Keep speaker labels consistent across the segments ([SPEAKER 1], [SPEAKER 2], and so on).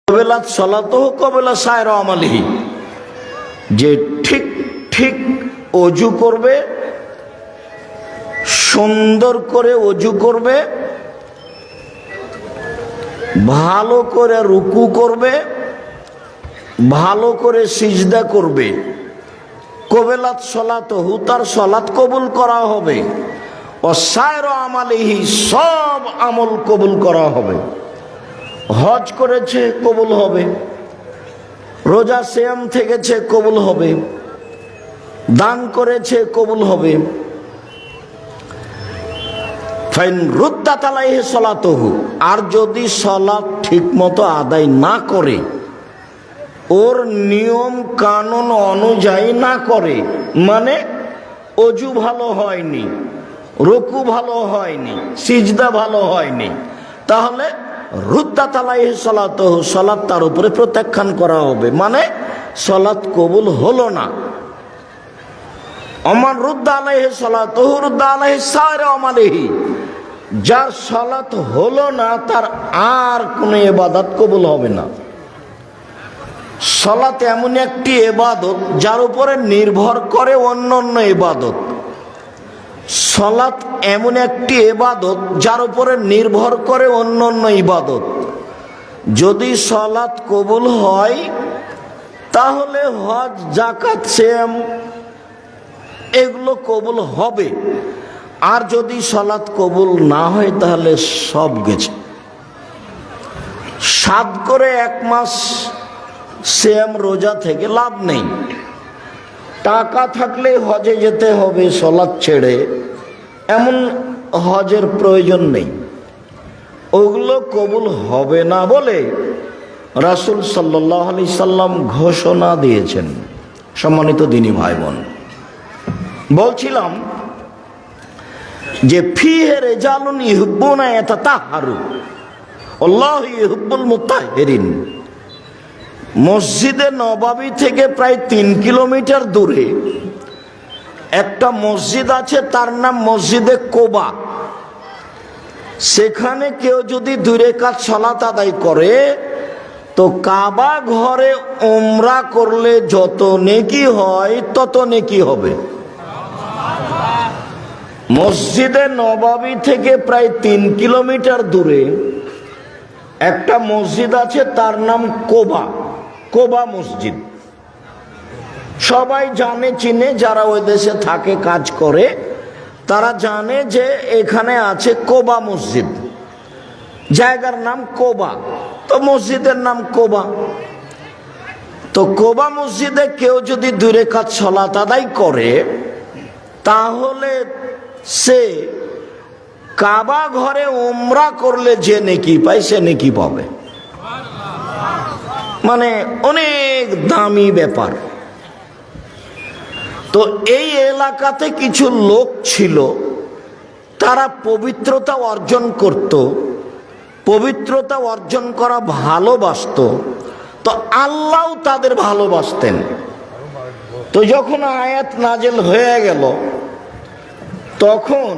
[SPEAKER 1] কবেলাত সলাতহু কবেলা সায়রা আমালিহি, যে ঠিক ঠিক অজু করবে, সুন্দর করে অজু করবে, ভালো করে রুকু করবে, ভালো করে সিজদা করবে। কবেলাত সলাতহু, তার সলাত কবুল করা হবে। ও সায়রা আমালিহি, সব আমল কবুল করা হবে। হজ করেছে কবুল হবে, রোজা সিয়াম থেকেছে কবুল হবে, দান করেছে কবুল হবে। ফাইন রুদ্দাত আলাইহি সলাতুহু, আর যদি সলাত ঠিক মতো আদায় না করে, ওর নিয়ম কানুন অনুযায়ী না করে, মানে অজু ভালো হয়নি, রুকু ভালো হয়নি, সিজদা ভালো হয়নি, তাহলে রুদ্দাত আলাইহি সলাতুহু, সলাত তার উপরে প্রত্যাখ্যান করা হবে, মানে সলাত কবুল হলো না। অমান রুদ্দা আলাইহি সলাতুহু রুদ্দা আলাইহি সায়রা আমালিহি, যার সলাত হলো না তার আর কোনো ইবাদত কবুল হবে না। সলাত এমন একটি ইবাদত যার উপরে নির্ভর করে অন্যান্য ইবাদত। সলাত এমন একটি ইবাদত যার উপরে নির্ভর করে অন্যান্য ইবাদত। যদি সলাত কবুল হয় তাহলে হজ, যাকাত, সিয়াম এগুলো কবুল হবে। আর যদি সলাত কবুল না হয় তাহলে সব গেছে। সাদ করে এক মাস সিয়াম রোজা থেকে লাভ নেই। টাকা থাকলে হজে যেতে হবে সলাত ছেড়ে, এমন হজের প্রয়োজন নেই। ওগুলো কবুল হবে না বলে রাসূল সাল্লাল্লাহু আলাইহি সাল্লাম ঘোষণা দিয়েছেন। সম্মানিত দিনী ভাই বোন, বলছিলাম যে ফিহে রিজালুন ইউহিব্বুনা ইয়াতাতাহহারু আল্লাহু ইউহিব্বুল মুতাহহিরিন। মসজিদে নববী থেকে প্রায় 3 কিলোমিটার দূরে একটা মসজিদ আছে, তার নাম মসজিদে কোবা। সেখানে কেউ যদি 2 রাকাত সালাত আদায় করে তো কাবা ঘরে উমরা করলে যত নেকি হয় তত নেকি হবে। মসজিদে নববী থেকে প্রায় 3 কিলোমিটার দূরে একটা মসজিদ আছে, তার নাম কোবা। কোবা মসজিদ সবাই জানে, চিনে, যারা ওই দেশে থাকে কাজ করে তারা জানে যে এখানে আছে কোবা মসজিদ, জায়গার নাম কোবা, তো মসজিদের নাম কোবা। তো কোবা মসজিদে কেউ যদি 2 রাকাত সালাত আদায় করে তাহলে সে কাবা ঘরে উমরা করলে যে নেকি পায় সে নেকি পাবে। মানে অনেক দামি ব্যাপার। তো এই এলাকাতে কিছু লোক ছিল, তারা পবিত্রতা অর্জন করত, পবিত্রতা অর্জন করা ভালোবাসত। তো আল্লাহও তাদের ভালোবাসতেন। তো যখন আয়াত নাজেল হয়ে গেল তখন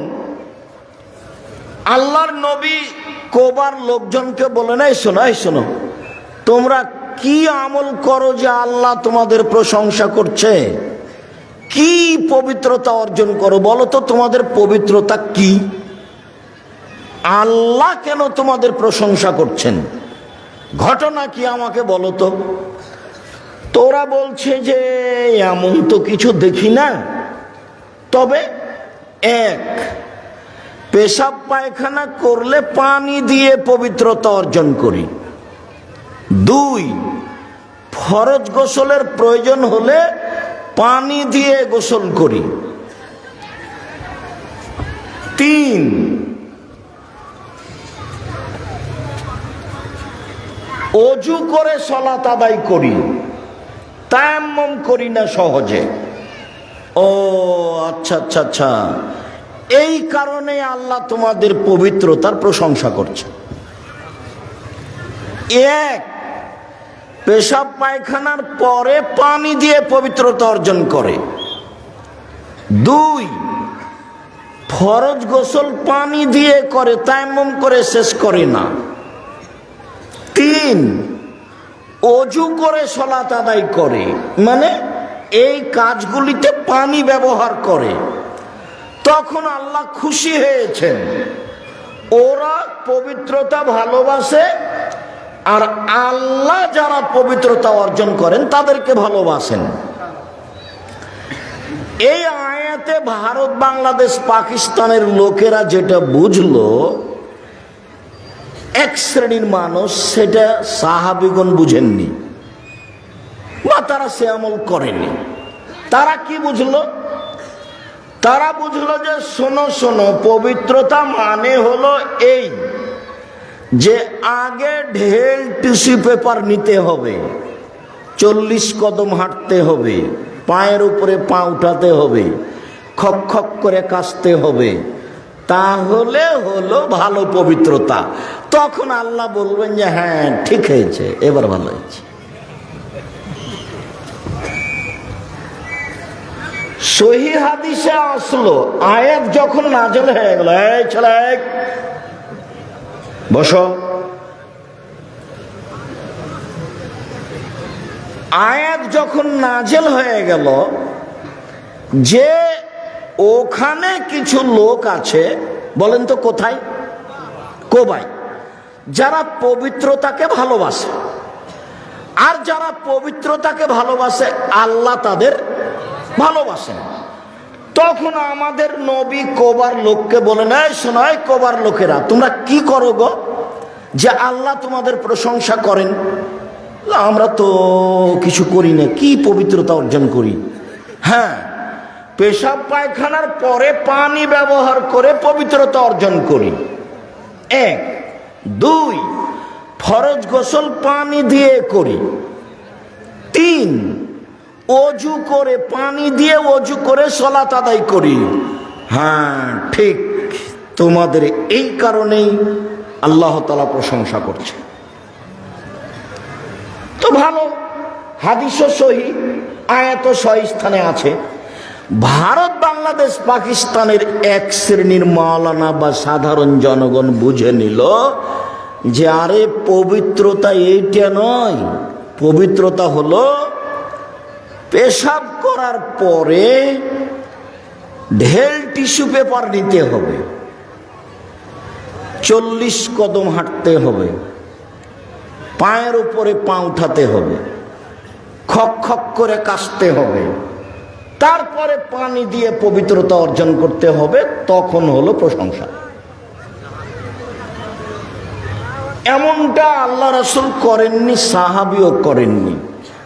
[SPEAKER 1] আল্লাহর নবী কোবার লোকজনকে বলেন, এই শোনো, এই শোনো, তোমরা কি আমল করো যে আল্লাহ তোমাদের প্রশংসা করছে? কি পবিত্রতা অর্জন করো বলো তো, তোমাদের পবিত্রতা কি? আল্লাহ কেন তোমাদের প্রশংসা করছেন? ঘটনা কি আমাকে বলো তো। তোরা বলছে যে এমন তো কিছু দেখি না, তবে 1, পেশাব পায়খানা করলে পানি দিয়ে পবিত্রতা অর্জন করি। 2, ফরজ গোসলের প্রয়োজন হলে পানি দিয়ে গোসল করি। 3, অজু করে সালাত আদায় করি, তায়াম্মুম করি না সহজে। ও আচ্ছা আচ্ছা আচ্ছা, এই কারণে আল্লাহ তোমাদের পবিত্রতার প্রশংসা করছে। 1, পেশাব পায়খানার পরে পানি দিয়ে পবিত্রতা অর্জন করে। 2, ফরজ গোসল পানি দিয়ে করে, তায়াম্মুম করে শেষ করে না। 3, অজু করে সালাত আদায় করে, মানে এই কাজগুলিতে পানি ব্যবহার করে, তখন আল্লাহ খুশি হয়েছেন। ওরা পবিত্রতা ভালোবাসে, আর আল্লাহ যারা পবিত্রতা অর্জন করেন তাদেরকে ভালোবাসেন। এই আয়াতে ভারত, বাংলাদেশ, পাকিস্তানের লোকেরা যেটা বুঝলো এক শ্রেণীর মানুষ, সেটা সাহাবীগণ বুঝেননি বা তারা সে আমল করেনি। তারা কি বুঝলো? তারা বুঝলো যে শোনো শোনো, পবিত্রতা মানে হলো এই যে আগে ঢেল টিস্যু পেপার নিতে হবে, 40 কদম হাঁটতে হবে, পায়ের উপরে পা উঠাতে হবে, খক খক করে কাশতে হবে, তাহলে হলো ভালো পবিত্রতা। তখন আল্লাহ বলবেন যে হ্যাঁ ঠিক হয়েছে, এবার ভালো হয়েছে। সহিহ হাদিসে আসলো, আয়াত যখন নাযিল হয়ে গেল, এই ছেলে বসো, আয়াত যখন নাযিল হয়ে গেল যে ওখানে কিছু লোক আছে, বলেন তো কোথায়? কোবায়, যারা পবিত্রতাকে ভালোবাসে। আর যারা পবিত্রতাকে ভালোবাসে আল্লাহ তাদের ভালোবাসেন। তখন আমাদের নবী কোবার লোককে বলেন, এই শোনো, এই কোবার লোকেরা, তোমরা কি করো গো যে আল্লাহ তোমাদের প্রশংসা করেন? আমরা তো কিছু করি না, কি পবিত্রতা অর্জন করি? হ্যাঁ, পেশাব পায়খানার পরে পানি ব্যবহার করে পবিত্রতা অর্জন করি। 1, 2, ফরজ গোসল পানি দিয়ে করি। 3, অজু করে পানি দিয়ে অজু করে সালাত আদায় করি। হ্যাঁ ঠিক, তোমাদের এই কারণেই আল্লাহ তাআলা প্রশংসা করছে। তো ভালো, হাদিসও সহিহ, আয়াতও সহিহ স্থানে আছে। ভারত, বাংলাদেশ, পাকিস্তানের এক শ্রেণীর মাওলানা বা সাধারণ জনগণ বুঝে নিল যে আরে পবিত্রতা এইটা নয়, পবিত্রতা হলো পেশাব করার পরে ঢেল টিস্যু পেপার নিতে হবে, 40 কদম হাঁটতে হবে, পায়ের উপরে পা উঠাতে হবে, খক খক করে কাশতে হবে, তারপরে পানি দিয়ে পবিত্রতা অর্জন করতে হবে, তখন হলো প্রশংসা। এমনটা আল্লাহ রাসূল করেননি, সাহাবীও করেননি,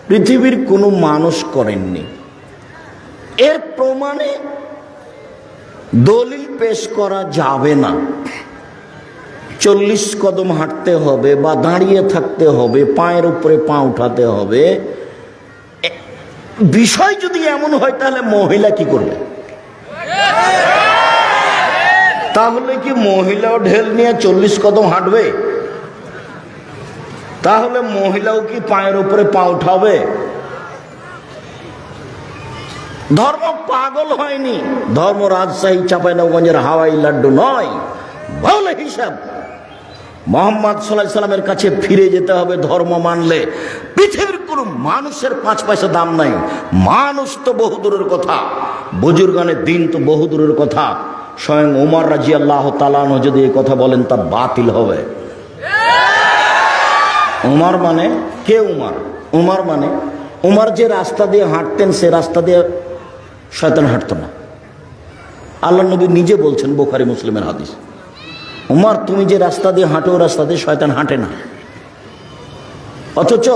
[SPEAKER 1] পৃথিবীর কোনো মানুষ করেননি। এর প্রমাণে দলিল পেশ করা যাবে না। 40 কদম হাঁটতে হবে বা দাঁড়িয়ে থাকতে হবে, পায়ের উপরে পা উঠাতে হবে। বিষয় যদি এমন হয় তাহলে মহিলা কি করবে? তাহলে কি মহিলাও ঢেল নিয়ে 40 কদম হাঁটবে? তাহলে মহিলাও কি পায়ের উপরে পা উঠাবে? ধর্ম পাগল হয়নি, ধর্ম রাজশাহী চাঁপাইনবাবগঞ্জের হাওয়াই লাড্ডু নয়। ভালো হিসাব, মুহাম্মদ সাল্লাল্লাহু আলাইহি সাল্লামের কাছে ফিরে যেতে হবে। ধর্ম মানলে পৃথিবীর কোন মানুষের 5 পয়সা দাম নাই। মানুষ তো বহুদূরের কথা, বুজুর্গানের দিন তো বহুদূরের কথা। স্বয়ং ওমর রাদিয়াল্লাহু তাআলা আনহু যদি এই কথা বলেন তা বাতিল হবে। উমর মানে কে? উমর মানে উমর যে রাস্তা দিয়ে হাঁটতেন সে রাস্তা দিয়ে শয়তান হাঁটতো না। আল্লাহ নবী নিজে বলছেন, বুখারী মুসলিমের হাদিস, উমর তুমি যে রাস্তা দিয়ে হাঁটো রাস্তা দিয়ে শয়তান হাঁটে না। অথচ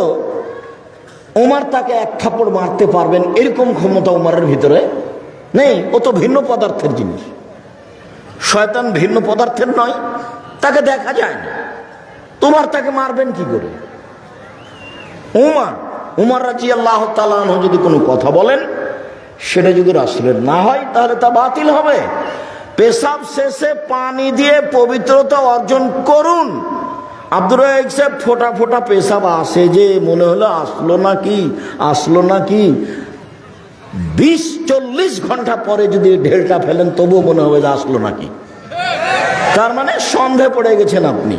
[SPEAKER 1] উমর তাকে এক থাপ্পড় মারতে পারবেন এরকম ক্ষমতা উমরের ভিতরে নেই। ও তো ভিন্ন পদার্থের জিনিস, শয়তান ভিন্ন পদার্থের নয়, তাকে দেখা যায় না। তোমার তাকে মারবেন কি করে? উমর রাদিয়াল্লাহু তাআলা আনহু যদি কোনো কথা বলেন সেটা যদি রাসূলের না হয় তাহলে তা বাতিল হবে। পেশাব শেষে পানি দিয়ে পবিত্রতা অর্জন করুন। আব্দুর রাজ্জাক সাহেব ফোঁটা ফোঁটা পেশাব আসে যে মনে হলো আসলো নাকি 20-40 ঘন্টা পরে যদি ঢেলটা ফেলেন তবুও মনে হবে যে আসলো নাকি। তার মানে সন্দেহ পড়ে গেছেন আপনি।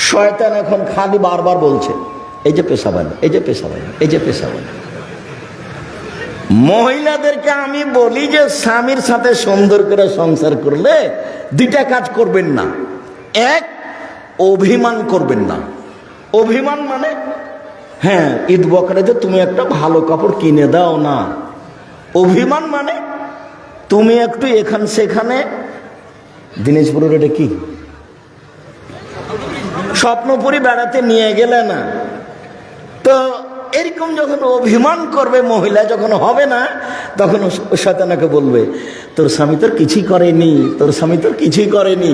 [SPEAKER 1] শয়তান এখন খালি বারবার বলছে এই যে পেশাবান, এই যে পেশাবান, এই যে পেশাবান। মহিলাদেরকে আমি বলি যে স্বামীর সাথে সুন্দর করে সংসার করলে দুইটা কাজ করবেন না। এক, অভিমান করবেন না। অভিমান মানে, হ্যাঁ ঈদ বকরাতে তুমি একটা ভালো কাপড় কিনে দাও না। অভিমান মানে তুমি একটু এখান সেখানে, দিনাজপুরের এটা কি স্বপ্নপুরী বেড়াতে নিয়ে গেলে না, তো এরকম যখন অভিমান করবে মহিলা, যখন হবে না তখন শয়তানকে বলবে তোর স্বামী তোর কিছুই করেনি, তোর স্বামী তোর কিছুই করেনি।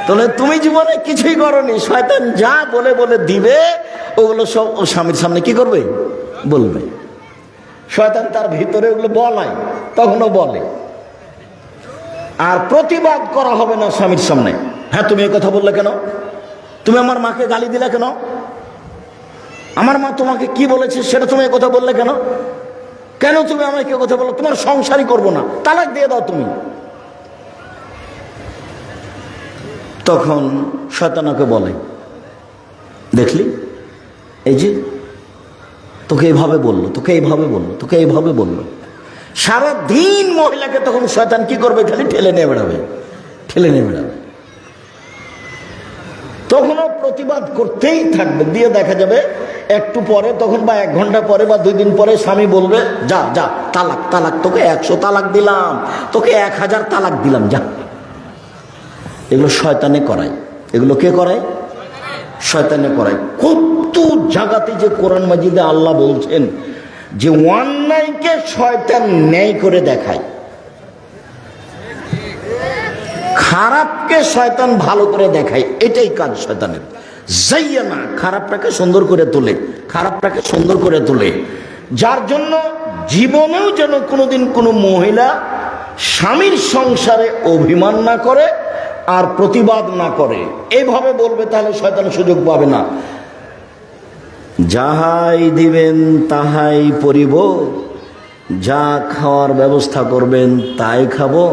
[SPEAKER 1] তাহলে তুমি জীবনে কিছুই করনি। শয়তান যা বলে বলে দিবে ওগুলো সব ও স্বামীর সামনে কি করবে, বলবে। শয়তান তার ভিতরে ওগুলো বলায়, তখনও বলে। আর প্রতিবাদ করা হবে না স্বামীর সামনে। হ্যাঁ তুমি এ কথা বললে কেন, তুমি আমার মাকে গালি দিলে কেন, আমার মা তোমাকে কি বলেছে সেটা তুমি কথা বললে কেন, কেন তুমি আমাকে কথা বলো, তোমার সংসারই করবো না, তালাক দিয়ে দাও তুমি। তখন শয়তানকে বলে দেখলি এই যে তোকে এইভাবে বললো, তোকে এইভাবে বললো, তোকে এইভাবে বললো। সারাদিন মহিলাকে তখন শয়তান কি করবে, খালি ঠেলে নিয়ে বেড়াবে, ঠেলে নিয়ে বেড়াবে। তখনও প্রতিবাদ করতেই থাকবে। দিয়ে দেখা যাবে একটু পরে, তখন বা 1 ঘন্টা পরে বা 2 দিন পরে স্বামী বলবে যা যা তালাক, তালাক, তোকে 100 তালাক দিলাম, তোকে 1000 তালাক দিলাম, যা। এগুলো শয়তানে করায়। এগুলো কে করায়? শয়তানে করায়। কত জায়গাতে যে কোরআন মাজিদে আল্লাহ বলছেন যে অন্যায়কে শয়তান ন্যায় করে দেখায়, খারাপকে শয়তান ভালো করে দেখায়। এটাই কাজ শয়তানের। যাইয়ানা, খারাপটাকে সুন্দর করে তোলে, খারাপটাকে সুন্দর করে তোলে, যার জন্য জীবনেও যেন কোনোদিন কোনো মহিলা স্বামীর সংসারে অভিমান না করে আর প্রতিবাদ না করে। এইভাবে বলবে, তাহলে শয়তান সুযোগ পাবে না। যাহাই দিবেন তাহাই পরিব, যা খাওয়ার ব্যবস্থা করবেন তাই খাবো,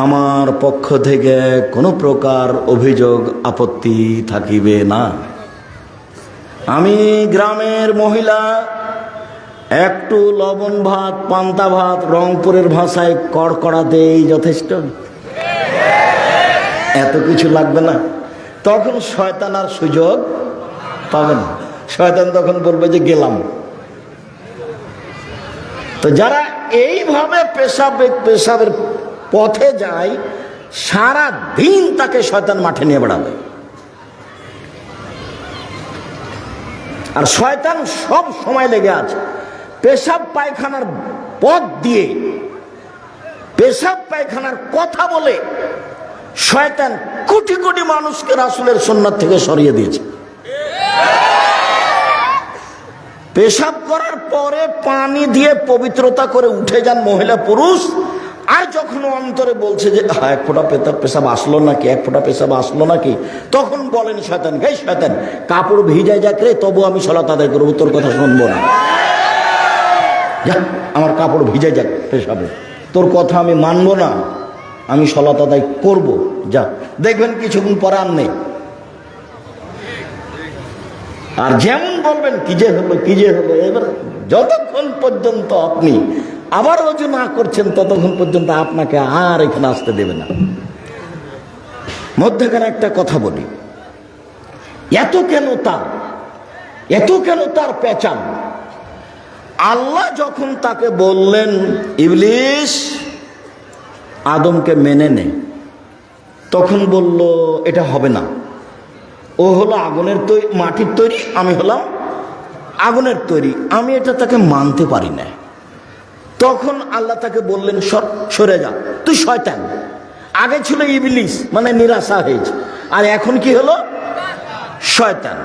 [SPEAKER 1] আমার পক্ষ থেকে কোনো প্রকার অভিযোগ আপত্তি থাকিবে না। আমি গ্রামের মহিলা, একটু লবণ ভাত, পান্তা ভাত, রংপুরের ভাষায় কড়কড়াতেই যথেষ্ট, এত কিছু লাগবে না। তখন শয়তান আর সুযোগ পাবে না। শয়তান তখন বলবে যে গেলাম। তো যারা এইভাবে পেশাবের পথে যায়, সারা দিন তাকে শয়তান মাঠে নিয়ে বেড়াবে। আর শয়তান সব সময় লেগে আছে পেশাব পায়খানার পথ দিয়ে, পেশাব পায়খানার কথা বলে শয়তান কোটি কোটি মানুষকে রাসূলের সুন্নাত থেকে সরিয়ে দিয়েছে। পেশাব করার পরে পানি দিয়ে পবিত্রতা করে উঠে যান মহিলা পুরুষ, আর যখন অন্তরে বলছে যে 1 ফোঁটা পেশাব আসলো নাকি, 1 ফোঁটা পেশাব আসলো নাকি, তখন বলেন শয়তান, হে শয়তান, কাপড় ভিজায় যাক রে, তবু আমি সালাত আদায় করবো, তোর কথা শুনবো না। আমার কাপড় ভিজে যাক পেশাবে, তোর কথা আমি মানবো না, আমি সালাত আদায় করবো, যা। দেখবেন কিছুক্ষণ পরে আর নেই। আর যেমন বলবেন কি যে হলো, কি যে হলো, এবার যতক্ষণ পর্যন্ত আপনি আবার ওযু না করছেন ততক্ষণ পর্যন্ত আপনাকে আর এখানে আসতে দেবে না। মধ্যখানে একটা কথা বলি, এত কেন তার পেঁচান? আল্লাহ যখন তাকে বললেন ইবলিস আদমকে মেনে নে, তখন বলল এটা হবে না, ও হলো আগুনের তৈরি, মাটির তৈরি, আমি হলাম আগুনের তৈরি, আমি এটা তাকে মানতে পারি না। তখন আল্লাহ তাকে বললেন সরে যা, তুই শয়তান। আগে ছিল ইবলিস, মানে নিরাশা হয়েছে, আর এখন কি হলো? শয়তান।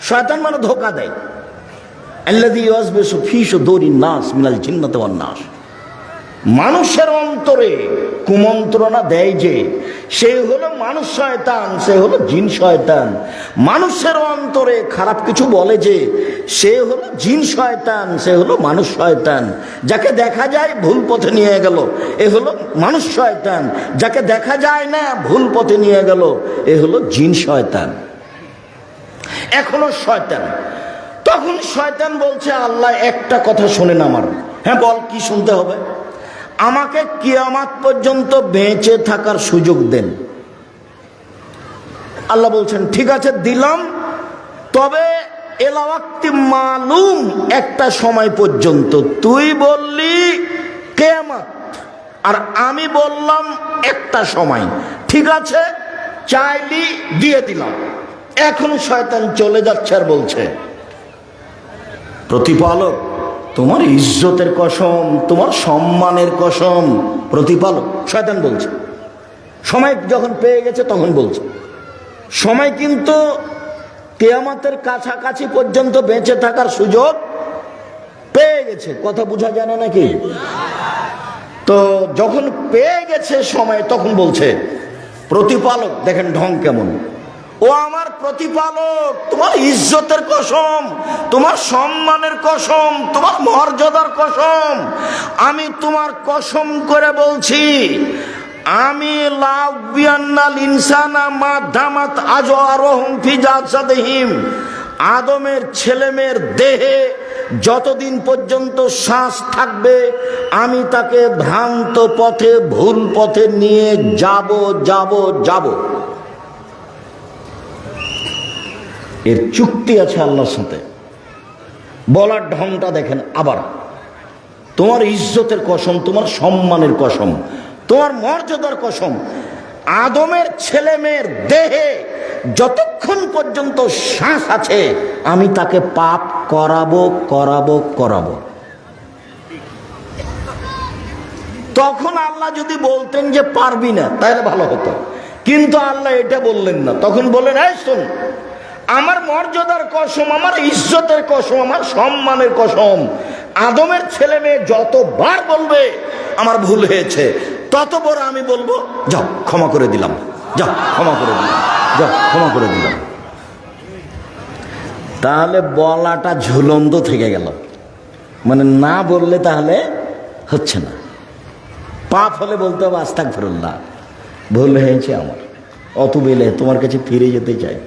[SPEAKER 1] শয়তান মানে ধোঁকা দেয়। আল্লাযী ইউওয়াসবিসু ফী সুদূরিন নাস মিনাল জিন্নাতি ওয়ান নাস, মানুষের অন্তরে কুমন্ত্রণা দেয় যে, সে হলো মানুষ শয়তান, সে হলো জিন শয়তান। মানুষের অন্তরে খারাপ কিছু বলে যে, সে হলো জিন শয়তান, সে হলো মানুষ শয়তান। যাকে দেখা যায় ভুল পথে নিয়ে গেল, এ হলো মানুষ শয়তান। যাকে দেখা যায় না ভুল পথে নিয়ে গেল, এ হলো জিন শয়তান। এখনো শয়তান। তখন শয়তান বলছে, আল্লাহ একটা কথা শোনেন আমার। হ্যাঁ বল, কি শুনতে হবে? আমাকে কিয়ামত পর্যন্ত বেঁচে থাকার সুযোগ দেন। আল্লাহ বলছেন ঠিক আছে দিলাম, তবে এলা ওয়াক্তি মালুম, একটা সময় পর্যন্ত। তুই বললি কিয়ামত আর আমি বললাম একটা সময়, ঠিক আছে চাইলি দিয়ে দিলাম। এখন শয়তান চলে যাচ্ছে আর বলছে, প্রতিপালক তোমার ইজ্জতের কসম, তোমার সম্মানের কসম। প্রতিপালক, শয়তান বলছে, সময় যখন পেয়ে গেছে তখন বলছে। সময় কিন্তু কিয়ামতের কাছাকাছি পর্যন্ত বেঁচে থাকার সুযোগ পেয়ে গেছে। কথা বোঝা যায় না নাকি? তো যখন পেয়ে গেছে সময়, তখন বলছে প্রতিপালক, দেখেন ঢং কেমন, ও আমার প্রতিপালক তোমার ইজ্জতের কসম, তোমার সম্মানের কসম, তোমার মর্যাদার কসম, আমি তোমার কসম করে বলছি, আমি লাউবিয়ান্নাল ইনসানা মা দামাত আজওয়ারুহুম ফি জাসাদিহিম, আদমের ছেলেমেয়ের দেহে যতদিন পর্যন্ত শ্বাস থাকবে আমি তাকে ভ্রান্ত পথে, ভুল পথে নিয়ে যাব যাব যাব। এর চুক্তি আছে আল্লাহর সাথে। বলার ঢংটা দেখেন আবার, তোমার ইজ্জতের কসম, তোমার সম্মানের কসম, তোমার মর্যাদার কসম, আদমের ছেলে মেয়ের দেহে যতক্ষণ পর্যন্ত শ্বাস আছে আমি তাকে পাপ করাবো করাবো করাবো। তখন আল্লাহ যদি বলতেন যে পারবি না তাহলে ভালো হতো, কিন্তু আল্লাহ এটা বললেন না। তখন বললেন, এই শোন, আমার মর্যাদার কসম, আমার ইজ্জতের কসম, আমার সম্মানের কসম, আদমের ছেলে মেয়ে যতবার বলবে আমার ভুল হয়েছে, ততবার আমি বলবো যাও ক্ষমা করে দিলাম, যাও ক্ষমা করে দিলাম, যাও ক্ষমা করে দিলাম। তাহলে বলাটা ঝুলন্ত থেকে গেল, মানে না বললে তাহলে হচ্ছে না। পাপ হলে বলতে হবে আস্তাগফিরুল্লাহ, ভুল হয়েছে আমার, অতবেলে তোমার কাছে ফিরে যেতে চাই।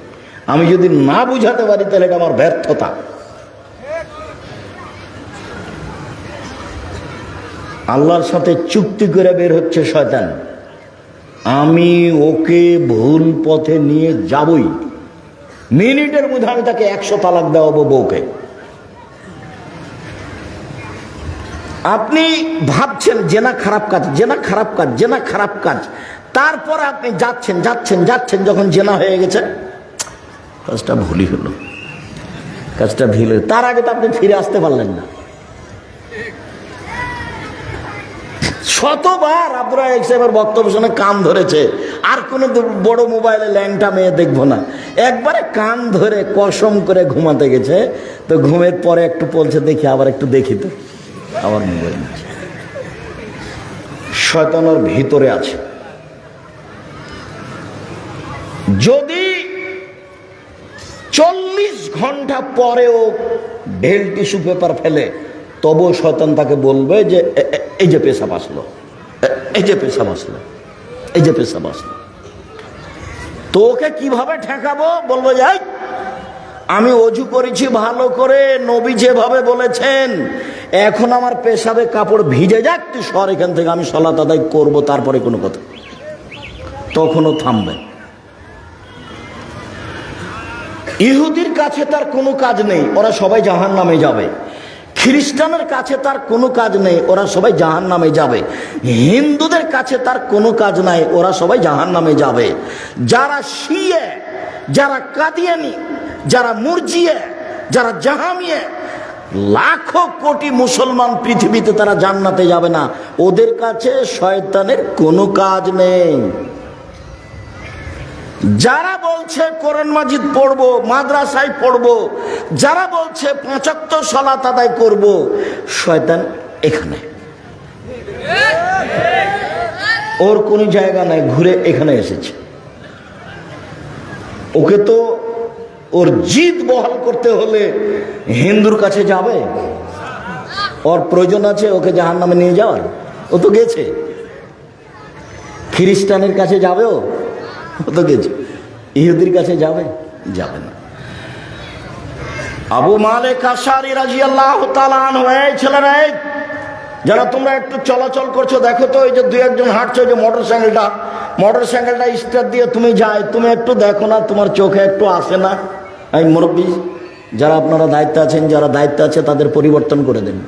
[SPEAKER 1] আমি যদি না বুঝাতে পারি তাহলে এটা আমার ব্যর্থতা। আল্লাহর সাথে চুক্তি করে বের হচ্ছে শয়তান, আমি ওকে ভুল পথে নিয়ে যাবই, মিনিটের মধ্যে আমি তাকে 100 তালাক দেওয়াবো বউকে। আপনি ভাবছেন জেনা খারাপ কাজ, জেনা খারাপ কাজ, জেনা খারাপ কাজ, তারপর আপনি যাচ্ছেন যাচ্ছেন যাচ্ছেন, যখন জেনা হয়ে গেছে কাজটা ভুলই হলো, কাজটা ভুল, তার আগে তো আপনি ফিরে আসতে পারলেন না। শতবার আপনারা সাহেবের বক্তব্য শুনে কান ধরেছে, আর কোনো বড় মোবাইলে ল্যাংটা মেয়ে দেখবো না, একবারে কান ধরে কসম করে ঘুমাতে গেছে। তো ঘুমের পরে একটু বলছে দেখি, আবার একটু দেখি, তো আবার মোবাইল নিচ্ছে। শয়তানের ভিতরে আছে। যদি 40 ঘন্টা পরেও ঢেল টিস্যু পেপার ফেলে, তবুও শয়তান তাকে বলবে যে এই যে পেশাব আসলো, এই যে পেশাব আসলো, এই যে পেশাব আসলো। তো ওকে কিভাবে ঠেকাবো? বলবো যে আমি অজু করেছি ভালো করে, নবী যেভাবে বলেছেন, এখন আমার পেশাবে কাপড় ভিজে যাক, তুই সর এখান থেকে, আমি সালাত আদায় করবো, তারপরে কোনো কথা। তখনও থামবে। ইহুদির কাছে তার কোনো কাজ নেই, ওরা সবাই জাহান্নামে যাবে। খ্রিস্টানের কাছে তার কোনো কাজ নেই, ওরা সবাই জাহান্নামে যাবে। হিন্দুদের কাছে তার কোনো কাজ নাই, ওরা সবাই জাহান্নামে যাবে। যারা শিয়ে, যারা কাদিয়ানি, যারা মুরজিয়ে, যারা জাহামিয়ে, লাখো কোটি মুসলমান পৃথিবীতে, তারা জান্নাতে যাবে না। ওদের কাছে শয়তানের কোনো কাজ নেই। যারা বলছে কোরআন মাজিদ পড়বো, মাদ্রাসায় পড়বো, যারা বলছে 5 ওয়াক্ত সালাত আদায় করব, শয়তান এখানে, ওর কোনো জায়গা নাই, ঘুরে এখানে এসেছে। ওকে তো ওর জিদ বহাল করতে হলে হিন্দুর কাছে যাবে, ওর প্রয়োজন আছে ওকে জাহান্নামে নিয়ে যাওয়ার, ও তো গেছে। খ্রিস্টানের কাছে যাবে, ও তো গেছে। ইহুদির কাছে যাবে? যাবে না। আবু মালিক আশআরী রাদিয়াল্লাহু তাআলা আনহু, এই ছেলেরা, এই যারা তোমরা একটু চলাচল করছো দেখো তো, এই যে দুই একজন হাঁটছো, যে মোটরসাইকেলটা স্টার্ট দিয়ে তুমি যাই, তুমি একটু দেখো না, তোমার চোখে একটু আসে না? এই মুরব্বী যারা আপনারা দায়িত্বে আছেন, যারা দায়িত্ব আছে তাদের পরিবর্তন করে দেন,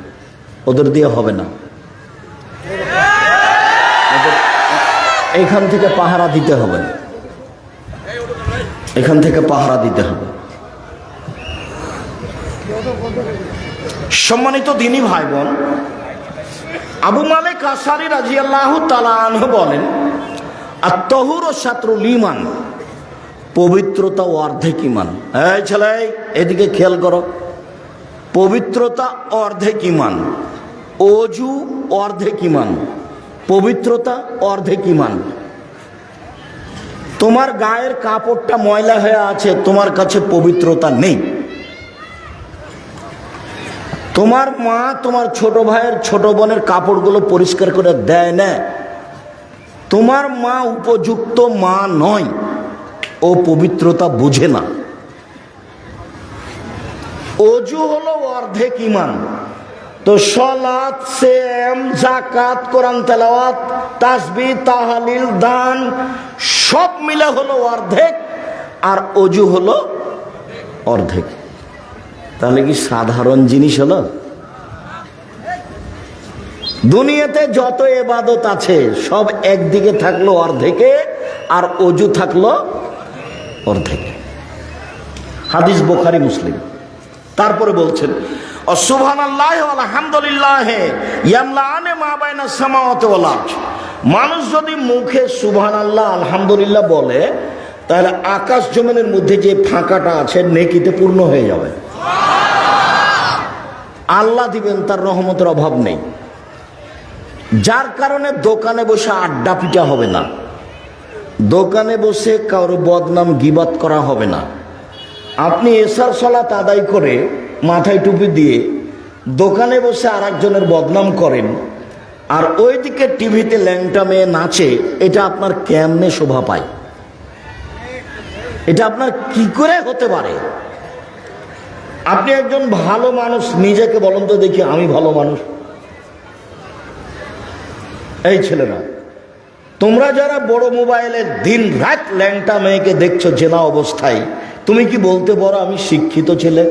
[SPEAKER 1] ওদের দিয়ে হবে না। এখান থেকে পাহারা দিতে হবে, এখান থেকে পাহারা দিতে হবে। সম্মানিত দ্বীনী ভাই বোন, আবু মালিক আশআরী রাদিয়াল্লাহু তাআলা আনহু বলেন, আত-তাহুরু শাতরুল ঈমান, পবিত্রতা অর্ধেক ঈমান। এই ছেলে, এদিকে খেয়াল করো, পবিত্রতা অর্ধেক ঈমান, ওযু অর্ধেক ঈমান, পবিত্রতা অর্ধেক ঈমান। তোমার গায়ের কাপড়টা ময়লা হয়ে আছে, তোমার কাছে পবিত্রতা নেই। তোমার মা তোমার ছোট ভাইয়ের ছোট বোনের কাপড়গুলো পরিষ্কার করে দেয় না, তোমার মা উপযুক্ত মা নয়, ও পবিত্রতা বুঝে না। ওযু হলো অর্ধেক ঈমান। তো সালাত, সিয়াম, যাকাত, কোরআন তেলাওয়াত, তাসবিহ, তাহলিল, দান সব মিলে হলো অর্ধেক, আর ওযু হলো অর্ধেক। তাহলে কি সাধারণ জিনিস হলো? দুনিয়াতে যত ইবাদত আছে সব একদিকে থাকলো অর্ধেকে, আর ওযু থাকলো অর্ধেকে। হাদিস বুখারী মুসলিম। তারপরে বলছেন, সুবহানাল্লাহি ওয়া আলহামদুলিল্লাহি ইয়ামলাআনে মা বাইনাস সামাওয়াতি ওয়াল আরদ। মানুষ যদি মুখে সুবহানাল্লাহ আলহামদুলিল্লাহ বলে, তাহলে আকাশ জমিনের মধ্যে যে ফাঁকাটা আছে নেকিতে পূর্ণ হয়ে যাবে। আল্লাহ দিবেন, তার রহমতের অভাব নেই। যার কারণে দোকানে বসে আড্ডা পিটা হবে না, দোকানে বসে কারো বদনাম গীবাত করা হবে না। আপনি এশার সালাত আদায় করে মাথায় টুপি দিয়ে দোকানে বসে আর একজনের বদনাম করেন, আর ওইদিকে টিভিতে ল্যাংটা মেয়ে নাচে, এটা আপনার কেমনে শোভা পায়? এটা আপনার কি করে হতে পারে? আপনি একজন ভালো মানুষ, নিজেকে বলুন তো দেখি আমি ভালো মানুষ। এই ছেলেরা, তোমরা যারা বড় মোবাইলে দিন রাত ল্যাংটা মেয়েকে দেখছো জেনা অবস্থায়, তুমি কি বলতে পারো আমি শিক্ষিত ছেলে?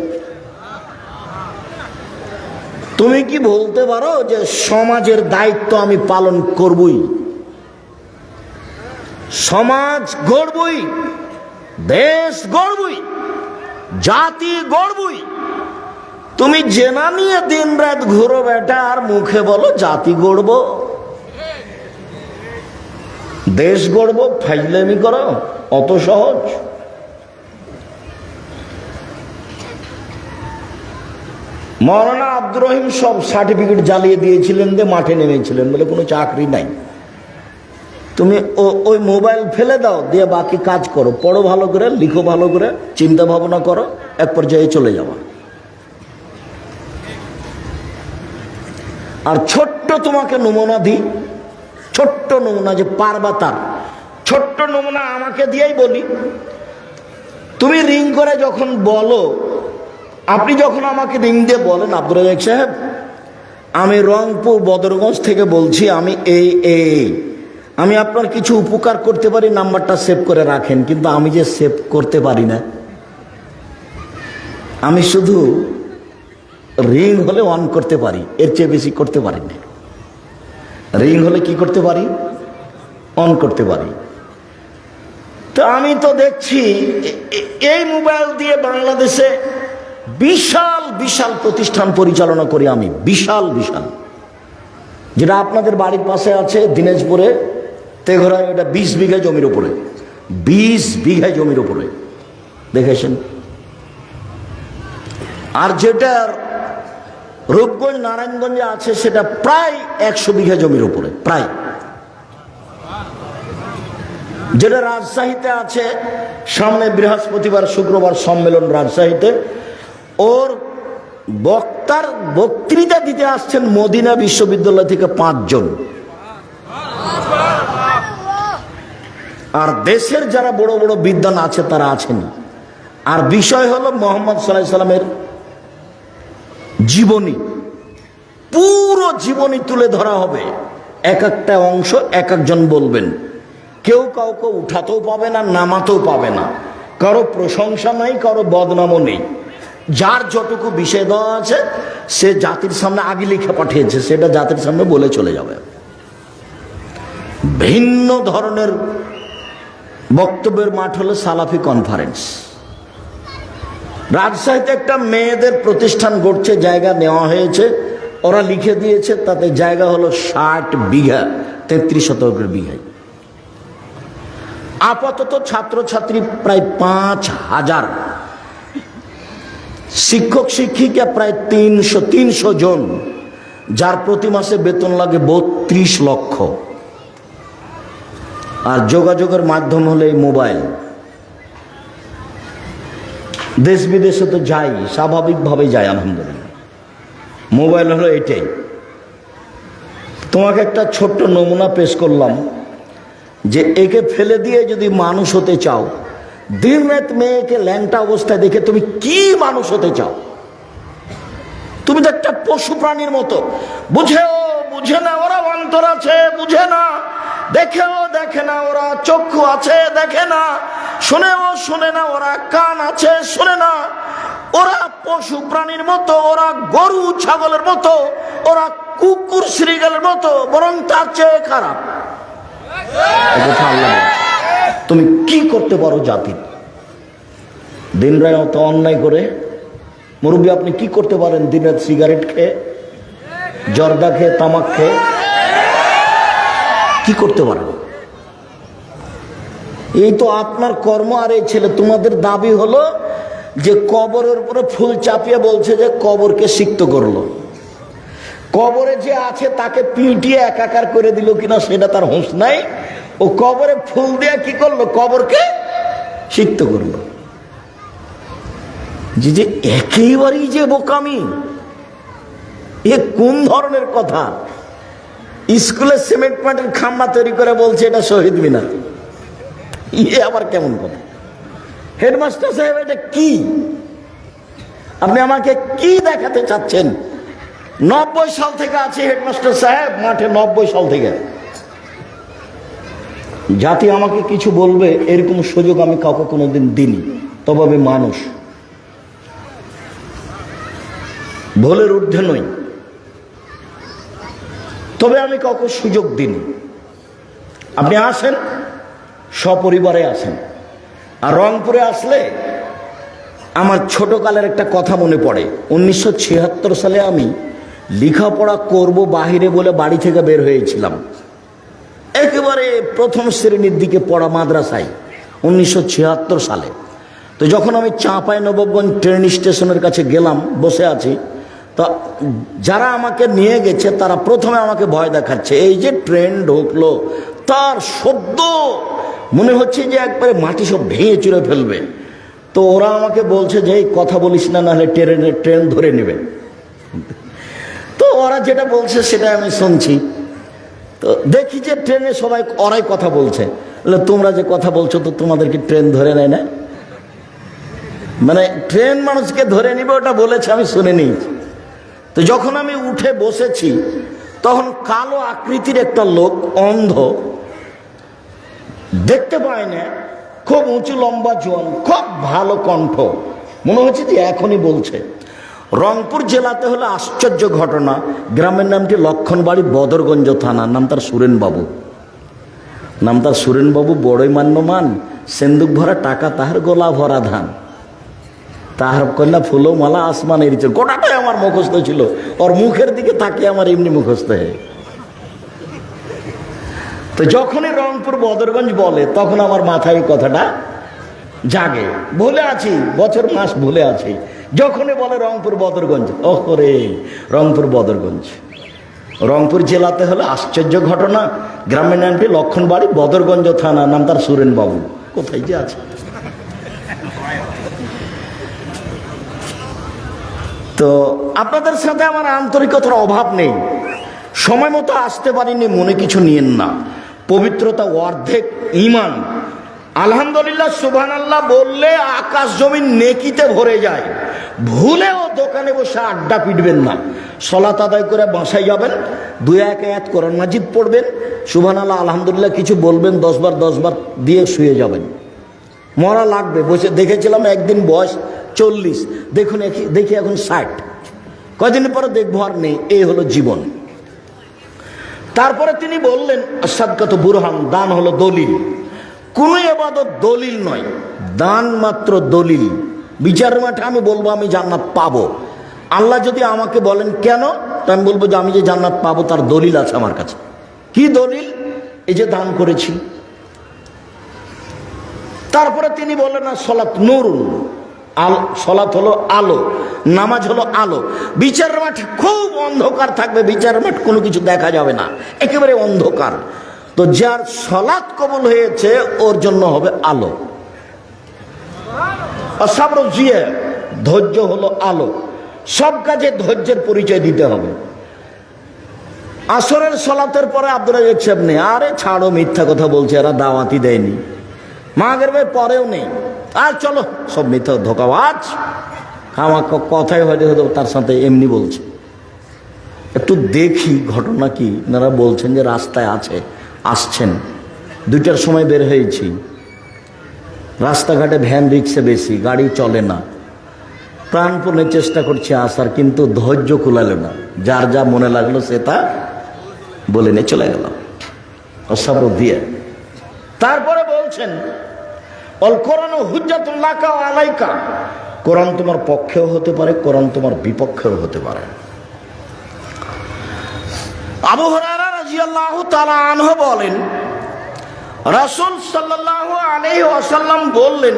[SPEAKER 1] তুমি কি বলতে পারো যে সমাজের দায়িত্ব আমি পালন করবই, সমাজ গড়বই, দেশ গড়বই, জাতি গড়বই? তুমি জেনা নিয়ে দিন রাত ঘুরো বেটা, আর মুখে বলো জাতি গড়বো, দেশ গড়বো, ফাইজলামি করো? অত সহজ? মাওলানা আব্দুর রহিম সব সার্টিফিকেট জ্বালিয়ে দিয়েছিলেন, দিয়ে মাঠে নেমেছিলেন, বলে কোনো চাকরি নাই। তুমি ওই মোবাইল ফেলে দাও, দিয়ে বাকি কাজ করো, পড়ো ভালো করে, লিখো ভালো করে, চিন্তা ভাবনা করো, এক পর্যায়ে চলে যাওয়া। আর ছোট্ট তোমাকে নমুনা দিই, ছোট্ট নমুনা, যে পারবা তার ছোট্ট নমুনা আমাকে দিয়েই বলি। তুমি রিং করে যখন বলো, আপনি যখন আমাকে রিং দিয়ে বলেন, আব্দুর রাজ্জাক সাহেব আমি রংপুর বদরগঞ্জ থেকে বলছি, আমি আমি আপনার কিছু উপকার করতে পারি, নাম্বারটা সেভ করে রাখেন। কিন্তু আমি যে সেভ করতে পারি না, আমি শুধু রিং হলে অন করতে পারি, এর চেয়ে বেশি করতে পারি না। রিং হলে কি করতে পারি? অন করতে পারি। তো আমি তো দেখছি এই মোবাইল দিয়ে বাংলাদেশে বিশাল বিশাল প্রতিষ্ঠান পরিচালনা করি আমি, বিশাল বিশাল। যেটা আপনাদের বাড়ির পাশে আছে দিনাজপুরে তেঘরায়, ওটা 20 বিঘা জমির উপরে, 20 বিঘা জমির উপরে, দেখেছেন? আর যেটার রূপগঞ্জ নারায়ণগঞ্জে আছে সেটা প্রায় 100 বিঘা জমির উপরে, প্রায়। যেটা রাজশাহীতে আছে, সামনে বৃহস্পতিবার শুক্রবার সম্মেলন রাজশাহীতে, ওর বক্তার বক্তৃতা দিতে আসছেন মদিনা বিশ্ববিদ্যালয় থেকে 5 জন। আর দেশের যারা বড় বড় বিদ্বান আছে তারা আছেন। আর বিষয় হলো মোহাম্মদ সাল্লাল্লাহু আলাইহি সাল্লামের জীবনী, পুরো জীবনী তুলে ধরা হবে। এক একটা অংশ এক একজন বলবেন। কেউ কাউকে উঠাতেও পাবে না, নামাতেও পাবে না। কারো প্রশংসা নাই, কারো বদনামও নেই। যার যতটুকু বিষয় দেওয়া আছে সে জাতির সামনে আগে লিখে পাঠিয়েছে, সেটা জাতির সামনে বলে চলে যাবে। ভিন্ন ধরনের বক্তব্যের মাঠ হলো সালাফি কনফারেন্স। রাজশাহীতে একটা মেয়েদের প্রতিষ্ঠান গড়ছে, জায়গা নেওয়া হয়েছে, ওরা লিখে দিয়েছে, তাতে জায়গা হলো 60 বিঘা, 33 শতকের বিঘায়। আপাতত ছাত্রছাত্রী প্রায় 5000, শিক্ষক শিক্ষিকা প্রায় 300 জন, যার প্রতি মাসে বেতন লাগে 32 লক্ষ। আর যোগাযোগের মাধ্যম হলো এই মোবাইল। দেশ বিদেশে তো যাই, স্বাভাবিকভাবে যাই, আলহামদুলিল্লাহ। মোবাইল হলো এটাই। তোমাকে একটা ছোট্ট নমুনা পেশ করলাম যে একে ফেলে দিয়ে যদি মানুষ হতে চাও, দিন রাত মেয়েকে ল্যাংটা অবস্থায় দেখে তুমি কি মানুষ হতে চাও? তুমি তো একটা পশু প্রাণীর মতো। বুঝে না ওরা অন্তর আছে, বুঝে না, দেখেও দেখে না ওরা চক্ষু আছে, দেখে না, শোনে না ওরা কান আছে, শোনে না। ওরা পশু প্রাণীর মতো, ওরা গরু ছাগলের মতো, ওরা কুকুর শ্রীগালের মতো, বরং তার চেয়ে খারাপ। তুমি কি করতে পারো জাতি? দিন রাত অন্যায় করে। মুরব্বী, আপনি কি করতে পারেন? দিন রাত সিগারেট খেয়ে, জর্দা খেয়ে, তামাক খেয়ে কি করতে পারেন? এই তো আপনার কর্ম। আর এই ছেলে, তোমাদের দাবি হলো যে কবরের উপরে ফুল চাপিয়ে বলছে যে কবরকে সিক্ত করলো। কবরে যে আছে তাকে পিটিয়ে একাকার করে দিল কিনা সেটা তার হুঁশ নাই। ও কবরে ফুল দিয়ে কি করলো? কবরকে সিক্ত করলো। যে একেবারেই যে বোকামি! এ কোন ধরনের কথা? স্কুলে সিমেন্ট মাটির খাম্বা তৈরি করে বলছে এটা শহীদ মিনার। ইয়ে আবার কেমন কথা? হেডমাস্টার সাহেব, এটা কি? আপনি আমাকে কি দেখাতে চাচ্ছেন? 90 সাল থেকে আছে হেডমাস্টার সাহেব মাঠে, 90 সাল থেকে। জাতি আমাকে কিছু বলবে এরকম সুযোগ আমি কাউকে কোনোদিন দিইনি। তবে আমি মানুষ, ভুলের ঊর্ধ্বে নই। তবে আমি কাউকে সুযোগ দিইনি। আপনি আসেন, সপরিবারে আসেন। আর রংপুরে আসলে আমার ছোটকালের একটা কথা মনে পড়ে। 1976 সালে আমি লেখাপড়া করব বাহিরে বলে বাড়ি থেকে বের হয়েছিলাম। একেবারে প্রথম শ্রেণীর দিকে পড়া মাদ্রাসায় 1976 সালে। তো যখন আমি চাঁপাইনবাবগঞ্জ ট্রেন স্টেশনের কাছে গেলাম, বসে আছি, তো যারা আমাকে নিয়ে গেছে তারা প্রথমে আমাকে ভয় দেখাচ্ছে। এই যে ট্রেন ঢুকলো, তার শব্দ মনে হচ্ছে যে একবারে মাটি সব ভেঙে চুরে ফেলবে। তো ওরা আমাকে বলছে যে এই কথা বলিস না, নাহলে ট্রেন ধরে নেবে। তো ওরা যেটা বলছে সেটা আমি শুনছি। তো দেখি যে ট্রেনে সবাই ওরাই কথা বলছে। তোমরা যে কথা বলছো, তো তোমাদেরকে ট্রেন ধরে নেয় না? মানে ট্রেন মানুষকে ধরে নিবে ওটা বলেছে, আমি শুনে নিয়েছি। তো যখন আমি উঠে বসেছি, তখন কালো আকৃতির একটা লোক, অন্ধ, দেখতে পায় না, খুব উঁচু লম্বা জোয়ান, খুব ভালো কণ্ঠ, মনে হচ্ছে যে এখনই বলছে। রংপুর জেলাতে হলো আশ্চর্য ঘটনা। গ্রামের নামটি লক্ষণবাড়ি, বদরগঞ্জ থানা। নাম তার সুরেনবাবু। বড়ই মান্যমান। সেন্দুক ভরা টাকা তাহার, গোলা ভরা ধান, তাহার কন্যা ফুলো মালা আসমানের নিচে। গোটাটাই আমার মুখস্থ ছিল। ওর মুখের দিকে তাকিয়ে আমার এমনি মুখস্থ হয়ে। তো যখনই রংপুর বদরগঞ্জ বলে, তখন আমার মাথায় কথাটা জাগে। ভুলে আছি, বছর মাস ভুলে আছি। যখনই বলে রংপুর বদরগঞ্জ, ওরে রংপুর বদরগঞ্জ। রংপুর জেলাতে হলো আশ্চর্য ঘটনা। গ্রামের নামটি লক্ষণবাড়ি, বদরগঞ্জ থানা। নাম তার সুরেনবাবু। কোথায় যে আছে। তো আপনাদের সাথে আমার আন্তরিকতার অভাব নেই। সময় মতো আসতে পারিনি, মনে কিছু নিয়েন না। পবিত্রতা অর্ধেক ঈমান। আলহামদুলিল্লাহ, সুবহানাল্লাহ বললে আকাশ জমিন নেকিতে ভরে যায়। ভুলেও দোকানে বসে আড্ডা পিটবেন না। সালাত আদায় করে বাসায় যাবেন, 2-1 আয়াত কোরআন মাজিদ পড়বেন, সুবহানাল্লাহ আলহামদুলিল্লাহ কিছু বলবেন, 10 বার দিয়ে শুয়ে যাবেন। মরা লাগবে। বসে দেখেছিলাম একদিন বয়স 40, দেখি এখন 60, কয়দিন পরে দেখবো আর নেই। এই হলো জীবন। তারপরে তিনি বললেন আসাদকাত বুরহান, দান হলো দলিল। কোন ইবাদত দলিল নয়, দান মাত্র দলিল। বিচারের মাঠে আমি বলবো আমি জান্নাত পাবো। আল্লাহ যদি আমাকে বলেন কেন, তো আমি বলবো যে আমি যে জান্নাত পাবো তার দলিল আছে আমার কাছে। কি দলিল? এই যে দান করেছি। তারপরে তিনি বললেন না সলাত নূরুন, সলাত হলো আলো, নামাজ হলো আলো। বিচারের মাঠে খুব অন্ধকার থাকবে, বিচারের মাঠ কোনো কিছু দেখা যাবে না, একেবারে অন্ধকার। তো যার সলাত কবুল হয়েছে ওর জন্য হবে আলো। সাবর জিয়া, ধৈর্য হলো আলো। সব কাজে ধৈর্যের পরিচয় দিতে হবে। আসরের সলাতের পরে আব্দুল রাজ্জাক সাহেব নেই, আরে ছাড়ো মিথ্যা কথা বলছে, এরা দাওয়াতি দেয়নি। মাগরিবের পরেও নেই, আর চলো সব মিথ্যা ধোঁকাবাজ। আমার কথাই হয়তো তার সাথে এমনি বলছে। একটু দেখি ঘটনা কি। ওনারা বলছেন যে রাস্তায় আসছেন, 2টার সময় বের হয়েছি, রাস্তাঘাটে ভ্যান রিক্সা বেশি, গাড়ি চলে না। প্রাণপণে চেষ্টা করছি আসার, কিন্তু ধৈর্য কুলালো না। যার যা মনে লাগলো সে তা বলে নিয়ে চলে গেল অসাবর দিয়ে। তারপরে বলছেন অল কোরআন হুজ্জাতুল লাকা ওয়া আলাইকা, কোরআন তোমার পক্ষেও হতে পারে, কোরআন তোমার বিপক্ষেও হতে পারে। আবু হুরায়রা রাদিয়াল্লাহু তাআলা আনহু বলেন রাসূল সাল্লাল্লাহু আলাইহি ওয়াসাল্লাম বললেন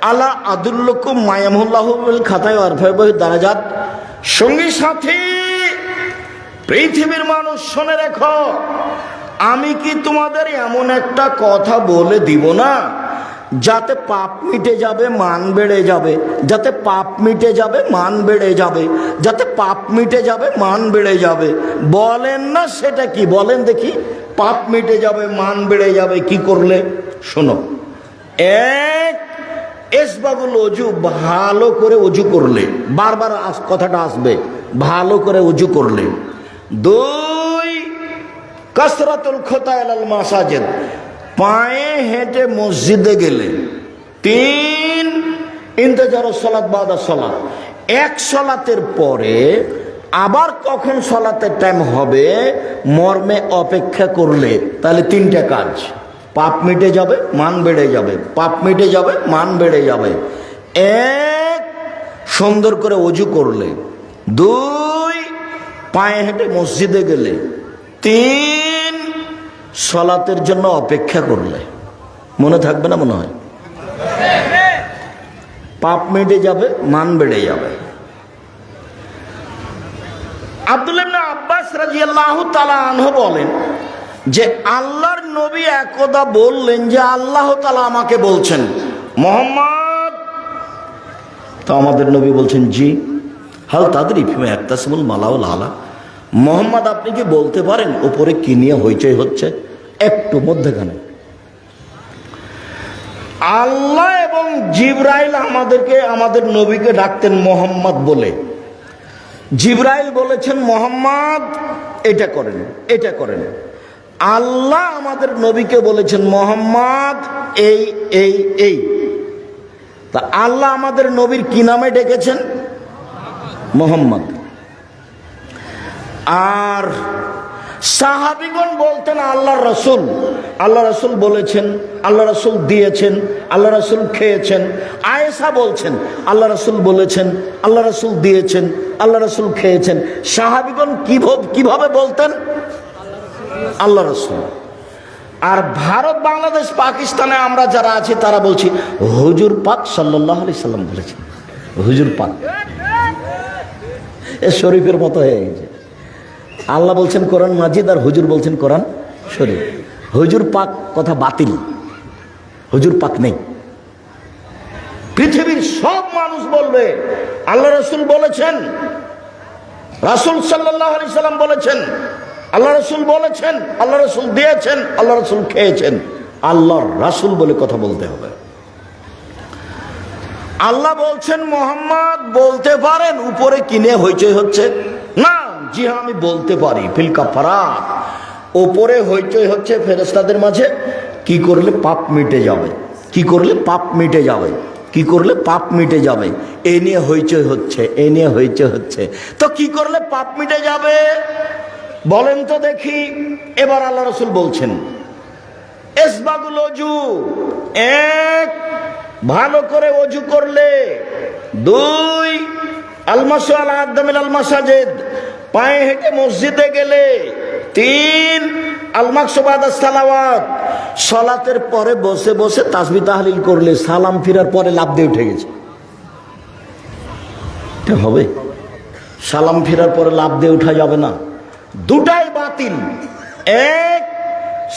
[SPEAKER 1] আলা আদুল্লুকুম মায়ামুল্লাহু বিল খাতায় ওয়ারফা'ু দারাজাত, সঙ্গী সাথী পৃথিবীর মানুষ শুনে রেখো, আমি কি তোমাদের এমন একটা কথা বলে দিব না যাতে পাপ মিটে যাবে, মান বেড়ে যাবে, যাতে পাপ মিটে যাবে, মান বেড়ে যাবে, যাতে পাপ মিটে যাবে, মান বেড়ে যাবে। বলেন না সেটা কি? বলেন দেখি। পাপ মিটে যাবে, মান বেড়ে যাবে কি করলে? শোনো, এক, ইসবাগুল ওযু, ভালো করে ওযু করলে, বারবার কথাটা আসবে, ভালো করে ওযু করলে। 2, কাসরাতুল খুতা ইলাল মাসাজিদ, পায়ে হেঁটে মসজিদে গেলে। 3, ইন্তেজারুস সালাত বাদা সালাত, এক সালাতের পরে আবার কখন সালাতের টাইম হবে মর্মে অপেক্ষা করলে। তাহলে 3টা কাজ, পাপ মিটে যাবে, মান বেড়ে যাবে, পাপ মিটে যাবে, মান বেড়ে যাবে। 1, সুন্দর করে ওযু করলে। 2, পায়ে হেঁটে মসজিদে গেলে। 3, সালাতের জন্য অপেক্ষা করলে। মনে থাকবে না মনে হয়? পাপ মিটে যাবে, মান বেড়ে যাবে। আব্দুল্লাহ ইবনে আব্বাস রাদিয়াল্লাহু তাআলা আনহু বলেন যে আল্লাহর নবী একদা বললেন যে আল্লাহ তাআলা আমাকে বলছেন মুহাম্মদ। তো আমাদের নবী বলছেন জি, হাল তাদরি ফিমা ইয়াকতাসিমুল মালাউল আলা, মুহাম্মদ আপনি কি বলতে পারেন উপরে কি নিয়ে হইচই হচ্ছে? একটু মধ্যখানে আল্লাহ এবং জিবরাইল আমাদের নবীকে ডাকতেন মুহাম্মদ বলে। জিবরাইল বলেছেন মুহাম্মদ এটা করেন, এটা করেন। আল্লাহ আমাদের নবীকে বলেছেন মুহাম্মদ এই এই এই। তা আল্লাহ আমাদের নবীর কি নামে ডেকেছেন? মুহাম্মদ। আর সাহাবীগণ বলতেন আল্লাহ রসুল, আল্লাহ রসুল বলেছেন, আল্লাহ রসুল দিয়েছেন, আল্লাহ রসুল খেয়েছেন। আয়েশা বলছেন আল্লাহ রসুল বলেছেন, আল্লাহ রসুল দিয়েছেন, আল্লাহ রসুল খেয়েছেন। সাহাবীগণ কিভাবে বলতেন? আল্লাহ রসুল। আর ভারত, বাংলাদেশ, পাকিস্তানে আমরা যারা আছি তারা বলছি হুজুর পাক সাল্লাল্লাহু আলাইহি সাল্লাম বলেছেন। হুজুর পাক এ শরীফের মতো হয়ে গেছে। আল্লাহ বলছেন কোরআন মাজিদ আর হুজুর বলছেন কোরআন শরীফ। হুজুর পাক কথা বাতিল, হুজুর পাক নেই। পৃথিবীর সব মানুষ বলবে আল্লাহ রসুল বলেছেন, রাসূল সাল্লাল্লাহু আলাইহি সাল্লাম বলেছেন, আল্লাহ রসুল বলেছেন, আল্লাহ রসুল দিয়েছেন, আল্লাহ রসুল খেয়েছেন। আল্লাহর রাসূল বলে কথা বলতে হবে। আল্লাহ বলছেন মোহাম্মদ বলতে পারেন উপরে কিনে হইচই হচ্ছে না? জি হ্যাঁ, আমি বলতে পারি। ফিল কাফারাত, ওপরে হইচই হচ্ছে ফেরেশতাদের মাঝে। কি করলে পাপ মিটে যাবে, কি করলে পাপ মিটে যাবে, কি করলে পাপ মিটে যাবে, এ নিয়ে হইচই হচ্ছে, এ নিয়ে হইচই হচ্ছে। তো কি করলে পাপ মিটে যাবে বলেন তো দেখি। এবার আল্লাহ রাসূল বলছেন ইসবাগুল ওযু, এক, ভালো করে ওযু করলে। দুই, আলমাসু আলা আদামিল আল মাসাজিদ, পায়ে হেঁটে মসজিদে গেলে। তিন, আলমাকসু বাদাস সালাওয়াত, সালাতের পরে বসে বসে তাসবিহ তাহলিল করলে, সালাম ফিরার পরে লাফ দিয়ে উঠে গেছে। এটা হবে? সালাম ফিরার পরে লাফ দিয়ে উঠা যাবে না, দুটাই বাতিল। এক,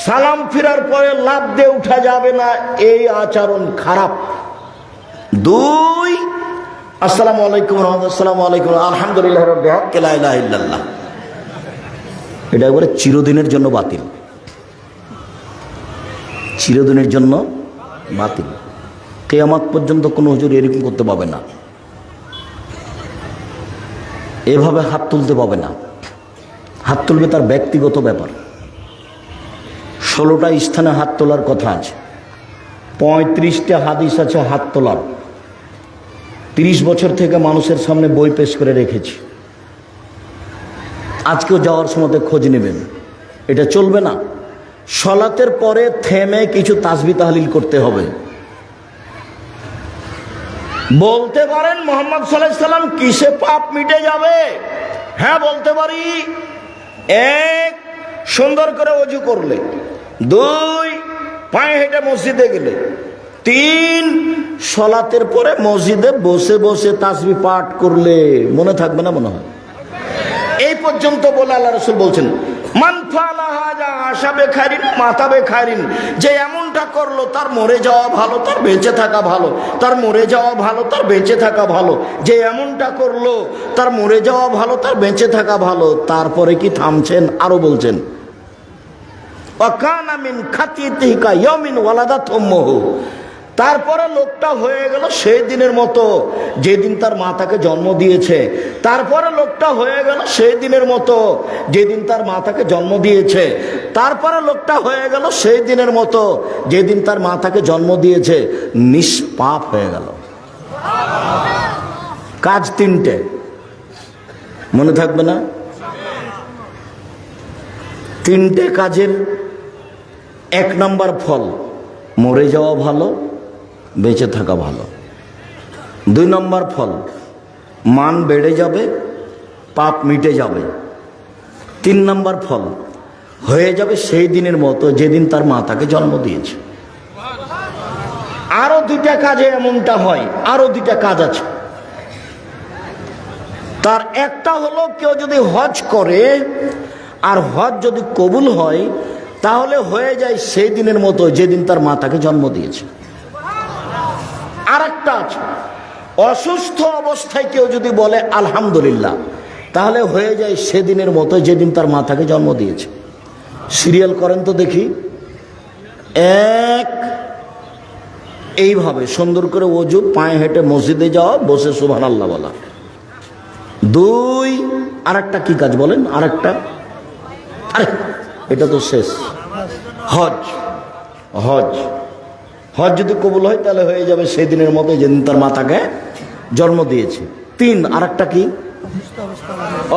[SPEAKER 1] সালাম ফিরার পরে লাফ দিয়ে উঠা যাবে না, এই আচরণ খারাপ। দুই, আসসালামু আলাইকুম রাহমাতুল্লাহ, আসসালামু আলাইকুম, আলহামদুলিল্লাহ রাব্বিল আলামিন, লা ইলাহা ইল্লাল্লাহ, এটা একবারে চিরদিনের জন্য বাতিল, চিরদিনের জন্য বাতিল। কিয়ামত পর্যন্ত কোনো হুজুর এরকম করতে পাবে না, এভাবে হাত তুলতে পাবে না। হাত তুলবে তার ব্যক্তিগত ব্যাপার। 16টা স্থানে হাত তোলার কথা আছে, 35টা হাদিস আছে হাত তোলার। 30 বছর থেকে মানুষের সামনে বই পেশ করে রেখেছি। আজকেও যাওয়ার সময় খোঁজ নেবেন, এটা চলবে না। সালাতের পরে থেমে কিছু তাসবিহ তাহলিল করতে হবে। বলতে পারেন মুহাম্মদ সাল্লাল্লাহু আলাইহি সাল্লাম কিসে পাপ মিটে যাবে? হ্যাঁ বলতে পারি। এক, সুন্দর করে ওযু করলে। দুই, পায়ে হেঁটে মসজিদে গেলে। তিন, সালাতের পরে মসজিদে বসে বসে তাসবিহ পাঠ করলে। মনে থাকবে না মনে হয়? এই পর্যন্ত বলে আল্লাহ রাসূল বলছেন মান ফাআলা হাযা আশা বিখাইরিন মাতা বিখাইরিন, যে এমনটা করলো তার মরে যাওয়া ভালো, তার বেঁচে থাকা ভালো, তার মরে যাওয়া ভালো, তার বেঁচে থাকা ভালো। যে এমনটা করলো তার মরে যাওয়া ভালো, তার বেঁচে থাকা ভালো। তারপরে কি থামছেন? আরো বলছেন ওয়াকানা মিন খাতিয়াতিহি কা ইয়াউমিন ওয়ালাদাত উম্মুহু, তারপরে লোকটা হয়ে গেল সেই দিনের মতো যেদিন তার মা তাকে জন্ম দিয়েছে। তারপরে লোকটা হয়ে গেল সেই দিনের মতো যেদিন তার মা তাকে জন্ম দিয়েছে। তারপরে লোকটা হয়ে গেল সেই দিনের মতো যেদিন তার মা তাকে জন্ম দিয়েছে। নিষ্পাপ হয়ে গেল। কাজ তিনটে, মনে থাকবে না? তিনটে কাজের 1 নম্বর ফল, মরে যাওয়া ভালো, বেঁচে থাকা ভালো। 2 নম্বর ফল, মান বেড়ে যাবে, পাপ মিটে যাবে। 3 নম্বর ফল, হয়ে যাবে সেই দিনের মতো যেদিন তার মা তাকে জন্ম দিয়েছে। আরো 2টা কাজে এমনটা হয়, আরো 2টা কাজ আছে। তার একটা হলো কেউ যদি হজ করে আর হজ যদি কবুল হয় তাহলে হয়ে যায় সেই দিনের মতো যেদিন তার মা তাকে জন্ম দিয়েছে। আর একটা আছে, অসুস্থ অবস্থায় কেউ যদি বলে আলহামদুলিল্লাহ তাহলে হয়ে যায় সেদিনের মতো যেদিন তার মা তাকে জন্ম দিয়েছে। সিরিয়াল করেন তো দেখি। 1, এইভাবে সুন্দর করে ওযু, পায়ে হেঁটে মসজিদে যাওয়া, বসে সুবহানাল্লাহ বলা। 2, আর একটা কি কাজ বলেন? আর একটা, আরে এটা তো শেষ, হজ। হজ হজ যদি কবুল হয় তাহলে হয়ে যাবে সেই দিনের মতো যেদিন তার মা তাকে জন্ম দিয়েছে। 3, আর একটা কি?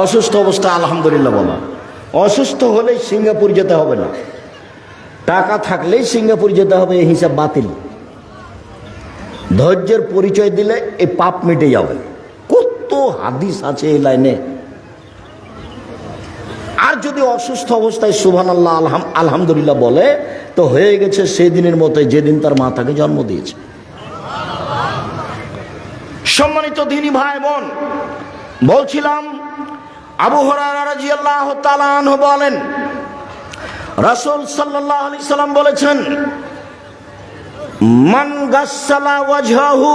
[SPEAKER 1] অসুস্থ অবস্থা আলহামদুলিল্লাহ বলা। অসুস্থ হলেই সিঙ্গাপুর যেতে হবে না, টাকা থাকলেই সিঙ্গাপুর যেতে হবে, এই হিসাব বাতিল। ধৈর্যের পরিচয় দিলে এই পাপ মিটে যাবে। কত হাদিস আছে এই লাইনে। আর যদি অসুস্থ অবস্থায় সুবহানাল্লাহ আলহামদুলিল্লাহ বলে তো হয়ে গেছে সেই দিনের মতো যেদিন তার মা তাকে জন্ম দিয়েছে। সম্মানিত দিনী ভাই বোন, বলছিলাম আবু হুরায়রা রাদিয়াল্লাহু তাআলা আনহু বলেন রাসূল সাল্লাল্লাহু আলাইহি সাল্লাম বলেছেন মান গাসসালা ওয়াজহাহু,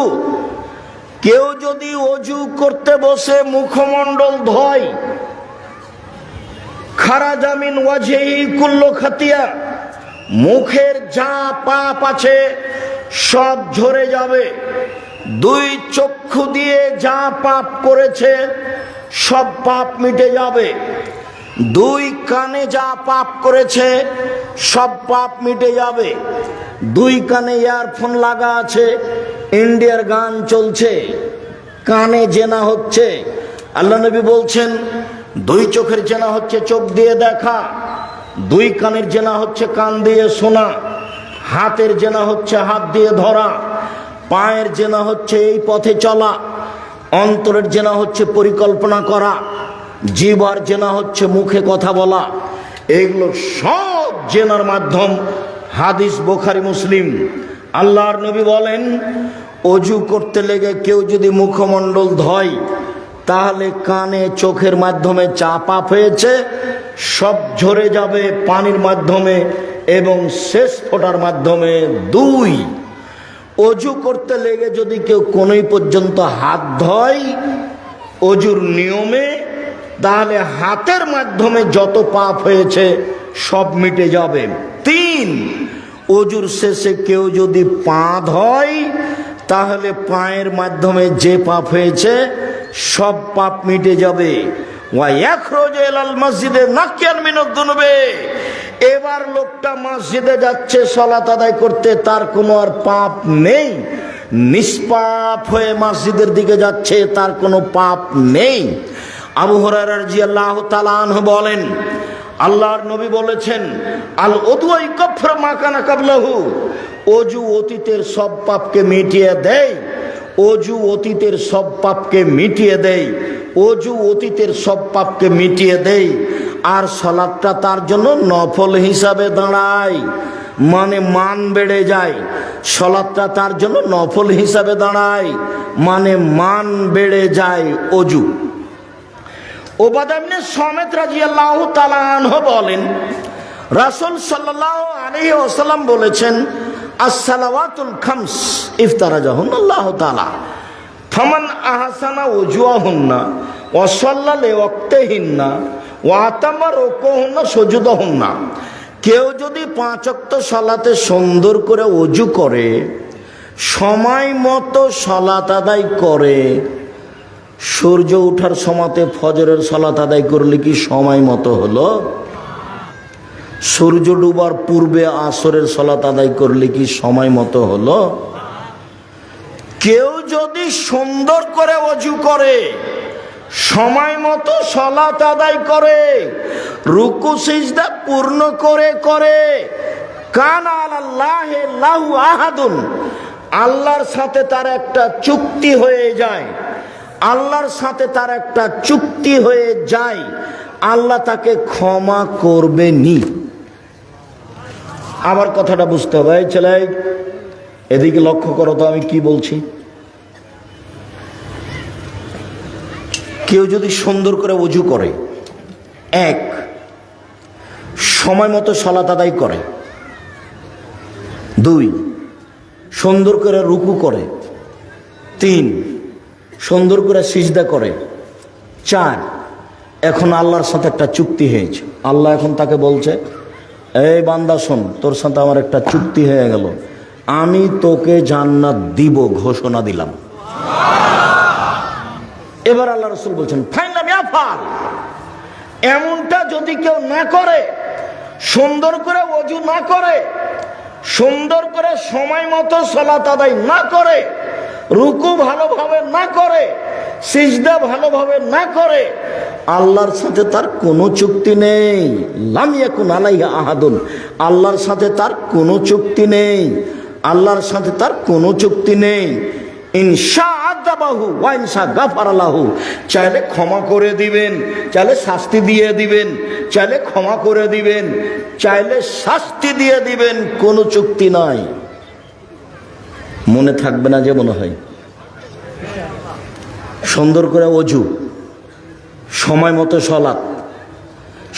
[SPEAKER 1] কেউ যদি ওযু করতে বসে মুখমণ্ডল ধোয়, খারাজা মিন ওয়াজহিহি কুল্লু খাতিয়া, মুখের যা পাপ আছে সব ঝরে যাবে। দুই চক্ষু দিয়ে যা পাপ করেছে সব পাপ মিটে যাবে। দুই কানে যা পাপ করেছে সব পাপ মিটে যাবে। দুই কানে ইয়ারফোন লাগা আছে, ইন্ডিয়ার গান চলছে, কানে জেনা হচ্ছে। আল্লাহ নবী বলছেন দুই চোখের জেনা হচ্ছে চোখ দিয়ে দেখা, দুই কানের জেনা হচ্ছে কান দিয়ে শোনা, হাতের জেনা হচ্ছে হাত দিয়ে ধরা, পায়ের জেনা হচ্ছে এই পথে চলা, অন্তরের জেনা হচ্ছে পরিকল্পনা করা, জিহ্বার জেনা হচ্ছে মুখে কথা বলা। এগুলো সব জেনার মাধ্যম। হাদিস বুখারী মুসলিম। আল্লাহর নবী বলেন অজু করতে লেগে কেউ যদি মুখমণ্ডল ধয় তাহলে কানে চোখের মাধ্যমে চা পাপ হয়েছে সব ঝরে যাবে পানির মাধ্যমে এবং শেষ ফোঁটার মাধ্যমে। দুই, অজু করতে লেগে যদি কেউ কোনই পর্যন্ত হাত ধয় অজুর নিয়মে, তাহলে হাতের মাধ্যমে যত পাপ হয়েছে সব মিটে যাবে। তিন, অজুর শেষে কেউ যদি পা ধয় তাহলে পায়ের মাধ্যমে যে পাপ হয়েছে সব পাপ মিটে যাবে। এবার লোকটা মসজিদে যাচ্ছে সালাত আদায় করতে, তার কোনো আর পাপ নেই, নিষ্পাপ হয়ে মসজিদের দিকে যাচ্ছে, তার কোনো পাপ নেই। আবু হুরায়রা রাদিয়াল্লাহু তাআলা আনহু বলেন আল্লাহর নবী বলেছেন আল উযু ইয়াকফিরু মা কানা ক্বাবলাহু, অজু অতীতের সব পাপকে মিটিয়ে দেয়। অজু অতীতের সব পাপকে মিটিয়ে দেয়। অজু অতীতের সব পাপকে মিটিয়ে দেয়। আর সালাতটা তার জন্য নফল হিসাবে দাঁড়ায়, মানে মান বেড়ে যায়। সালাতটা তার জন্য নফল হিসাবে দাঁড়ায়, মানে মান বেড়ে যায়। অজু। উবাদা ইবনে সামিত রাদিয়াল্লাহু তাআলা আনহু বলেন রাসূল সাল্লাল্লাহু আলাইহি ওয়াসাল্লাম বলেছেন as-salawatul khams ইফতারাজাহুন আল্লাহু তাআলা ফামান আহসানা ওযুহুন্না ওয়া সাল্লা লিওয়াক্তিহিন্না ওয়া আতামা রুকুহুন্না সুজুদাহুন্না। কেউ যদি পাঁচ ওয়াক্ত সালাতে সুন্দর করে ওযু করে, সময় মতো সালাত আদায় করে, সূর্য ওঠার সময়তে ফজরের সালাত আদায় করলে কি সময় মতো হলো? সূর্য ডুবার পূর্বে আসরের সালাত আদায় করলে কি সময় মতো হলো? কেউ যদি সুন্দর করে ওযু করে, সময় মতো সালাত আদায় করে, রুকু সিজদা পূর্ণ করে কানা আলাল্লাহি লাহু আহাদুন, আল্লাহর সাথে তার একটা চুক্তি হয়ে যায়। আল্লাহর সাথে তার একটা চুক্তি হয়ে যায়, আল্লাহ তাকে ক্ষমা করবেনি। আবার কথাটা বুঝতে হবে। ছেলে এদিকে লক্ষ্য করো তো আমি কি বলছি। কেউ যদি সুন্দর করে ওযু করে, এক, সময় মতো সালাত আদায় করে, দুই, সুন্দর করে রুকু করে, তিন, সুন্দর করে সিজদা করে, চার, এখন আল্লাহর সাথে একটা চুক্তি হয়েছে। আল্লাহ এখন তাকে বলছে এই বান্দা শোন, তোর সাথে আমার একটা চুক্তি হয়ে গেল, আমি তোকে জান্নাত দিব, ঘোষণা দিলাম। এবার আল্লাহ রাসূল বলছেন ফাইনাল ইয়াফাল, এমনটা যদি কেউ না করে, সুন্দর করে ওযু না করে, সুন্দর করে সময় মতো সালাত আদায় না করে, রুকু ভালোভাবে না করে, সিজদা ভালোভাবে না করে, আল্লাহর সাথে তার কোনো চুক্তি নেই। লাম ইয়াকুন আলাইহা আহাদুন, আল্লাহর সাথে তার কোনো চুক্তি নেই। আল্লাহর সাথে তার কোনো চুক্তি নেই। ইনশা আযাবাহু ওয়া ইনশা গাফারা লাহু, চাইলে ক্ষমা করে দিবেন, চাইলে শাস্তি দিয়ে দিবেন, চাইলে ক্ষমা করে দিবেন, চাইলে শাস্তি দিয়ে দিবেন, কোনো চুক্তি নাই। মনে থাকবে না যে মনে হয়। সুন্দর করে ওযু, সময় মতো সালাত,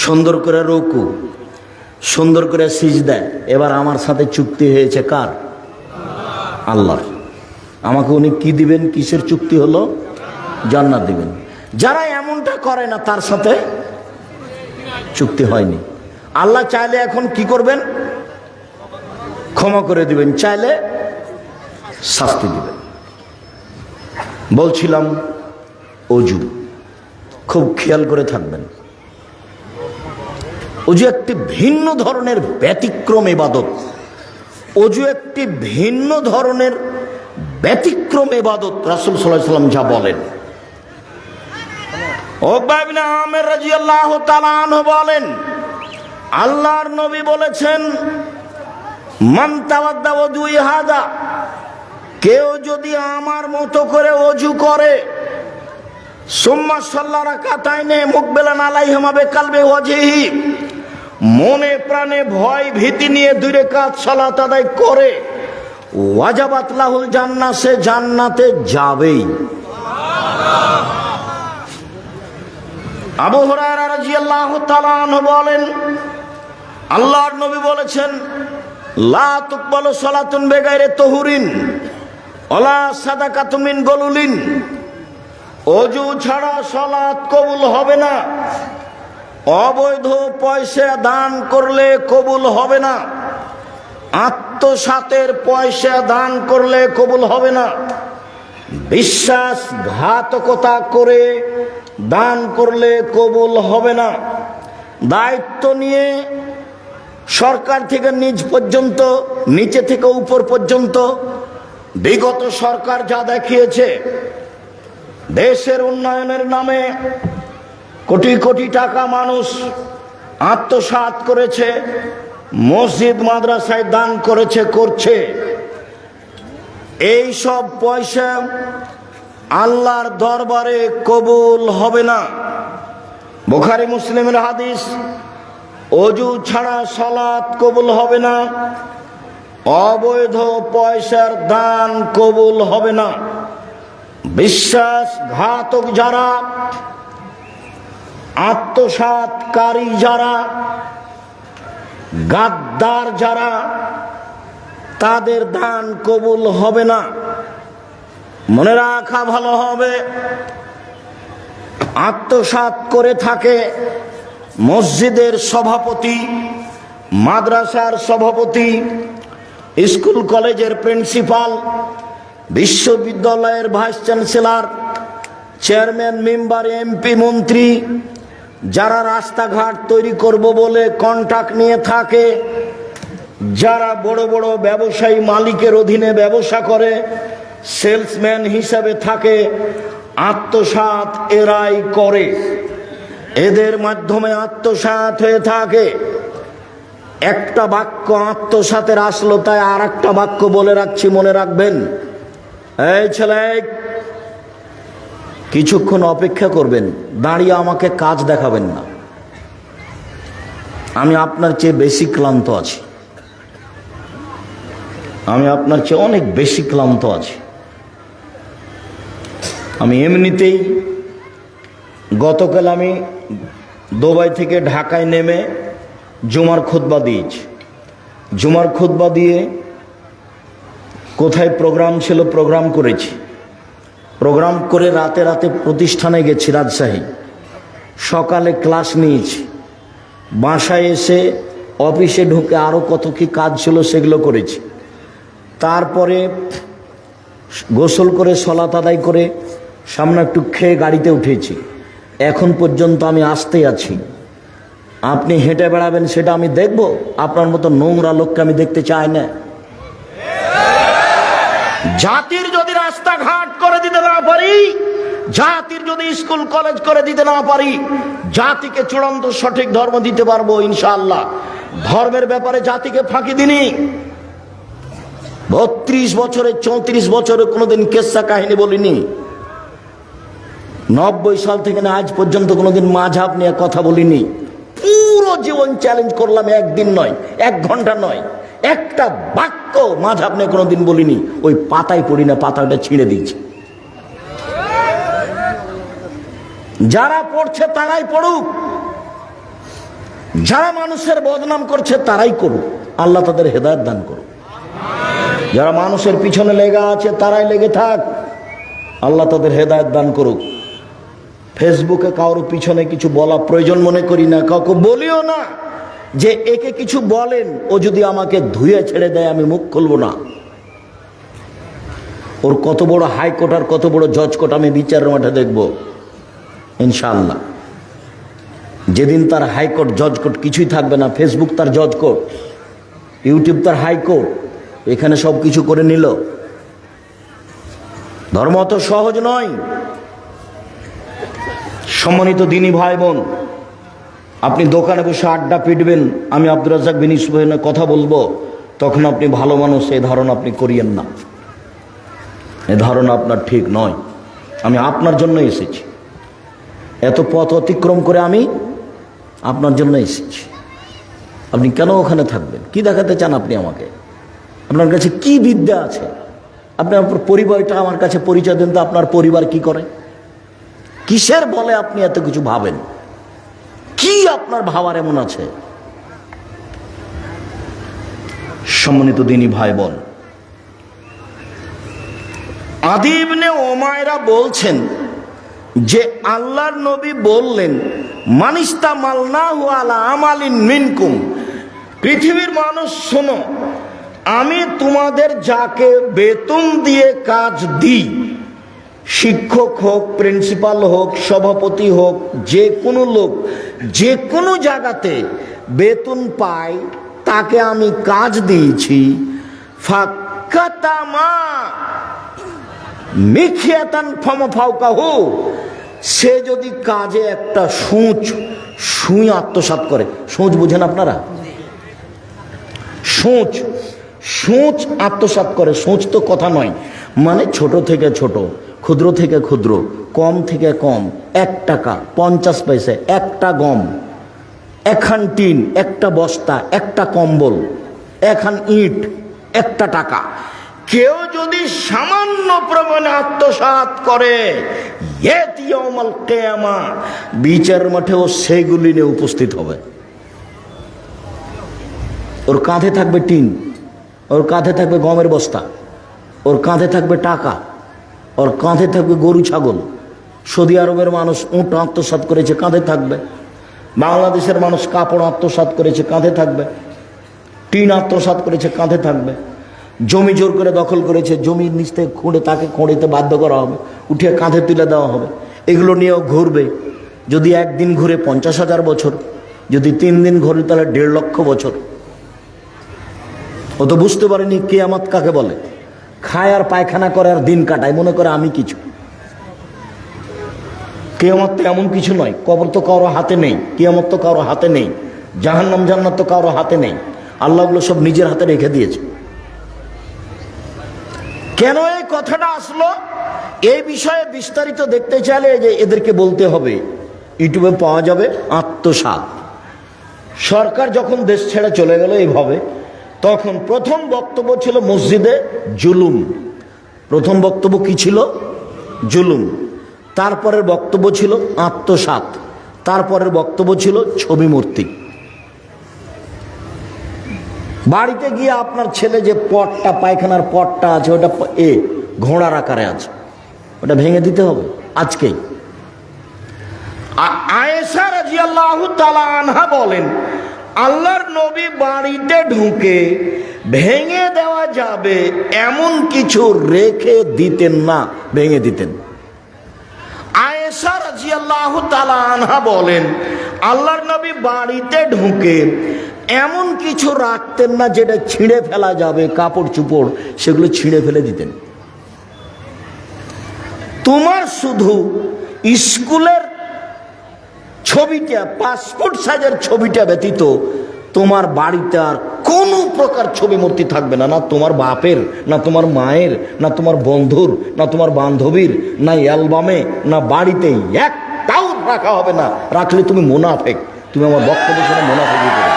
[SPEAKER 1] সুন্দর করে রুকু, সুন্দর করে সিজদা। এবার আমার সাথে চুক্তি হয়েছে কার? আল্লাহর। আমাকে উনি কি দিবেন? কিসের চুক্তি হলো? জান্নাত দিবেন। যারা এমনটা করে না তার সাথে চুক্তি হয়নি। আল্লাহ চাইলে এখন কি করবেন? ক্ষমা করে দিবেন, চাইলে শাস্তি দিবেন। বলছিলাম অজু খুব খেয়াল করে থাকবেন। অজু একটি ভিন্ন ধরনের ব্যতিক্রম ইবাদত। অজু একটি ভিন্ন ধরনের ব্যতিক্রম ইবাদত। রাসূল সাল্লাল্লাহু আলাইহি ওয়াসাল্লাম যা বলেন। উকবা ইবনে আমির রাদিয়াল্লাহু তাআলা আনহু বলেন, আল্লাহর নবী বলেছেন, মান তাওয়াদ্দা ওযুই হাদা, কেউ যদি আমার মতো করে অজু করে, সুম্মা সাল্লা রাকাতাইনে মুকবিলান আলাইহিমা বিকালবি ওয়াজহিহি, মনে প্রাণে ভয় ভীতি নিয়ে 2 রাকাত সালাত আদায় করে, ওয়াজাবাত লাহুল জান্নাহ, সে জান্নাতে যাবেই। আবু হুরায়রা রাদিয়াল্লাহু তাআলা আনহু বলেন, আল্লাহর নবী বলেছেন, লা তুকবালু সালাতুন বিগাইরি তাহুরিন ওয়ালা সাদাকাতুন মিন গলুলিন, অজু ছাড়া সালাত কবুল হবে না, অবৈধ পয়সা দান করলে কবুল হবে না, আত্মসাতের পয়সা দান করলে কবুল হবে না, বিশ্বাসঘাতকতা করে দান করলে কবুল হবে না, দায়িত্ব নিয়ে সরকার থেকে নিচ পর্যন্ত, নিচে থেকে উপর পর্যন্ত বিগত সরকার যা দেখিয়েছে, দেশের উন্নয়নের নামে কোটি কোটি টাকা মানুষ আত্মসাৎ করেছে, মসজিদ মাদ্রাসায় দান করেছে, করছে। এই সব পয়সা আল্লাহর দরবারে কবুল হবে না। বুখারী মুসলিমের হাদিস, অজু ছাড়া সালাত কবুল হবে না, অবৈধ পয়সার দান কবুল হবে না। বিশ্বাসঘাতক যারা, আত্মসাৎকারী যারা, গাদ্দার যারা, তাদের দান কবুল হবে না। মনে রাখা ভালো হবে, আত্মসাৎ করে থাকে মসজিদের সভাপতি, মাদ্রাসার সভাপতি, স্কুল কলেজের প্রিন্সিপাল, বিশ্ববিদ্যালয়ের vice chancellor, chairman, member, MP, মন্ত্রী, যারা রাস্তাঘাট তৈরি করব বলে কন্ট্রাক্ট নিয়ে থাকে, যারা বড় বড় ব্যবসায়ী মালিকের অধীনে ব্যবসা করে, সেলসম্যান হিসাবে থাকে, আত্মসাৎ এরাই করে। এদের মাধ্যমে আত্মসাৎ হয়ে থাকে। একটা বাক্য আত্মসাতের আসলো, তাই আর একটা বাক্য বলে রাখছি, মনে রাখবেন। এই ছেলে, কিছুক্ষণ অপেক্ষা করবেন, দাঁড়িয়ে আমাকে কাজ দেখাবেন না। আমি আপনার চেয়ে বেশি ক্লান্ত আছি, আমি আপনার চেয়ে অনেক বেশি ক্লান্ত আছি। আমি এমনিতেই গতকাল আমি দুবাই থেকে ঢাকায় নেমে জুমার খুতবা দিয়েছি। জুমার খুতবা দিয়ে কোথায় প্রোগ্রাম ছিল, প্রোগ্রাম করেছি। প্রোগ্রাম করে রাতে রাতে প্রতিষ্ঠানে গেছি রাজশাহী। সকালে ক্লাস নিয়েছি, বাসায় এসে অফিসে ঢুকে আরও কত কি কাজ ছিল সেগুলো করেছি। তারপরে গোসল করে সালাত আদায় করে সামনে একটু খেয়ে গাড়িতে উঠেছি। এখন পর্যন্ত আমি আসতেই আছি। আপনি হেঁটে বেড়াবেন সেটা আমি দেখব? আপনার মতো নোংরা লোককে আমি দেখতে চাই না। জাতির যদি রাস্তাঘাট করে দিতে না পারি, জাতির যদি স্কুল কলেজ করে দিতে না পারি, জাতিকে চূড়ান্ত সঠিক ধর্ম দিতে পারবো ইনশাআল্লাহ। ধর্মের ব্যাপারে জাতিকে ফাঁকি দিনি। 32 বছরে 34 বছরে কোনোদিন কেসা কাহিনী বলিনি। 90 সাল থেকে না আজ পর্যন্ত কোনোদিন মাঝহাব নিয়ে কথা বলিনি। পুরো জীবন চ্যালেঞ্জ করলাম, একদিন নয়, 1 ঘন্টা নয়, একটা বাক্য মাঝহাব নিয়ে কোনোদিন বলিনি। ওই পাতায় পড়ি না, পাতাটা ছিঁড়ে দিয়েছি। যারা পড়ছে তারাই পড়ুক, যারা মানুষের বদনাম করছে তারাই করুক, আল্লাহ তাদের হেদায়েত দান করুক। যারা মানুষের পিছনে লেগে আছে তারাই লেগে থাক, আল্লাহ তাদের হেদায়েত দান করুক। ফেসবুকে কারোর পিছনে কিছু বলা প্রয়োজন মনে করি না, কাউকে বলিও না যে একে কিছু বলেন, ও যদি আমাকে ধুয়ে ছেড়ে দেয় আমি মুখ খুলব না। ওর কত বড় হাইকোর্ট আর কত বড় জজ কোর্ট আমি বিচারের মাঠে দেখব ইনশাআল্লাহ। যেদিন তার হাইকোর্ট জজ কোর্ট কিছুই থাকবে না, ফেসবুক তার জজ কোর্ট, ইউটিউব তার হাইকোর্ট, এখানে সব কিছু করে নিল। ধর্ম তো সহজ নয়। সম্মানিত দিনী ভাই বোন, আপনি দোকানে বসে আড্ডা পিটবেন, আমি আব্দুর রাজ্জাক বিন ইউসুফের কথা বলবো, তখন আপনি ভালো মানুষ এই ধারণা আপনি করিয়েন না। এ ধারণা আপনার ঠিক নয়। আমি আপনার জন্য এসেছি, এত পথ অতিক্রম করে আমি আপনার জন্য এসেছি। আপনি কেন ওখানে থাকবেন? কি দেখাতে চান আপনি আমাকে? আপনার কাছে কি বিদ্যা আছে? আপনি আপনার পরিবারটা আমার কাছে পরিচয় দেন তো। আপনার পরিবার কি করে? কিসের বলে আপনি এত কিছু ভাবেন? কি আপনার ভাবার এমন আছে? সম্মানিত দিনী ভাই বোন, আদি ইবনে উমায়রা বলছেন যে আল্লাহর নবী বললেন, মানিস্তামালনাহু আলা আমালিন মিনকুম, পৃথিবীর মানুষ শোনো, আমি তোমাদের যাকে বেতন দিয়ে কাজ দিই, শিক্ষক হোক, প্রিন্সিপাল হোক, সভাপতি হোক, যে কোনো লোক যে কোনো জায়গাতে বেতন পায়, তাকে আমি কাজ দিয়েছি, ফাক্কাতামা মিখিয়াতান ফামাফাউকাহু, সে যদি কাজে একটা সুঁচ আত্মসাৎ করে। সুঁচ বুঝেন আপনারা? সুঁচ আত্মসাৎ করে। সুঁচ তো কথা নয়, মানে ছোট থেকে ছোট, ক্ষুদ্র থেকে ক্ষুদ্র, কম থেকে কম, 1 টাকা 50 পয়সা, একটা গম, একখান টিন, একটা বস্তা, একটা কম্বল, একখান ইট, 1 টাকা। কেউ যদি সামান্য প্রমাণে আত্মসাৎ করে, ইয়াউমাল কিয়ামা, বিচার মাঠেও সেগুলি নিয়ে উপস্থিত হবে। ওর কাঁধে থাকবে টিন, ওর কাঁধে থাকবে গমের বস্তা, ওর কাঁধে থাকবে টাকা, ওর কাঁধে থাকবে গরু ছাগল। সৌদি আরবের মানুষ উট আত্মসাৎ করেছে, কাঁধে থাকবে। বাংলাদেশের মানুষ কাপড় আত্মসাৎ করেছে, কাঁধে থাকবে। টিন আত্মসাৎ করেছে, কাঁধে থাকবে। জমি জোর করে দখল করেছে, জমির নিচ থেকে খুঁড়ে তাকে খুঁড়িতে বাধ্য করা হবে, উঠিয়ে কাঁধে তুলে দেওয়া হবে। এগুলো নিয়েও ঘুরবে। যদি একদিন ঘুরে 50,000 বছর, যদি 3 দিন ঘুরে তাহলে 1.5 লক্ষ বছর। ও তো বুঝতে পারেনি কিয়ামত কাকে বলে। খায় আর পায়খানা করে আর দিন কাটায়, মনে করে আমি কিছু। কিয়ামত তো এমন কিছু নয়। কবর তো কারো হাতে নেই, কিয়ামত তো কারো হাতে নেই, জাহান্নাম জান্নাত তো কারো হাতে নেই। আল্লাহ ওগুলো সব নিজের হাতে রেখে দিয়েছে। কেন এই কথাটা আসলো, এই বিষয়ে বিস্তারিত দেখতে চাইলে যে এদেরকে বলতে হবে, ইউটিউবে পাওয়া যাবে আত্মসাৎ। সরকার যখন দেশ ছেড়ে চলে গেল এইভাবে, তখন প্রথম বক্তব্য ছিল মসজিদে জুলুম। প্রথম বক্তব্য কি ছিল? জুলুম। তারপরের বক্তব্য ছিল আত্মসাৎ। তারপরের বক্তব্য ছিল ছবি মূর্তি। বাড়িতে গিয়ে আপনার ছেলে যে পটটা, পায়খানার পটটা আছে, ওটা ঘোড়ার আকারে আছে, ওটা ভেঙে দিতে হবে আজকেই। আয়েশা রাদিয়াল্লাহু তাআলা আনহা বলেন, আল্লাহর নবী বাড়িতে ঢুকে ভেঙে দেওয়া যাবে এমন কিছু রেখে দিতেন না, ভেঙে দিতেন। আয়েশা রাদিয়াল্লাহু তাআলা আনহা বলেন, আল্লাহর নবী বাড়িতে ঢুকে এমন কিছু রাখতেন না যেটা ছিঁড়ে ফেলা যাবে, কাপড় চুপড়, সেগুলো ছিঁড়ে ফেলে দিতেন। তোমার শুধু স্কুলের ছবিটা, পাসপোর্ট সাইজের ছবিটা ব্যতীত তোমার বাড়িতে আর কোনো প্রকার ছবি মূর্তি থাকবে না। না তোমার বাপের, না তোমার মায়ের, না তোমার বন্ধুর, না তোমার বান্ধবীর, না অ্যালবামে, না বাড়িতে একটাও রাখা হবে না। রাখলে তুমি মুনাফেক। তুমি আমার বক্তব্য শুনে মুনাফেকি করো।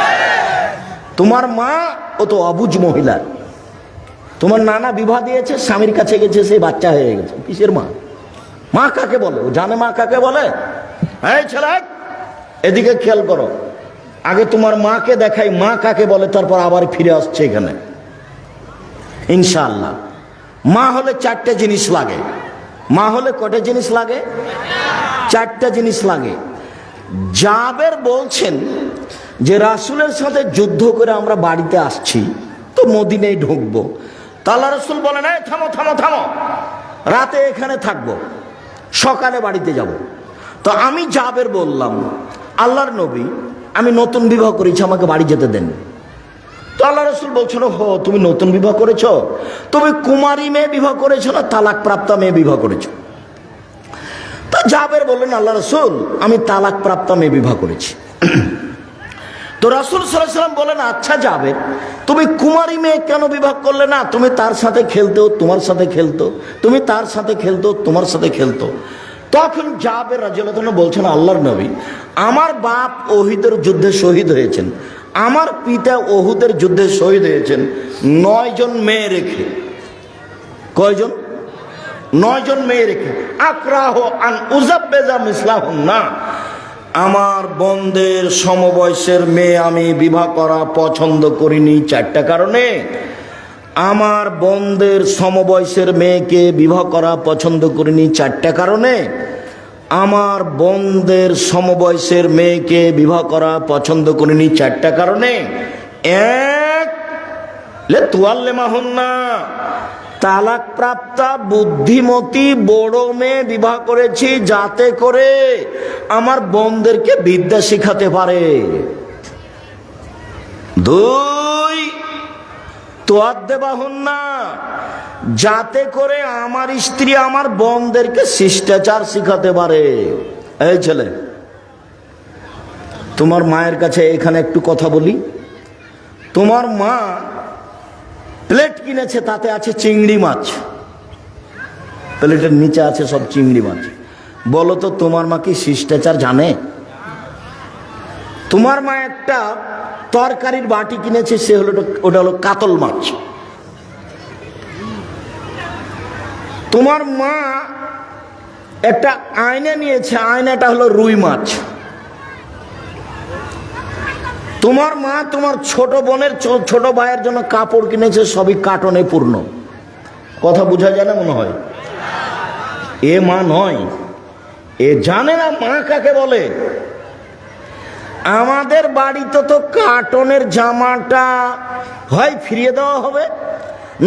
[SPEAKER 1] তোমার মা ও তো অবুঝ মহিলা। তোমার নানা বিবাহ দিয়েছে, স্বামীর কাছে গেছে, সেই বাচ্চা হয়ে গেছে। কিসের মা? মা কাকে বলে? ও জানে মা কাকে বলে? এই ছেলে, এদিকে খেয়াল করো। আগে তোমার মাকে দেখাই মা কাকে বলে, তারপর আবার ফিরে আসছে এখানে ইনশাআল্লাহ। মা হলে 4টে জিনিস লাগে। মা হলে কয়টা জিনিস লাগে? 4টে জিনিস লাগে। জাবের বলছেন যে রাসূলের সাথে যুদ্ধ করে আমরা বাড়িতে আসছি, তো মদিনায় ঢুকবো। তা আল্লাহ রাসূল বলেন, এই থামো থামো থামো, রাতে এখানে থাকবো, সকালে বাড়িতে যাব। তো আমি জাবের বললাম, আল্লাহর নবী, আমি নতুন বিবাহ করেছি, আমাকে বাড়ি যেতে দেন। তো আল্লাহ রাসূল বলছিল, হো তুমি নতুন বিবাহ করেছো? তুমি কুমারী মেয়ে বিবাহ করেছো না তালাক প্রাপ্তা মেয়ে বিবাহ করেছো? তা জাবের বললেন, আল্লাহ রাসূল, আমি তালাক প্রাপ্তা মেয়ে বিবাহ করেছি। তো রাসূল সাল্লাল্লাহু আলাইহি ওয়াসাল্লাম বলেন, আচ্ছা জাবের, তুমি কুমারী মেয়ে কেন বিবাহ করলে না? তুমি তার সাথে খেলতো, তোমার সাথে খেলতো, তুমি তার সাথে খেলতো, তোমার সাথে খেলতো। তখন জাবের রাদিয়াল্লাহু আনহু বলছেন, আল্লাহর নবী, আমার বাপ ওহিদের যুদ্ধে শহীদ হয়েছেন, আমার পিতা ওহুদের যুদ্ধে শহীদ হয়েছেন 9 জন মেয়ে রেখে। কয়জন? 9 জন মেয়ে রেখে। আকরাহ আন উযাব্বিজা মিসলাহুন্না, আমার বোনদের সমবয়সের মেয়ে আমি বিবাহ করা পছন্দ করিনি 4টা কারণে। আমার বোনদের সমবয়সের মেয়েকে বিবাহ করা পছন্দ করিনি 4টা কারণে। আমার বোনদের সমবয়সের মেয়েকে বিবাহ করা পছন্দ করিনি 4টা কারণে। এক, লে তুয়াল্লেমাহুন্না, তালাক প্রাপ্তা বুদ্ধিমতী বড় মেয়ে বিবাহ করেছি যাতে করে আমার বোনদেরকে বিদ্যা শিখাতে পারে। 2, তুয়াদ্দেবাহুন্না, যাতে করে আমার স্ত্রী আমার বোনদেরকে শিষ্টাচার শিখাতে পারে। এই ছেলে, তোমার মায়ের কাছে এখানে একটু কথা বলি। তোমার মা প্লেট কিনেছে, তাতে আছে চিংড়ি মাছ, প্লেটের নিচে আছে সব চিংড়ি মাছ। বলো তো তোমার মা কি শিষ্টাচার জানে? তোমার মা একটা তরকারির বাটি কিনেছে, সে হলো ওটা হলো কাতল মাছ। তোমার মা একটা আয়না নিয়েছে, আয়নাটা হলো রুই মাছ। তোমার মা তোমার ছোট বোনের ছোট ভাইয়ের জন্য কাপড় কিনেছে, সবই কার্টনে পূর্ণ। কথা বোঝা যায় না মনে হয়? এ মা নয়, এ জানে না মা কাকে বলে। আমাদের বাড়িতে তো কার্টনের জামাটা হয় ফিরিয়ে দেওয়া হবে,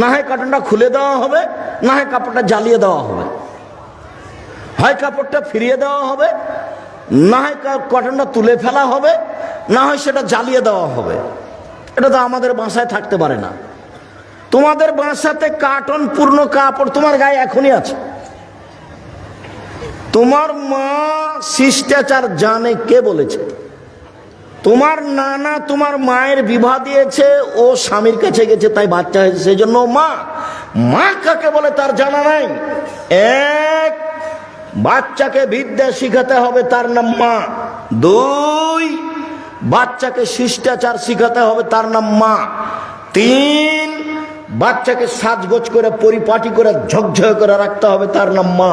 [SPEAKER 1] না হয় কার্টনটা খুলে দেওয়া হবে, না হয় কাপড়টা জ্বালিয়ে দেওয়া হবে। হয় কাপড়টা ফিরিয়ে দেওয়া হবে, না হয় কটনটা তুলে ফেলা হবে, না হয় সেটা জ্বালিয়ে দেওয়া হবে। এটা তো আমাদের বাসায় থাকতে পারে না। তোমাদের বাসাতে কার্টন পূর্ণ কাপড় তোমার গায়ে এখনই আছে। তোমার মা শিষ্টাচার জানে, কে বলেছে? তোমার নানা তোমার মায়ের বিবাহ দিয়েছে, ও স্বামীর কাছে গেছে তাই বাচ্চা হয়েছে, সেই জন্য মা। মা কাকে বলে তার জানা নাই। এক, বাচ্চাকে বিদ্যা শিখাতে হবে, তার নাম মা। 2, বাচ্চাকে শিষ্টাচার শিখাতে হবে, তার নাম মা। 3, বাচ্চাকে সাজগোজ করে পরিপাটি করে ঝকঝক করে রাখতে হবে, তার নাম মা।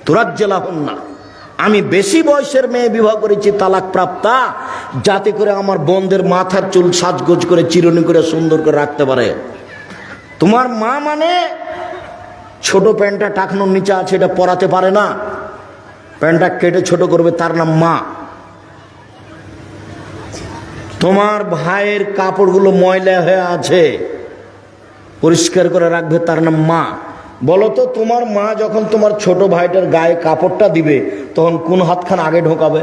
[SPEAKER 1] তুরাজ্জালাহুন্না, আমি বেশি বয়সের মেয়ে বিবাহ করেছি তালাক প্রাপ্তা, যাতে করে আমার বোনদের মাথার চুল সাজগোজ করে চিরুনি করে সুন্দর করে রাখতে পারে। তোমার মা মানে ছোট প্যান্টটা টাকনোর নিচে আছে, এটা পরাতে পারে না, প্যান্টটা কেটে ছোট করবে, তার নাম মা। তোমার ভাইয়ের কাপড়গুলো ময়লা হয়ে আছে, পরিষ্কার করে রাখবে, তার নাম মা। বলো তো তোমার মা যখন তোমার ছোট ভাইটার গায়ে কাপড়টা দিবে তখন কোন হাতখান আগে ঢোকাবে?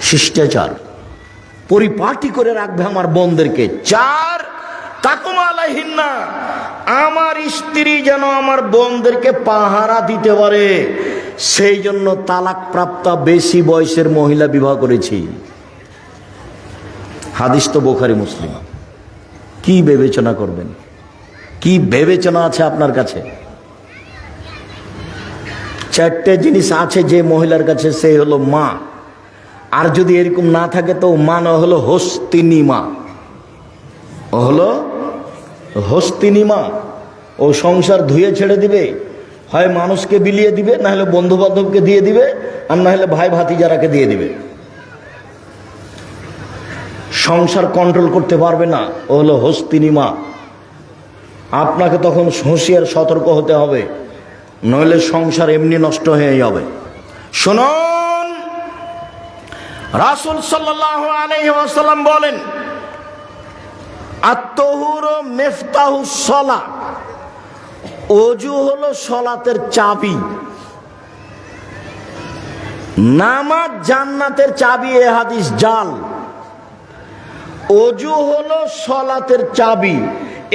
[SPEAKER 1] শিষ্টাচার পরিপাটি করে রাখবে আমার বোনদেরকে। 4, তাকুমা আলাইহিন্না, আমার স্ত্রী যেন আমার বোনদেরকে পাহারা দিতে পারে, সেই জন্য তালাক প্রাপ্তা বেশি বয়সের মহিলা বিবাহ করেছি। হাদিস তো বুখারী মুসলিম। কি বিবেচনা করবেন? কি বিবেচনা আছে আপনার কাছে? 4টে জিনিস আছে যে মহিলার কাছে, সে হলো মা। আর যদি এরকম না থাকে তো মা না হলো হস্তিনী মা। ও হলো হস্তিনী মা। ও সংসার ধুয়ে ছেড়ে দিবে, হয় মানুষকে বিলিয়ে দিবে, না হলে বন্ধু বান্ধবকে দিয়ে দিবে, আর না হলে ভাই ভাতিজারাকে দিয়ে দিবে। সংসার কন্ট্রোল করতে পারবে না, ও হলো হস্তিনী মা। আপনাকে তখন হুঁশিয়ার সতর্ক হতে হবে, নইলে সংসার এমনি নষ্ট হয়ে যাবে। শুনুন, রাসূল সাল্লাল্লাহু আলাইহি ওয়াসাল্লাম বলেন, আত-তাহুরু মিফতাহুস সালাহ, ওযু হলো সালাতের চাবি। নামাজ জান্নাতের চাবি, এ হাদিস জাল। ওযু হলো সালাতের চাবি।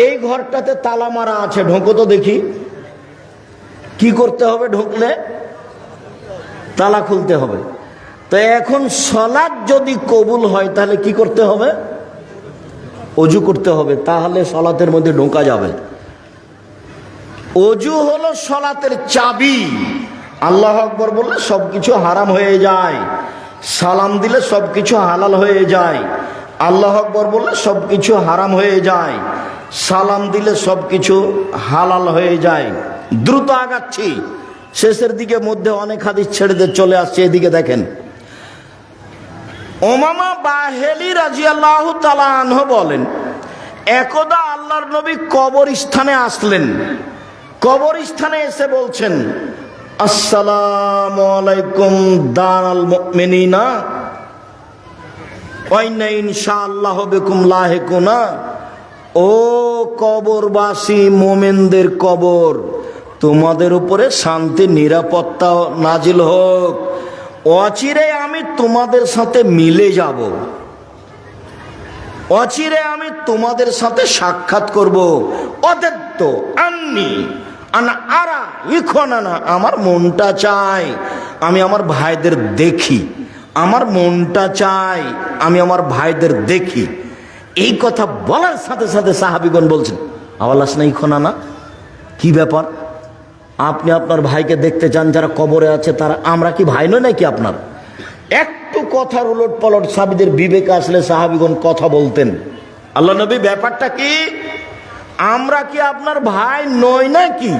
[SPEAKER 1] এই ঘরটাতে তালা মারা আছে, ঢোকো তো দেখি। কি করতে হবে? ঢুকলে তালা খুলতে হবে। তো এখন সালাত যদি কবুল হয় তাহলে কি করতে হবে? ওযু করতে হবে, তাহলে সালাতের মধ্যে ঢোকা যাবে। ওযু হলো সালাতের চাবি। আল্লাহু আকবার বললে সবকিছু হারাম হয়ে যায়, সালাম দিলে সবকিছু হালাল হয়ে যায়। আল্লাহু আকবার বললে সবকিছু হারাম হয়ে যায়, সালাম দিলে সবকিছু হালাল হয়ে যায়। দ্রুত আগাচ্ছি, শেষের দিকে মধ্যে অনেক হাদিস ছেড়ে দিয়ে চলে আসছে। এদিকে দেখেন, উমামা বাহেলি রাদিয়াল্লাহু তাআলা আনহু বলেন, একদা আল্লাহর নবী কবরস্থানে আসলেন। কবরস্থানে এসে বলছেন, আসসালামু আলাইকুম দারাল মুমিনিনা ওয়া ইন্না ইনশাআল্লাহু বিকুম লাহিকুনা। ও কবরবাসী মুমিনদের কবর, তোমাদের উপরে শান্তি নিরাপত্তা নাজিল হোক। অচিরে আমি তোমাদের সাথে মিলে যাব, অচিরে আমি তোমাদের সাথে সাক্ষাৎ করব। অদেত্ত আন্নি আনা আরা ইখনানা, আমার মনটা চাই আমি আমার ভাইদের দেখি, আমার মনটা চাই আমি আমার ভাইদের দেখি। এই কথা বলার সাথে সাথে সাহাবীগণ বলছেন, আওয়ালাস না ইখনানা, কি ব্যাপার? আপনি আপনার ভাইকে দেখতে চান যারা কবরে আছে তারা, আমরা কি ভাই নই নাকি আপনার? একটু কথার উলট পালট সাহাবীদের বিবেকে আসলে সাহাবীগণ কথা বলতেন। আল্লাহ নবী, ব্যাপারটা কি? আমরা কি আপনার ভাই নই নাকি?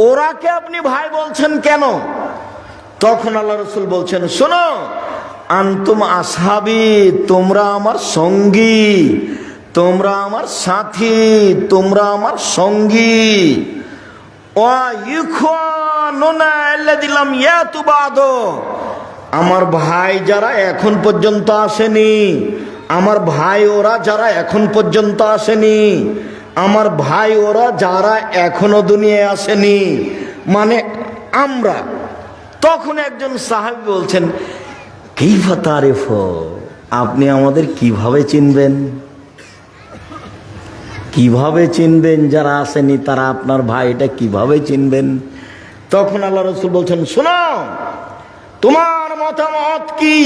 [SPEAKER 1] ওরাকে আপনি ভাই বলছেন কেন? তখন আল্লাহ রাসূল বলছেন, শোনো, আনতুম আসহাবি, তোমরা আমার সঙ্গী, তোমরা আমার সাথী, তোমরা আমার সঙ্গী। আমার ভাই যারা এখন পর্যন্ত আসেনি, আমার ভাই ওরা যারা এখন পর্যন্ত আসেনি, আমার ভাই ওরা যারা এখনো দুনিয়ায় আসেনি, মানে আমরা। তখন একজন সাহাবী বলছেন, কাইফা তারিফু, আপনি আমাদের কিভাবে চিনবেন? কিভাবে চিনবেন? যারা আসেনি তারা আপনার ভাই, এটা কিভাবে চিনবেন? তখন আল্লাহ রাসূল বলছেন, শোনো, তোমার মতামত কি?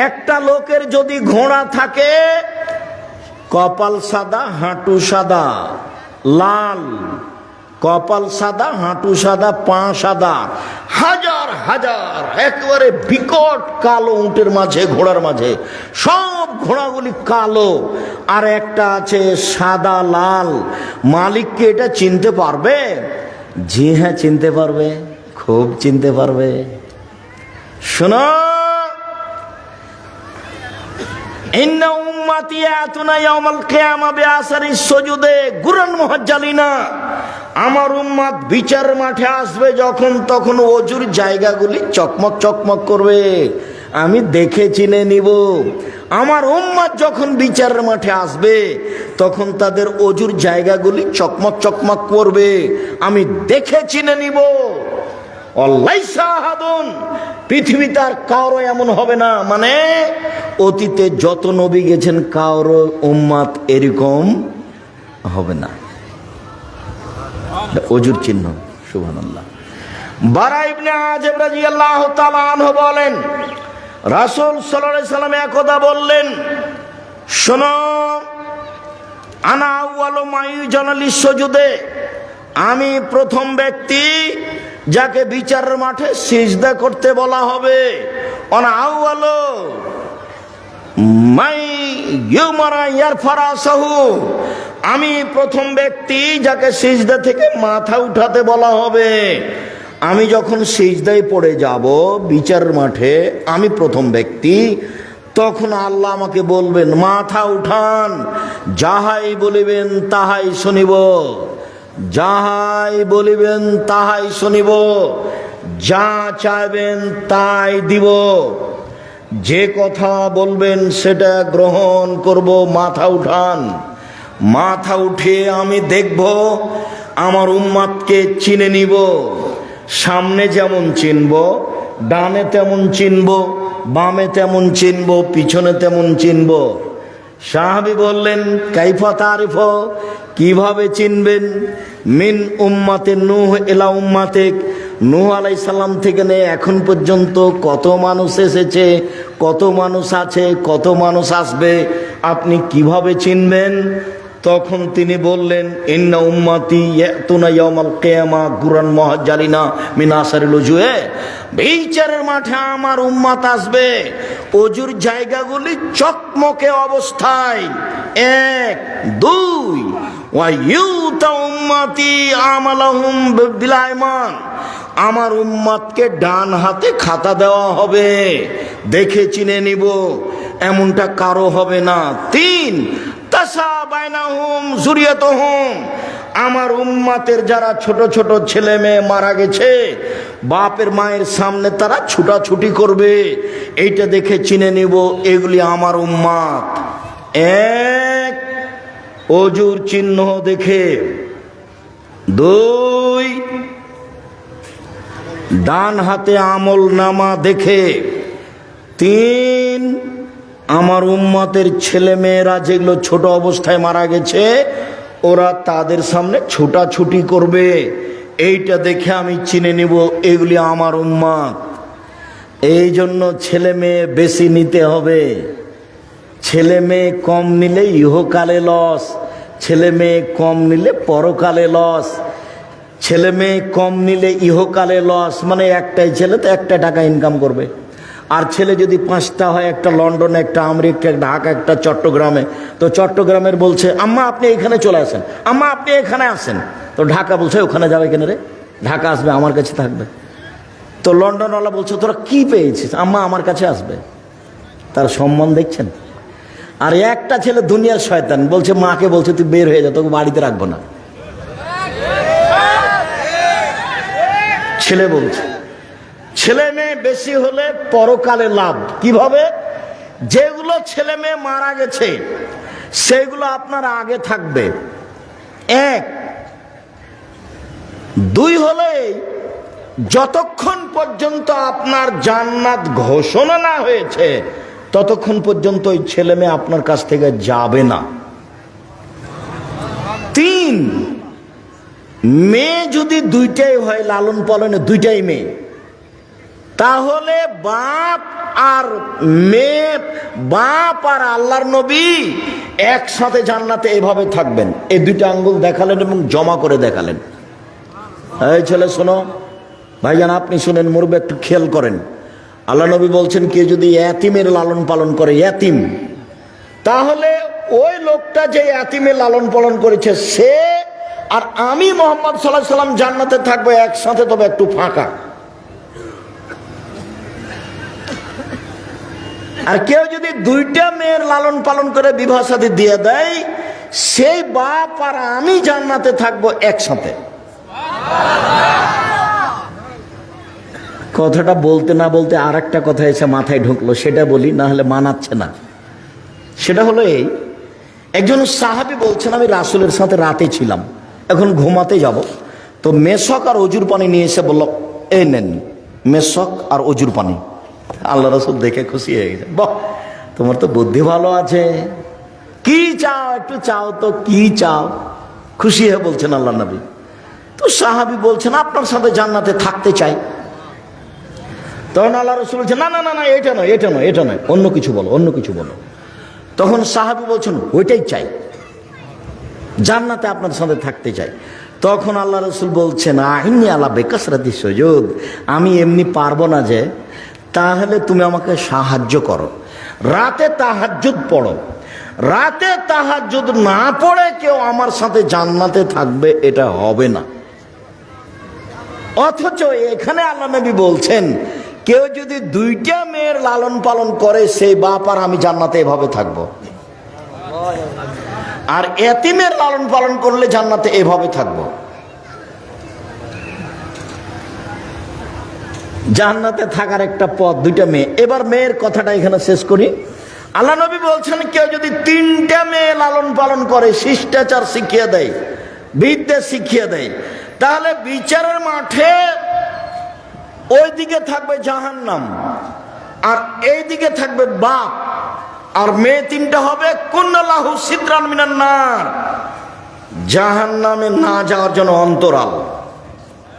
[SPEAKER 1] একটা লোকের যদি ঘোড়া থাকে, কপাল সাদা, হাঁটু সাদা, লাল, কপাল সাদা, হাঁটু সাদা, পা সাদা, হাজার হাজার একেবারে বিকট কালো উটের মাঝে, ঘোড়ার মাঝে সব ঘোড়াগুলি কালো, আর একটা আছে সাদা লাল, মালিককে এটা চিনতে পারবে? জি হ্যাঁ, চিনতে পারবে, খুব চিনতে পারবে। শোনো, ইন্না উম্মতি আতুনা ইয়াউমাল কিয়ামা বিআসারিস সুজুদে গুরান মুহাজ্জালিনা, আমার উম্মত বিচার মাঠে আসবে যখন, তখন ওযুর জায়গাগুলি চকমক চকমক করবে, আমি দেখে চিনে নিব। আমার উম্মত যখন বিচারের মাঠে আসবে তখন তাদের ওযুর জায়গাগুলি চকমক চকমক করবে, আমি দেখে চিনে নিব। অলাইসা আহাদুন, পৃথিবীতে আর কারো এমন হবে না, মানে অতীতে যত নবী গেছেন কারো উম্মত এরকম হবে না। ওযুর চিহ্ন। সুবহানাল্লাহ। বারা ইবনে আযিব রাদিয়াল্লাহু তাআলা আনহু বলেন, রাসূল সাল্লাল্লাহু আলাইহি সাল্লাম একদা বললেন, শোনো, আনা আউয়ালু মা ইউজানা লিসসুজুদে, আমি প্রথম ব্যক্তি যাকে বিচারের মাঠে সিজদা করতে বলা হবে। আনা আউয়ালু মাই ইউমারা ইয়ারফারাসাহু, আমি প্রথম ব্যক্তি যাকে সিজদা থেকে মাথা উঠাতে বলা হবে। আমি যখন সিজদায় পড়ে যাব বিচারের মাঠে, আমি প্রথম ব্যক্তি, তখন আল্লাহ আমাকে বলবেন মাথা উঠান, যাহাই বলিবেন তাহাই শুনিব, যাহাই বলিবেন তাহাই শুনিব, যা চাইবেন তাই দিব, যে কথা বলবেন সেটা গ্রহণ করব। মাথা উঠান, মাথা উঠিয়ে আমি দেখব আমার উম্মাতকে চিনে নিব। সামনে যেমন চিনব, ডানে তেমন চিনব, বামে তেমন চিনব, পিছনে তেমন চিনব। সাহাবী বললেন, কাইফা তারিফ, কিভাবে চিনবেন? মিন উম্মাতে নূহ ইলা উম্মাতে, নূহ আলাইহিস সালাম থেকে নিয়ে এখন পর্যন্ত কত মানুষ এসেছে, কত মানুষ আছে, কত মানুষ আসবে, আপনি কিভাবে চিনবেন? তখন তিনি বললেন, ইন্না উম্মতি ইয়াতুনা ইয়াউমাল কিয়ামা গুরান মুহাজ্জালিনা মিন আসারিল উজুয়ে, বিচারের মাঠে আমার উম্মত আসবে অজুর জায়গাগুলি চকমকে অবস্থায়। এক, দুই, ওয়া ইউতা উম্মতি আমালাহুম বিল আইমান, আমার উম্মতকে ডান হাতে খাতা দেওয়া হবে, দেখে চিনে নিব, এমনটা কারো হবে না। তিন, তাসাবাইনাহুম যুরিয়াতুহুম, আমার উম্মতের যারা ছোট ছোট ছেলে মেয়ে মারা গেছে, বাপের মায়ের সামনে তারা ছুটাছুটি করবে, এইটা দেখে চিনে নিব এগুলি আমার উম্মত। এক, অজুর চিহ্ন দেখে। দুই, ডান হাতে আমল নামা দেখে। তিন, আমার উম্মতের ছেলে মেয়েরা যেগুলো ছোট অবস্থায় মারা গেছে, ওরা তাদের সামনে ছুটাছুটি করবে, এইটা দেখে আমি চিনে নিব এগুলি আমার উম্মত। এই জন্য ছেলে মেয়ে বেশি নিতে হবে। ছেলে মেয়ে কম নিলে ইহকালে লস, ছেলে মেয়ে কম নিলে পরকালে লস। ছেলে মেয়ে কম নিলে ইহকালে লস, মানে একটাই ছেলে তো একটা টাকা ইনকাম করবে। আর ছেলে যদি 5টা হয়, একটা লন্ডনে, একটা আমেরিকা, একটা ঢাকা, একটা চট্টগ্রামে, তো চট্টগ্রামের বলছে আম্মা আপনি এখানে চলে আসেন, আম্মা আপনি এখানে আসেন, তো ঢাকা বলছে ওখানে যাবে কেন রে, ঢাকা আসবে আমার কাছে থাকবে। তো লন্ডনওয়ালা বলছে তোরা কি পেয়েছিস, আম্মা আমার কাছে আসবে। তার সম্মান দেখছেন? আর একটা ছেলে দুনিয়ার শয়তান, বলছে মাকে বলছে তুই বের হয়ে যা, তোকে বাড়িতে রাখবো না। ছেলে বলছে। ছেলে মেয়ে বেশি হলে পরকালে লাভ। কিভাবে? যেগুলো ছেলে মেয়ে মারা গেছে সেগুলো আপনার আগে থাকবে। এক। দুই হলে যতক্ষণ পর্যন্ত আপনার জান্নাত ঘোষণা না হয়েছে ততক্ষণ পর্যন্ত ওই ছেলে মেয়ে আপনার কাছ থেকে যাবে না। তিন, মেয়ে যদি দুইটাই হয়, লালন পালনে দুইটাই মেয়ে, তাহলে বাপ আর মেয়ে, বাপ আর আল্লাহর নবী একসাথে জান্নাতে এভাবে থাকবেন। এই দুইটা আঙ্গুল দেখালেন এবং জমা করে দেখালেন। এই ছেলে শোনো, ভাইজান আপনি শুনেন, মুরব্বি একটু খেয়াল করেন। আল্লাহ নবী বলছেন কেউ যদি এতিমের লালন পালন করে, এতিম, তাহলে ওই লোকটা যে এতিমের লালন পালন করেছে সে আর আমি মুহাম্মদ সাল্লাল্লাহু আলাইহি সাল্লাম জান্নাতে থাকবো একসাথে, তবে একটু ফাঁকা। আর কেউ যদি দুইটা মেয়ের লালন পালন করে বিবাহ শাদী দিয়ে দেয়, সেই বাপ আর আমি জান্নাতে থাকবো একসাথে। কথাটা বলতে না বলতে আর একটা কথা এসে মাথায় ঢুকলো, সেটা বলি, না হলে মানাচ্ছে না। সেটা হলো এই, একজন সাহাবী বলছেন আমি রাসূলের সাথে রাতে ছিলাম, এখন ঘুমাতে যাব, তো মেশক আর অজুর পানি নিয়ে এসে বলল এই নেন মেশক আর অজুর পানি। আল্লাহ রাসূল দেখে খুশি হয়ে গেছে, বাহ তোমার তো বুদ্ধি ভালো আছে, কি চাও একটু চাও তো, কি চাও? খুশি হয়ে বলছেন আল্লাহ নবী। তো সাহাবী বলছেন আপনার সাথে জান্নাতে থাকতে চাই। তখন আল্লাহ রাসূল বলছেন না না না না, এটা নয়, এটা নয়, এটা নয়, অন্য কিছু বলো, অন্য কিছু বলো। তখন সাহাবী বলছেন ওইটাই চাই, জান্নাতে আপনার সাথে থাকতে চাই। তখন আল্লাহ রাসূল বলছেন আইনি আলা বেকাসরাতি সুজুদ, আমি এমনি পারবো না যে, তাহলে তুমি আমাকে সাহায্য করো, রাতে তাহাজ্জুদ পড়ো। রাতে তাহাজ্জুদ না পড়ে কেউ আমার সাথে জান্নাতে থাকবে এটা হবে না। অথচ এখানে আল্লাহ নবী বলছেন কেউ যদি দুইটা মেয়ের লালন পালন করে সেই বাপ আর আমি জান্নাতে এভাবে থাকবো, আর এতিমের লালন পালন করলে জান্নাতে এভাবে থাকবো। জান্নাতে থাকার একটা পথ, দুইটা মেয়ে। এবার মেয়ের কথাটা এখানে শেষ করি। আল্লাহ নবী বলছেন, কেউ যদি 3টা মেয়ে লালন পালন করে, শিষ্টাচার শিখিয়ে দেয়, বিদ্যা শিখিয়ে দেয়, তাহলে বিচারের মাঠে ওইদিকে থাকবে জাহান্নাম আর এইদিকে থাকবে বাপ। আর মেয়ে 3টা হবে কুন্নাল্লাহু সিদরান মিনান নার, জাহান্নামে না যাওয়ার জন্য অন্তরাল।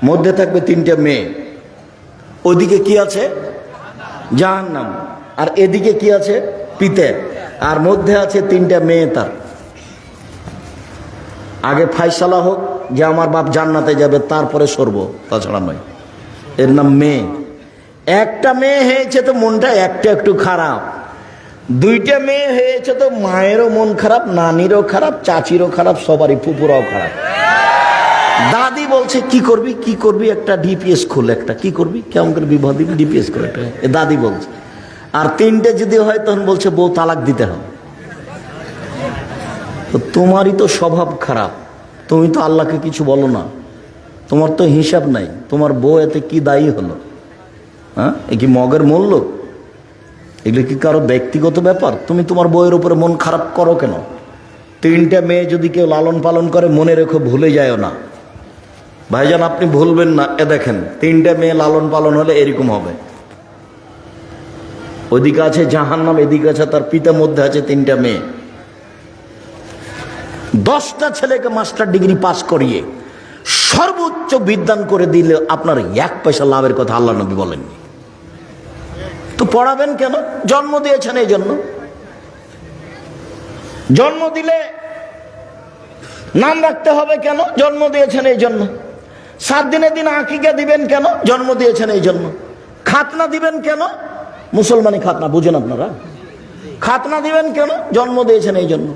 [SPEAKER 1] মধ্যে থাকবে 3টা মেয়ে। ওইদিকে কি আছে? জাহান্নাম। আর এদিকে কি আছে? পিতে। আর মধ্যে আছে 3টা মেয়ে। তার আগে ফায়সালা হোক যে আমার বাপ জান্নাতে যাবে, তারপরে সরব, তাছাড়া নয়। এর নাম মেয়ে। একটা মেয়ে হয়েছে তো মনটা একটু খারাপ, 2টা মেয়ে হয়েছে তো মায়েরও মন খারাপ, নানিরও খারাপ, চাচিরও খারাপ, সবারই, ফুপুরাও খারাপ। দাদি বলছে কি করবি, কি করবি, একটা ডিপিএস খোল, একটা কি করবি, কেমন করে বিবাহ দিবি, ডিপিএস করে একটা, দাদি বলছে। আর 3টে যদি হয় তখন বলছে বউ তালাক দিতে হবে। তো তোমারই তো স্বভাব খারাপ, তুমি তো আল্লাহকে কিছু বলো না, তোমার তো হিসাব নাই, তোমার বউ এতে কি দায়ী হলো? হ্যাঁ, এ কি মগের মূল্য? এগুলো কি কারো ব্যক্তিগত ব্যাপার? তুমি তোমার বউয়ের উপরে মন খারাপ করো কেন? 3টা মেয়ে যদি কেউ লালন পালন করে, মনে রেখো, ভুলে যায় না ভাইজান, আপনি ভুলবেন না। এ দেখেন, 3টা মেয়ে লালন পালন হলে এরকম হবে। ওইদিকে আছে জাহান্নাম, এদিকে আছে তার পিতা, মধ্যে আছে 3টা মেয়ে। 10টা ছেলেকে মাস্টার ডিগ্রি পাস করিয়ে সর্বোচ্চ বিদ্যান করে দিলে আপনার 1 পয়সা লাভের কথা আল্লাহ নবী বলেননি। তো পড়াবেন কেন? জন্ম দিয়েছেন এই জন্য। জন্ম দিলে নাম রাখতে হবে কেন? জন্ম দিয়েছেন এই জন্য। 7 দিনের দিন আকিকা দিবেন কেন? জন্ম দিয়েছেন এই জন্য। খাতনা দিবেন কেন? মুসলমানি খাতনা বুঝেন আপনারা? খাতনা দিবেন কেন? জন্ম দিয়েছেন এই জন্য।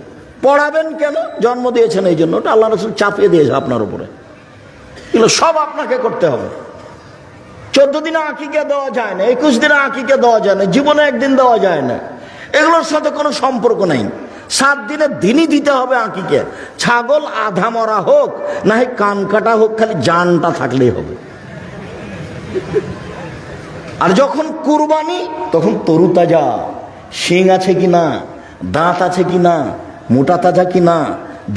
[SPEAKER 1] পড়াবেন কেন? জন্ম দিয়েছেন এই জন্য। ওটা আল্লাহ রাসূল চাপিয়ে দিয়েছে আপনার উপরে, এগুলো সব আপনাকে করতে হবে। 14 দিনে আকিকা দেওয়া যায় না, 21 দিনে আকিকা দেওয়া যায় না, জীবনে একদিন দেওয়া যায় না, এগুলোর সাথে কোনো সম্পর্ক নাই। 7 দিনের দিনই দিতে হবে আকিকা। ছাগল আধা মরা হোক না হয় কান কাটা হোক, খালি জানটা থাকলেই হবে। আর যখন কুরবানি, তখন তরু তাজা, শিং আছে কিনা, দাঁত আছে কিনা, মোটা তাজা কিনা,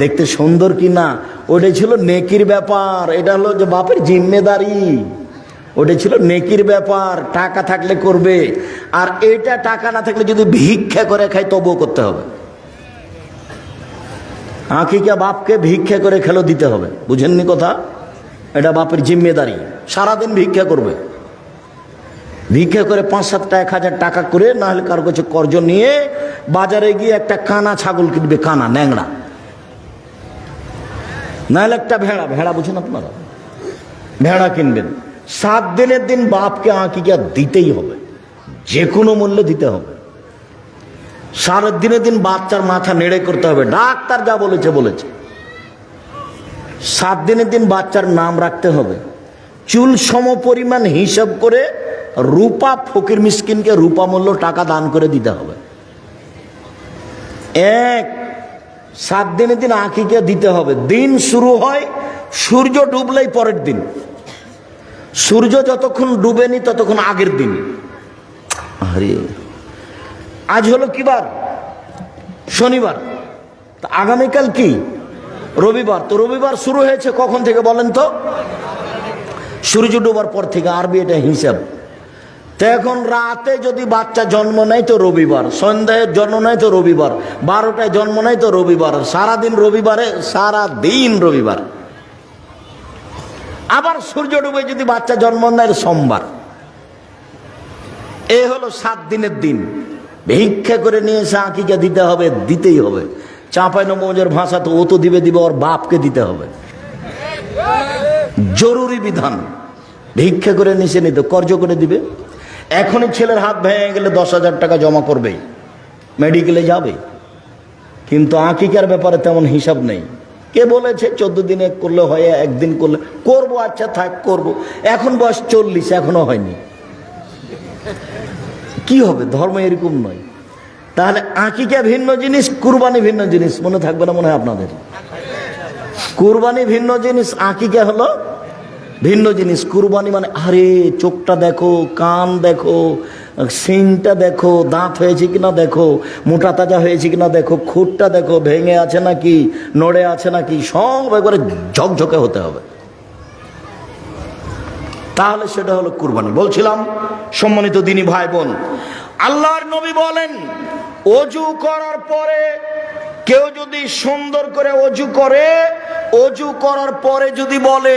[SPEAKER 1] দেখতে সুন্দর কিনা, ওটাই ছিল নেকির ব্যাপার। এটা হলো যে বাপের জিম্মেদারি, ওটা ছিল নেকির ব্যাপার। টাকা থাকলে করবে, আর এটা টাকা না থাকলে যদি ভিক্ষা করে খায় তবুও করতে হবে। আকিকা বাপকে ভিক্ষা করে খেলো দিতে হবে, বুঝেননি কথা? এটা বাপের জিম্মেদারি। সারাদিন ভিক্ষা করবে, ভিক্ষা করে 5-7 টা 1000 টাকা করে, না হলে কারো কাছে কর্জ নিয়ে বাজারে গিয়ে একটা কানা ছাগল কিনবে, কানা ন্যাংড়া, না হলে একটা ভেড়া, ভেড়া বুঝেন আপনারা? ভেড়া কিনবেন। 7 দিনের দিন বাপকে আকিকা দিতেই হবে, যে কোনো মূল্যে দিতে হবে। 7 দিনের দিন বাচ্চার মাথা নেড়ে করতে হবে, ডাক্তার যা বলেছে বলেছে। 7 দিনের দিন বাচ্চার নাম রাখতে হবে, চুল সম পরিমাণ হিসাব করে রূপা ফকির মিসকিনকে রূপা মূল্য টাকা দান করে দিতে হবে। 7 দিনের দিন আকিকা দিতে হবে। দিন শুরু হয় সূর্য ডুবলেই পরের দিন, সূর্য যতক্ষণ ডুবেনি ততক্ষণ আগের দিন। আরে আজ হলো কি বার? শনিবার। তা আগামীকাল কি? রবিবার। তো রবিবার শুরু হয়েছে কখন থেকে বলেন তো? সূর্য ডোবার পর থেকে, আরবি এটা হিসাব। তো এখন রাতে যদি বাচ্চা জন্ম নেয় তো রবিবার, সন্ধ্যায় জন্ম নেয় তো রবিবার, 12টায় জন্ম নেয় তো রবিবার, সারাদিন রবিবারে, সারাদিন রবিবার। আবার সূর্য ডুবে যদি বাচ্চা জন্ম নেয় সোমবার। এ হলো 7 দিনের দিন। ভিক্ষা করে নিয়ে এসে আকিকা দিতে হবে, দিতেই হবে। চাঁপাইনবাবগঞ্জের ভাষা তো ও তো দিবে, ওর বাপকে দিতে হবে, জরুরি বিধান। ভিক্ষা করে নিচে নিতে, কর্জ করে দিবে। এখনই ছেলের হাত ভেঙে গেলে 10,000 টাকা জমা করবে, মেডিকেলে যাবে। কিন্তু আকিকার ব্যাপারে তেমন হিসাব নেই। কে বলেছে 14 দিনে করলে হয়, একদিন করলে করবো, আচ্ছা থাক করব। এখন বয়স 40, এখনো হয়নি, কি হবে? ধর্ম এরকম নয়। তাহলে আকিকা ভিন্ন জিনিস, কুরবানি ভিন্ন জিনিস। মনে থাকবে না মনে হয় আপনাদের? কুরবানি ভিন্ন জিনিস, আকিকা হলো ভিন্ন জিনিস। কুরবানি মানে আরে চোখটা দেখো, কান দেখো, সিংটা দেখো, দাঁত হয়েছে কিনা দেখো, মোটা তাজা হয়েছে কিনা দেখো, খুঁটটা দেখো ভেঙে আছে নাকি, নড়ে আছে নাকি, সব একবারে ঝকঝকে হতে হবে, তাহলে সেটা হলো কুরবানি। বলছিলাম সম্মানিত দিনী ভাই বোন, আল্লাহর নবী বলেন অজু করার পরে কেউ যদি সুন্দর করে অজু করে, অজু করার পরে যদি বলে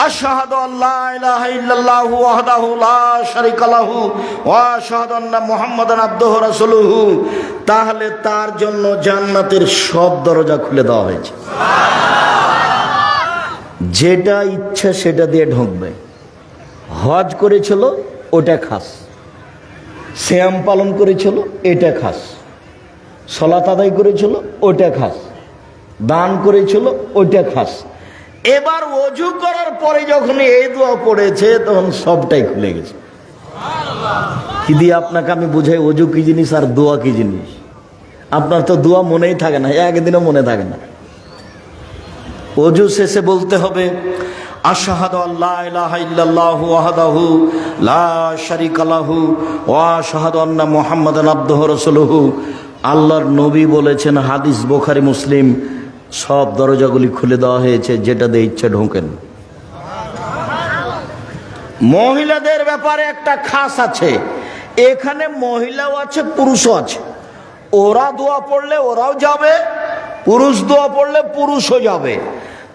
[SPEAKER 1] আশহাদু আল্লা ইলাহা ইল্লাল্লাহু ওয়াহদাহু লা শারীকা লাহু ওয়া আশহাদু আন্না মুহাম্মাদান আবদুহু ওয়া রাসূলুহু, তাহলে তার জন্য জান্নাতের সব দরজা খুলে দেওয়া হয়েছে। যেটা ইচ্ছা সেটা দিয়ে ঢুকবে। হজ করেছিল ওটা খাস, সিয়াম পালন করেছিল এটা খাস, সালাত আদায় করেছিল ওটা খাস, দান করেছিল ওইটা খাস। এবার ওযু করার পরে যখন এই দোয়া পড়েছে তখন সবটাই খুলে গেছে। কি দিয়ে আপনাকে আমি বুঝাই ওযু কি জিনিস আর দোয়া কি জিনিস? আপনার তো দোয়া মনেই থাকে না, একদিনও মনে থাকে না। ওযু শেষে বলতে হবে আশহাদু আল্লা ইলাহা ইল্লাল্লাহু ওয়াহদাহু লা শারীকা লাহু ওয়া আশহাদু আন্না মুহাম্মাদান আবদুহু ওয়া রাসূলুহু। আল্লাহর নবী বলেছেন, হাদিস বুখারী মুসলিম, সব দরজাগুলি খুলে দেওয়া হয়েছে, যেটা দিয়ে ইচ্ছে ঢোকেন। মহিলাদের ব্যাপারে একটা খাস আছে, এখানে মহিলাও আছে পুরুষও আছে। ওরা দোয়া পড়লে ওরাও যাবে, পুরুষ দোয়া পড়লে পুরুষও যাবে।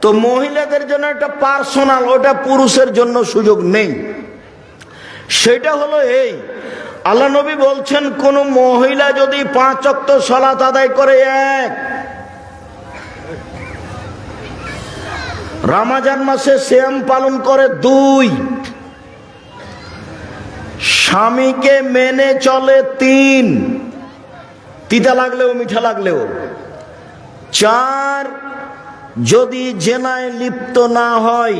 [SPEAKER 1] তো মহিলাদের জন্য একটা পার্সোনাল, ওটা পুরুষের জন্য সুযোগ নেই। সেটা হলো এই, আল্লাহ নবী বলছেন কোন মহিলা যদি 5 ওয়াক্ত সালাত আদায় করে, 1 রমজান মাসে সিয়াম পালন করে, 2 স্বামীকে মেনে চলে, 3 তিতা লাগলেও মিঠা লাগলেও, 4 যদি জেনায় লিপ্ত না হয়,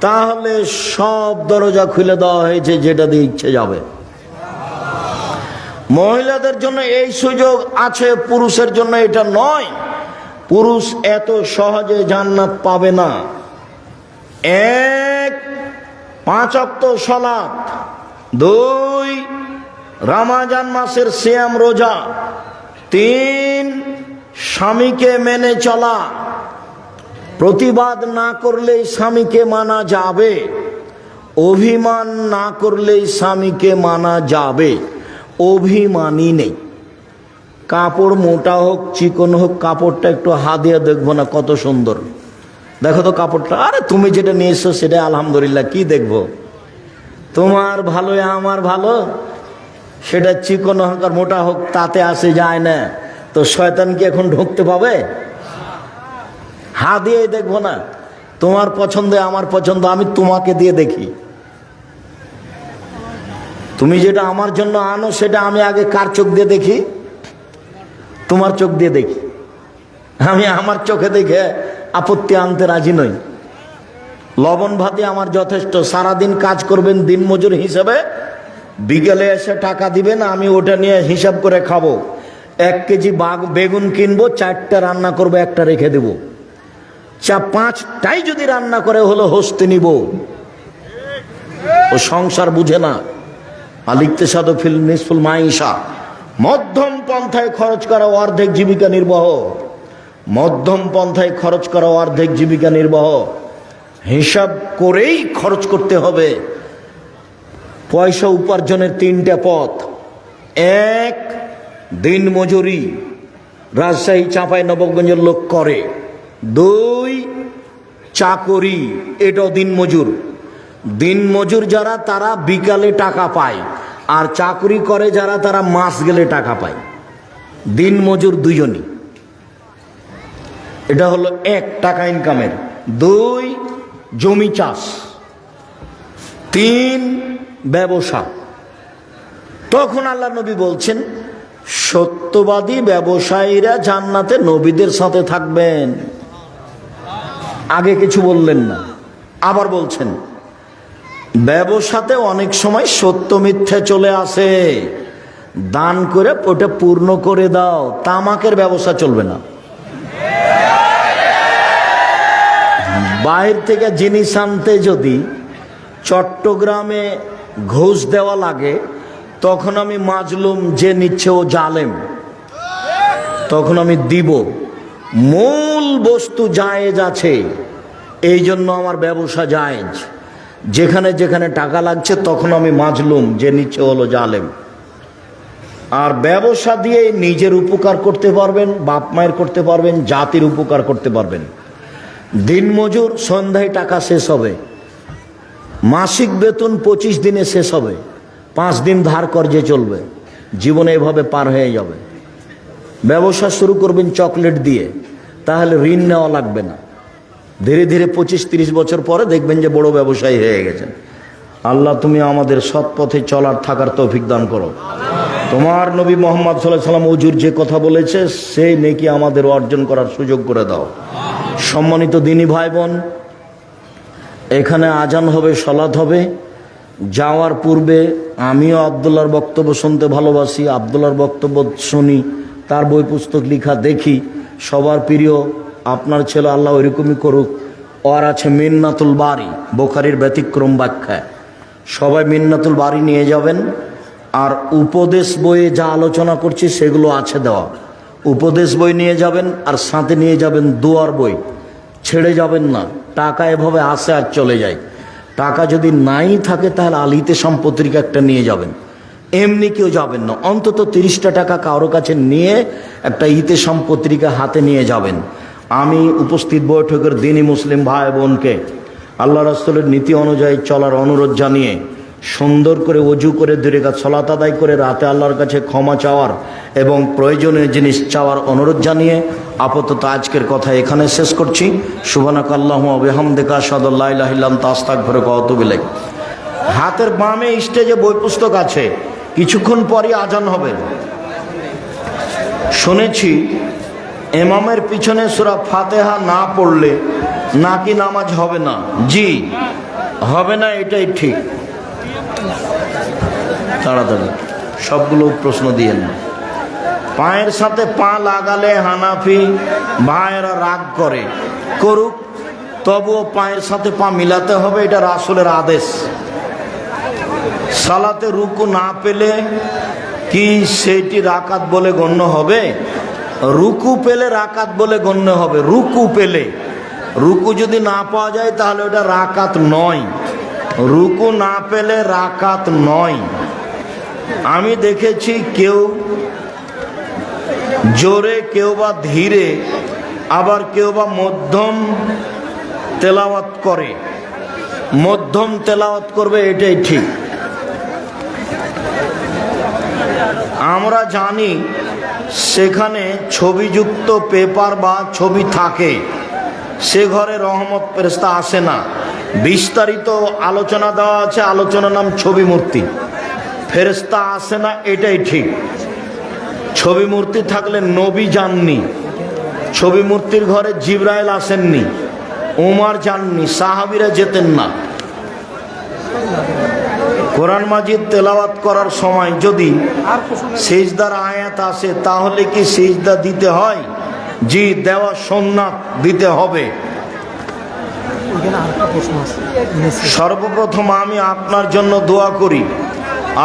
[SPEAKER 1] তাহলে সব দরজা খুলে দেওয়া হয়েছে, যেটা দিয়ে ইচ্ছে যাবে। মহিলাদের জন্য এই সুযোগ আছে, পুরুষের জন্য এটা নয়। পুরুষ এত সহজে জান্নাত পাবে না। 1 5 ওয়াক্ত সালাত, 2 রমজান মাসের সিয়াম রোজা, 3 স্বামীকে মেনে চলা, প্রতিবাদ না করলেই স্বামীকে মানা যাবে, অভিমান না করলেই স্বামীকে মানা যাবে। অভিমানী নেই। কাপড় মোটা হোক চিকন হোক, কাপড়টা একটু হাত দিয়ে দেখবো না কত সুন্দর, দেখো তো কাপড়টা, আরে তুমি যেটা নিয়ে এসছো সেটা আলহামদুলিল্লাহ, কি দেখবো, তোমার ভালো আমার ভালো, সেটা চিকন হোক আর মোটা হোক তাতে আসে যায় না। তো শয়তান কি এখন ঢুকতে পাবে? হাত দিয়ে দেখবো না, তোমার পছন্দ আমার পছন্দ, আমি তোমাকে দিয়ে দেখি। তুমি যেটা আমার জন্য আনো সেটা আমি আগে কার চোখ দিয়ে দেখি? তোমার চোখ দিয়ে দেখি। আমি আমার চোখে দেখে আপত্তি আনতে রাজি নই। লবণ ভাতি আমার যথেষ্ট। সারাদিন কাজ করবেন দিনমজুর হিসেবে, বিকেলে এসে টাকা দিবেন, আমি ওটা নিয়ে হিসাব করে খাবো। 1 কেজি বেগুন কিনবো, 4টা রান্না করবো, 1টা রেখে দেবো। 5টাই যদি রান্না করে হলো হস্তে নিব। ও সংসার বুঝে না। আলিকতে সাদো ফিল নিসফুল মাইশা, মধ্যম পন্থায় খরচ করা অর্ধেক জীবিকা নির্বাহ। মধ্যম পন্থায় খরচ করা অর্ধেক জীবিকা নির্বাহ। হিসাব করেই খরচ করতে হবে। পয়সা উপার্জনের 3টা পথ। 1 দিন মজুরি, রাজশাহী চাঁপাইনবাবগঞ্জের লোক করে। 2 চাকরি, এটাও দিন মজুর। দিন মজুর যারা তারা বিকালে টাকা পায়, আর চাকরি করে যারা তারা মাস গেলে টাকা পায়। দিন মজুর দুজনই। এটা হলো 1 টাকা ইনকামের। 2 জমি চাষ, 3 ব্যবসা। তখন আল্লাহ নবী বলছেন সত্যবাদী ব্যবসায়ীরা জান্নাতে নবীদের সাথে থাকবেন। আগে কিছু বললেন না, আবার বলছেন ব্যবসাতে অনেক সময় সত্য মিথ্যে চলে আসে, দান করে ওটা পূর্ণ করে দাও। তামাকের ব্যবসা চলবে না, বাহির থেকে জিনিস আনতে যদি চট্টগ্রামে ঘুষ দেওয়া লাগে, তখন আমি মাজলুম, যে নিচ্ছে ও জালেম, তখন আমি দিব। মূল বস্তু জায়েজ আছে, এই জন্য আমার ব্যবসা জায়েজ। যেখানে যেখানে টাকা লাগছে তখন আমি মাজলুম, যে নিচ্ছে হলো জালেম। আর ব্যবসা দিয়ে নিজের উপকার করতে পারবেন, বাপ মায়ের করতে পারবেন, জাতির উপকার করতে পারবেন। দিনমজুর, সন্ধ্যায় টাকা শেষ হবে, মাসিক বেতন 25 দিনে শেষ হবে, 5 দিন ধার কর্জে চলবে, জীবনে এভাবে পার হয়ে যাবে। ব্যবসা শুরু করবেন চকলেট দিয়ে, তাহলে ঋণ নেওয়া লাগবে না। ধীরে ধীরে 25-30 বছর পরে দেখবেন যে বড় ব্যবসায়ী হয়ে গেছেন। আল্লাহ তুমি আমাদের সৎ পথে চলার থাকার তৌফিক দান করো। তোমার নবী মোহাম্মদ সাল্লাল্লাহু আলাইহি ওয়াসাল্লাম হুজুর যে কথা বলেছে সেই নেকি আমাদের অর্জন করার সুযোগ করে দাও। সম্মানিত দিনী ভাই বোন, এখানে আজান হবে, সালাত হবে। যাওয়ার পূর্বে আমিও আব্দুল্লাহর বক্তব্য শুনতে ভালোবাসি, আব্দুল্লাহর বক্তব্য শুনি, তার বই পুস্তক লেখা দেখি। সবার প্রিয় আপনার ছেলে, আল্লাহ ওইরকমই করুক। আর আছে মিন্নাতুল বারি, বুখারীর ব্যতিক্রম ব্যাখ্যা। সবাই মিন্নাতুল বারি নিয়ে যাবেন। আর উপদেশ বইয়ে যা আলোচনা করছি সেগুলো আছে দেওয়া, উপদেশ বই নিয়ে যাবেন। আর সাথে নিয়ে যাবেন দোয়ার বই, ছেড়ে যাবেন না। টাকা এভাবে আসে আর চলে যায়। টাকা যদি নাই থাকে তাহলে আলিতে সম্পত্তিকা একটা নিয়ে যাবেন, এমনি কেউ যাবেন না। অন্তত 30টা টাকা কারো কাছে নিয়ে একটা ইতে সম্পত্তিকা হাতে নিয়ে যাবেন। আমি উপস্থিত বৈঠকের দিনী মুসলিম ভাই বোনকে আল্লাহ রাসূলের নীতি অনুযায়ী চলার অনুরোধ জানিয়ে, সুন্দর করে ওযু করে 2 রাকাত সালাত আদায় করে রাতে আল্লাহর কাছে ক্ষমা চাওয়ার এবং প্রয়োজনীয় জিনিস চাওয়ার অনুরোধ জানিয়ে আপাতত আজকের কথা এখানে শেষ করছি। সুবহানাকাল্লাহুম্মা ওয়া বিহামদিকা আশহাদু আল্লা ইলাহা ইল্লা আনতা আস্তাগফিরুকা ওয়া আতুবু ইলাইক। হাতের বামে স্টেজে বই পুস্তক আছে, কিছুক্ষণ পরই আজান হবে। শুনেছি ইমামের পিছনে সূরা ফাতিহা না পড়লে নাকি নামাজ হবে না। জি, হবে না, এটাই ঠিক। তাড়াতাড়ি সবগুলো প্রশ্ন দিয়েন। পায়ের সাথে পা লাগালে হানাফি ভাইয়েরা রাগ করে, করুক, তবুও পায়ের সাথে পা মিলাতে হবে, এটা রাসূলের আদেশ। সালাতে রুকু না পেলে কি সেটি রাকাত বলে গণ্য হবে? রুকু পেলে রাকাত বলে গণ্য হবে। রুকু পেলে, রুকু যদি না পাওয়া যায় তাহলে ওটা রাকাত নয়। রুকু না পেলে রাকাত নয়। আমি দেখেছি কেউ জোরে, কেউ বা ধীরে, আবার কেউ বা মধ্যম তেলাওয়াত করে। মধ্যম তেলাওয়াত করবে, এটাই ঠিক। আমরা জানি সেখানে ছবিযুক্ত পেপার বা ছবি থাকে, সে ঘরে রহমত ফেরেশতা আসে না। বিস্তারিত আলোচনা দেওয়া আছে, আলোচনার নাম ছবি মূর্তি। ফেরেশতা আসে না, এটাই ঠিক। ছবি মূর্তি থাকলে নবী যাননি, ছবি মূর্তির ঘরে জিবরাইল আসেননি, উমর যাননি, সাহাবীরা যেতেন না। কোরআন মাজিদ তেলাওয়াত করার সময় যদি সিজদার আয়াত আসে তাহলে কি সিজদা দিতে হয়? জি, দেওয়া সুন্নাত, দিতে হবে। সর্বপ্রথম আমি আপনার জন্য দোয়া করি,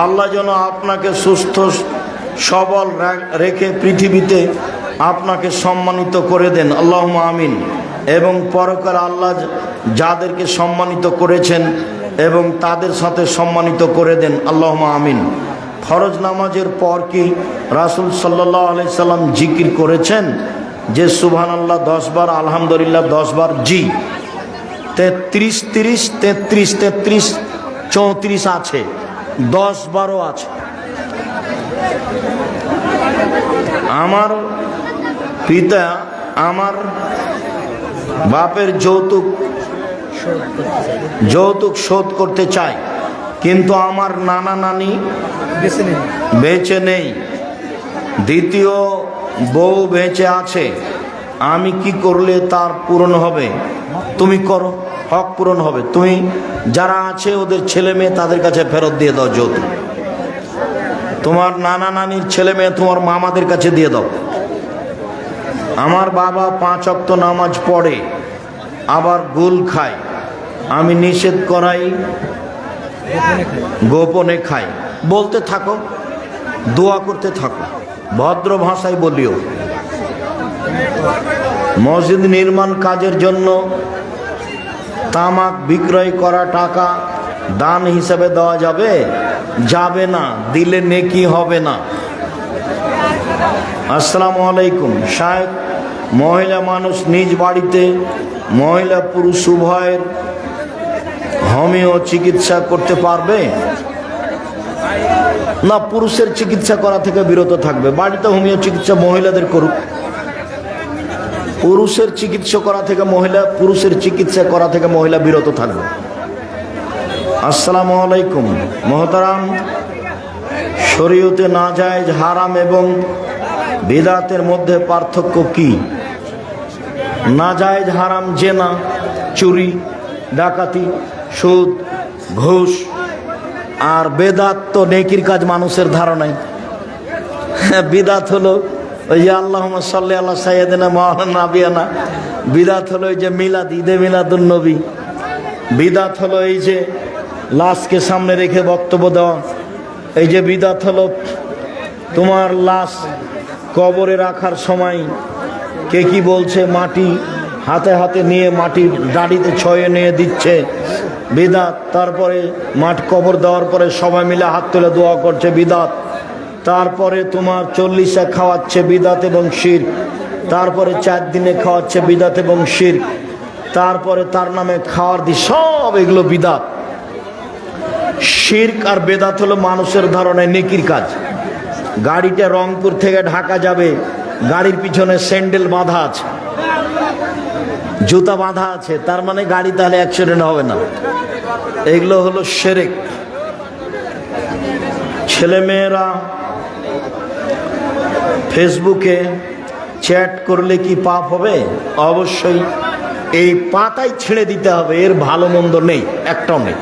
[SPEAKER 1] আল্লাহ যেন আপনাকে সুস্থ সবল রেখে পৃথিবীতে আপনাকে সম্মানিত করে দেন, আল্লাহুম্মা আমিন। এবং পরকালে আল্লাহ যাদেরকে সম্মানিত করেছেন এবং তাদের সাথে সম্মানিত করে দেন, আল্লাহুম্মা আমিন। ফরজ নামাজের পর কি রাসূল সাল্লাল্লাহু আলাইহি সাল্লাম জিকির করেছেন যে সুবহানাল্লাহ 10 বার, আলহামদুলিল্লাহ 10 বার? জি। 33, 30, 33, 33, 34 আছে, 10 বারও আছে। আমার পিতা আমার বাপের যৌতুক শোধ করতে চায়, কিন্তু আমার নানা নানি বেঁচে নেই, দ্বিতীয় বউ বেঁচে আছে। আমি কি করলে তার পূরণ হবে? তুমি করো, হক পূরণ হবে। তুমি যারা আছে ওদের ছেলে মেয়ে তাদের কাছে ফেরত দিয়ে দাও যৌতুক। তোমার নানা নানির ছেলে মেয়ে তোমার মামাদের কাছে দিয়ে দাও। আমার বাবা 5 ওয়াক্ত নামাজ পড়ে, আবার গুল খায়, আমি নিষেধ করাই গোপনে খাই। বলতে থাকো, দোয়া করতে থাকো, ভদ্র ভাষায় বলিও। মসজিদ নির্মাণ কাজের জন্য তামাক বিক্রয় করা টাকা দান হিসাবে দেওয়া যাবে? যাবে না, দিলে নেকি হবে না। আসসালামু আলাইকুম শায়েখ, মহিলা মানুষ নিজ বাড়িতে মহিলা পুরুষ উভয়ের হোমিও চিকিৎসা করতে পারবে? না, পুরুষের চিকিৎসা করা থেকে বিরত থাকবে। বাড়িতে হোমিও চিকিৎসা মহিলাদের করুক। পুরুষের চিকিৎসা করা থেকে মহিলা বিরত থাকবে। আসসালামু আলাইকুম মোহতারাম, শরীয়তে নাজায়েজ হারাম এবং বিদআতের মধ্যে পার্থক্য কি? নাজায়েজ হারাম জেনা, চুরি, ডাকাতি, সুদ, ঘুষ। আর বেদাত তো নেকির কাজ মানুষের ধারণায়। বিদাত হলো ওই যে আল্লাহুম্মা সাল্লি আলা সাইয়্যিদিনা মাওলানা নাবিয়ানা। বিদাত হলো এই যে মিলাদ, ঈদে মিলাদুন নবী। বিদাত হলো এই যে লাশকে সামনে রেখে বক্তব্য দেওয়া। এই যে বিদাত হলো তোমার লাশ কবরে রাখার সময় কে কি বলছে, মাটি হাতে হাতে নিয়ে মাটি দাড়িতে ছয়ে নিয়ে দিচ্ছে, বিদাত। তারপরে কবর দেওয়ার পরে সবাই মিলে হাত তুলে দোয়া করছে, বিদাত। তারপরে তোমার 40 খাওয়াচ্ছে, বিদাত এবং শিরক। তারপরে 4 দিনে খাওয়াচ্ছে, বিদাত এবং শিরক। তারপরে তার নামে খাওয়ার সব এগুলো বিদাত। শিরক আর বেদাত হলো মানুষের ধারণায় নেকির কাজ। গাড়িটা রংপুর থেকে ঢাকা যাবে, গাড়ির পিছনে স্যান্ডেল বাঁধা আছে, জুতা বাঁধা আছে, তার মানে গাড়ি তাহলে অ্যাক্সিডেন্ট হবে না। এগুলো হলো শিরক। ছেলেমেয়েরা ফেসবুকে চ্যাট করলে কি পাপ হবে? অবশ্যই। এই পাতাই ছেড়ে দিতে হবে, এর ভালো মন্দ নেই, একটাও নেই।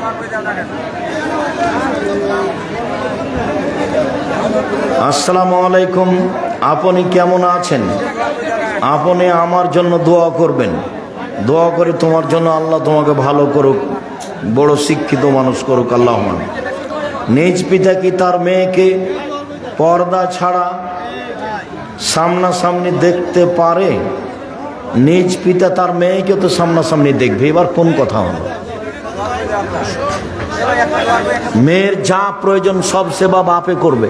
[SPEAKER 1] আসসালামু আলাইকুম, আপনি কেমন আছেন? আপনি আমার জন্য দোয়া করবেন। দোয়া করে তোমার জন্য আল্লাহ তোমাকে ভালো করুক, বড় শিক্ষিত মানুষ করুক আল্লাহুম্মা। নিজ পিতা কি তার মেয়েকে পর্দা ছাড়া সামনাসামনি দেখতে পারে? নিজ পিতা তার মেয়েকে তো সামনাসামনি দেখবে। এবার কোন কথা হলো? মেয়ের যা প্রয়োজন সব সেবা বাপে করবে,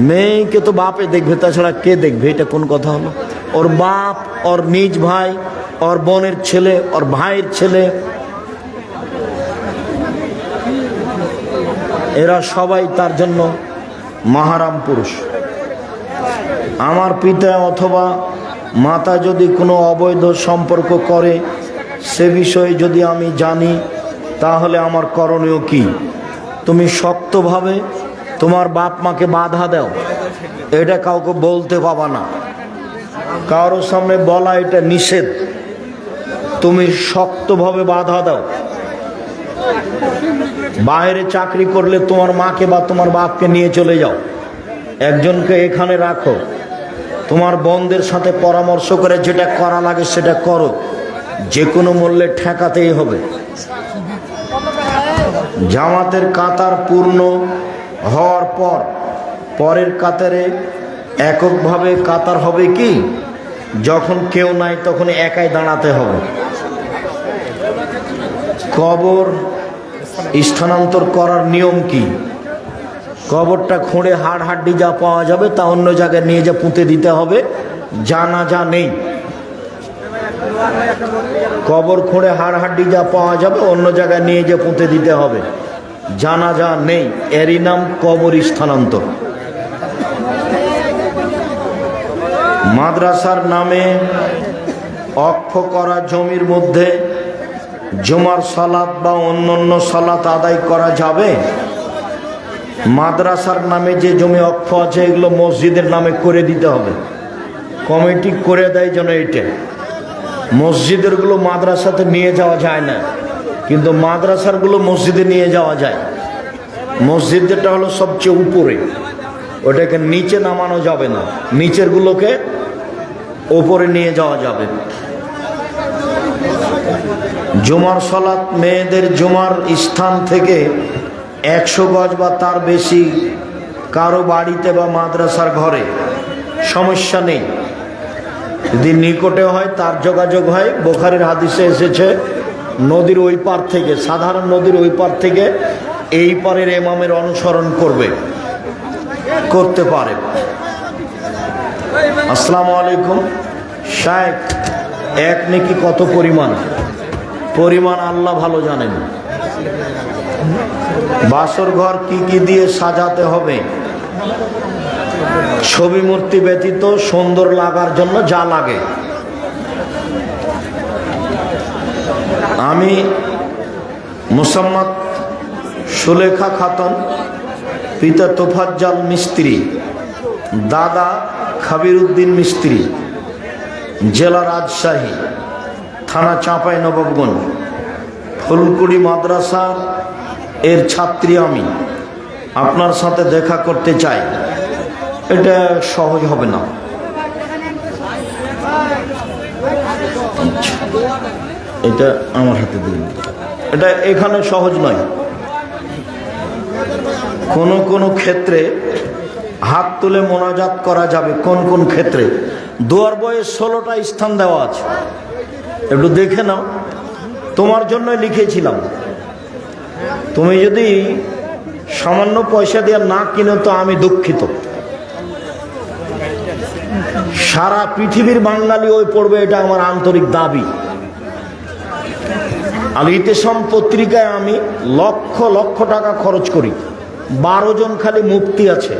[SPEAKER 1] মেয়েকে তো বাপে দেখবে, তাছাড়া কে দেখবে? এটা কোন কথা হলো? ওর বাপ, ওর নিজ ভাই, ওর বোনের ছেলে, ওর ভাইয়ের ছেলে, এরা সবাই তার জন্য মাহারাম পুরুষ। আমার পিতা অথবা মাতা যদি কোনো অবৈধ সম্পর্ক করে, সে বিষয়ে যদি আমি জানি, তাহলে আমার করণীয় কি? তুমি শক্তভাবে তোমার বাপ মাকে বাধা দাও, এটা কাউকে বলতে পাবা না, কারোর সামনে বলা এটা নিষেধ। তুমি শক্তভাবে বাধা দাও। বাইরে চাকরি করলে তোমার মাকে বা তোমার বাপকে নিয়ে চলে যাও, একজনকে এখানে রাখো। তোমার বোনদের সাথে পরামর্শ করে যেটা করা লাগে সেটা করো, যে কোনো মূল্যে ঠেকাতেই হবে। জামাতের কাতার পূর্ণ হওয়ার পর পরের কাতারে এককভাবে কাতার হবে কি? যখন কেউ নাই তখন একাই দাঁড়াতে হবে। কবর স্থানান্তর করার নিয়ম কি? কবরটা খুঁড়ে হাড় হাড্ডি যা পাওয়া যাবে তা অন্য জায়গায় নিয়ে যা পুঁতে দিতে হবে, জানাজা নেই। কবর খুঁড়ে হাড় হাড্ডি যা পাওয়া যাবে অন্য জায়গায় নিয়ে যা পুঁতে দিতে হবে, জানাজা নেই। এরই নাম কবর স্থানান্তর। মাদ্রাসার নামে অক্ষ করা জমির মধ্যে জুমার সালাত বা অন্যান্য সালাত আদায় করা যাবে? মাদ্রাসার নামে যে জমি অক্ষ আছে এগুলো মসজিদের নামে করে দিতে হবে, কমিটি করে দেয় যেন। এইটা মসজিদেরগুলো মাদ্রাসাতে নিয়ে যাওয়া যায় না, কিন্তু মাদ্রাসারগুলো মসজিদে নিয়ে যাওয়া যায়। মসজিদটা হলো সবচেয়ে উপরে, ওটাকে নিচে নামানো যাবে না, নিচেরগুলোকে ওপরে নিয়ে যাওয়া যাবে। জুমার সালাত মেয়েদের জুমার স্থান থেকে 100 গজ বা তার বেশি কারো বাড়িতে বা মাদ্রাসার ঘরে সমস্যা নেই। যদি নিকটে হয় তার যোগাযোগ হয়। বুখারীর হাদিসে এসেছে নদীর ওই পার থেকে, সাধারণ নদীর ওই পার থেকে এই পারের ইমামের অনুসরণ করতে পারে। আসসালামু আলাইকুম। শায়েখ, এক নেকি কত পরিমাণ আল্লাহ ভালো জানেন। বাসর ঘর কি কি দিয়ে সাজাতে হবে? ছবি মূর্তি ব্যতীত সুন্দর লাগার জন্য যা লাগে। আমি মুসাম্মদ সুলেখা খাতুন, পিতা তোফাজ্জল মিস্ত্রি, দাদা খাবির উদ্দিন মিস্ত্রি, জেলা রাজশাহী, থানা চাঁপাইনবাবগঞ্জ, ফুলকুড়ি মাদ্রাসা এর ছাত্রী আমি আপনার সাথে দেখা করতে চাই। এটা সহজ হবে না। এটা আমার হাতে দিন। এটা এখানে সহজ নয়। কোন ক্ষেত্রে হাত তুলে মোনাজাত করা যাবে। কোন ক্ষেত্রে? দুয়ার বয়ে 16টা স্থান দেওয়া আছে, একটু দেখে নাও। তোমার জন্যই লিখেছিলাম। তুমি যদি সামান্য পয়সা দিয়ে না কিনো তো আমি দুঃখিত। সারা পৃথিবীর বাঙালি ওই পড়বে, এটা আমার আন্তরিক দাবি। আল ইতিসাম পত্রিকায় আমি লক্ষ টাকা খরচ করি। 12 জন খালি মুফতি আছে,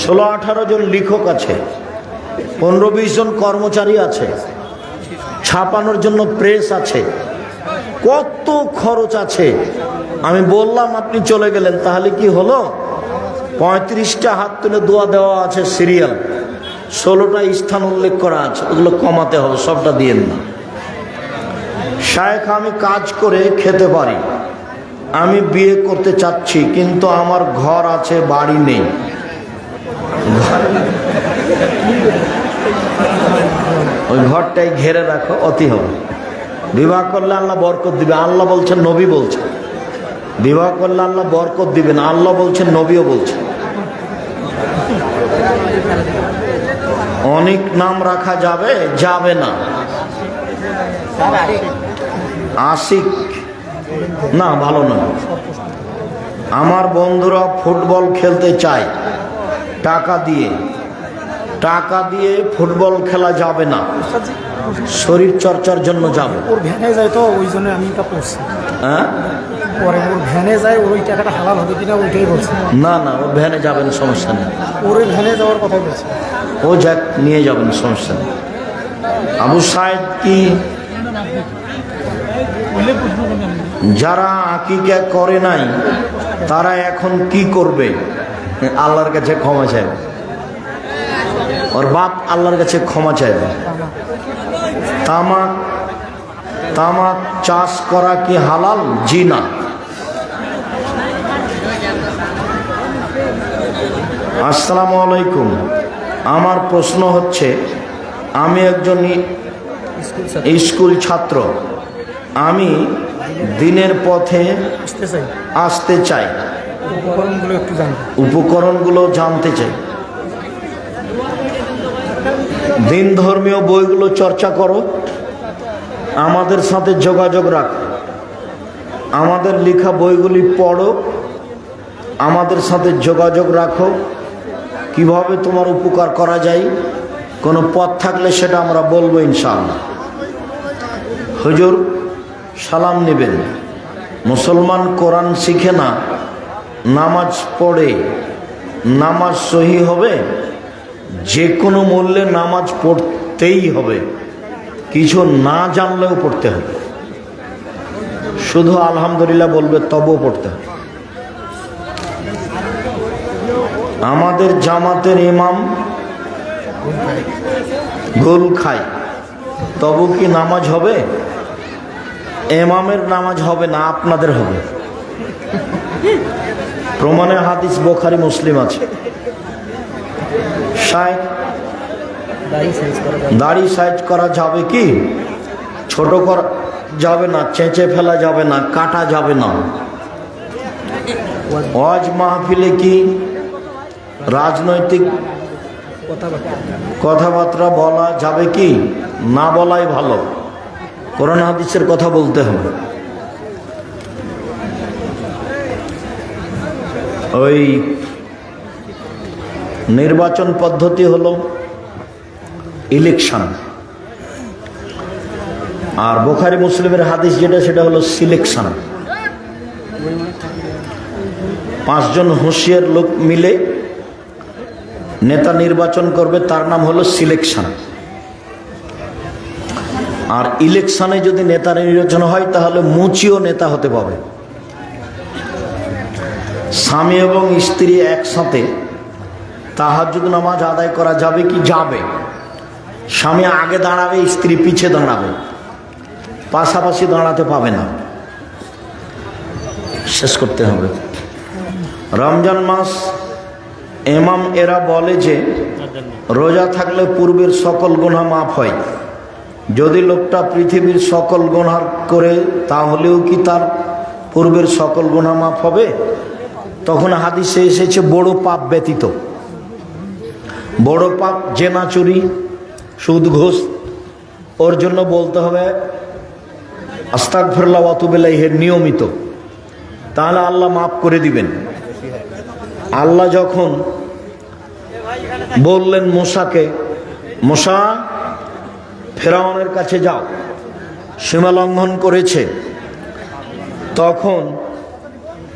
[SPEAKER 1] 16-18 জন লেখক আছে, 15-20 জন কর্মচারী আছে, ছাপানোর জন্য প্রেস আছে, কত খরচ আছে। আমি বললাম, আপনি চলে গেলেন, তাহলে কি হলো? 35টা হাত তুলে দোয়া দেওয়া আছে সিরিয়াল, 16টা স্থান উল্লেখ করা আছে, ওগুলো কমাতে হবে, সবটা দিয়েন না। শায়েখ, আমি কাজ করে খেতে পারি। আমি বিয়ে করতে চাচ্ছি, কিন্তু আমার ঘর আছে, বাড়ি নেই। ওই ঘরটাই ঘেরে রাখো, অতি হবে। বিবাহ করলে আল্লাহ বরকত দিবে। আল্লাহ বলছেন, নবী বলছেন। বিবাহ করলে আল্লাহ বরকত দিবেন, আল্লাহ বলছেন, নবীও বলছেন। অনেক নাম রাখা যাবে না। আশিক না, ভালো না। আমার বন্ধুরা ফুটবল খেলতে চায়, টাকা দিয়ে ফুটবল খেলা যাবে না, শরীর চর্চার জন্য যাবে।
[SPEAKER 2] ওর ভ্যানে যায় তো, ওই জন্য আমি এটা পড়ছি।
[SPEAKER 1] হ্যাঁ,
[SPEAKER 2] ওর ভ্যানে যায়, ওই টাকাটা হালাল হবে কিনা ওইটাই বলছে।
[SPEAKER 1] না, ওর ভ্যানে যাবেন, সমস্যা নেই।
[SPEAKER 2] ওর ভ্যানে যাওয়ার কথাই বলছে।
[SPEAKER 1] ও যাক, নিয়ে যাবেন, সমস্যা নেই। আবু সাইদ কি যারা আকিকা করে নাই তারা এখন কি করবে? আল্লাহর কাছে ক্ষমা চাইবে। ওর বাপ আল্লাহর কাছে ক্ষমা চাইবে। তামাক চাষ করা কি হালাল? জি না। আসসালামু আলাইকুম। আমার প্রশ্ন হচ্ছে, আমি একজন স্কুল ছাত্র। আমি দিনের পথে আসতে চাই, উপকরণগুলো জানতে চাই। দিন ধর্মীয় বইগুলো চর্চা করো, আমাদের সাথে যোগাযোগ রাখো, আমাদের লেখা বইগুলি পড়ো, আমাদের সাথে যোগাযোগ রাখো। কিভাবে তোমার উপকার করা যায়, কোনো পথ থাকলে সেটা আমরা বলবো ইনশাআল্লাহ। হুজুর, সালাম নেবেন। মুসলমান কোরআন শিখে না, নামাজ পড়ে নামাজ সহি হবে? যে কোনো মূল্যে নামাজ পড়তেই হবে, কিছু না জানলেও পড়তে হবে। শুধু আলহামদুলিল্লাহ বলবে, তবুও পড়তে হবে। আমাদের জামাতের ইমাম গোল খায়, তবু কি নামাজ হবে? ইমামের নামাজ হবে না, আপনাদের হবে। প্রমাণে হাদিস বুখারী মুসলিম আছে। দাড়ি সাইজ করা যাবে কি? যাবে না, চেঁচে ফেলা যাবে না, কাটা যাবে না। ওয়াজ মাহফিলে কি রাজনৈতিক কথাবার্তা বলা যাবে কি? না বলাই ভালো। কোরআন হাদিসের কথা বলতে হবে। ওই নির্বাচন পদ্ধতি হলো ইলেকশন, আর বুখারী মুসলিমের হাদিস যেটা সেটা হলো সিলেকশন। 5 জন হুঁশিয়ার লোক মিলে নেতা নির্বাচন করবে, তার নাম হলো সিলেকশন। আর ইলেকশনে যদি নেতা নির্বাচন হয় তাহলে মুচিও নেতা হতে পাবে। স্বামী এবং স্ত্রী একসাথে তাহাজ্জুদ নামাজ আদায় করা যাবে কি? যাবে। স্বামী আগে দাঁড়াবে, স্ত্রী পিছে দাঁড়াবে, পাশাপাশি দাঁড়াতে পাবে না। শেষ করতে হবে। রমজান মাস ইমাম এরা বলে যে রোজা থাকলে পূর্বের সকল গুনাহ মাফ হয়। যদি লোকটা পৃথিবীর সকল গুনাহ করে তাহলেও কি তার পূর্বের সকল গুনাহ মাফ হবে? তখন হাদিসে এসেছে বড় পাপ ব্যতীত। বড় পাপ জেনা, চুরি, সুদ, ঘুষ, ওর জন্য বলতে হবে আস্তাগফিরুল্লাহ ওয়া আতুবু ইলাইহি নিয়মিত, তাহলে আল্লাহ মাফ করে দিবেন। আল্লাহ যখন বললেন মুসাকে, মুসা ফেরাউনের কাছে যাও, সীমা লঙ্ঘন করেছে, তখন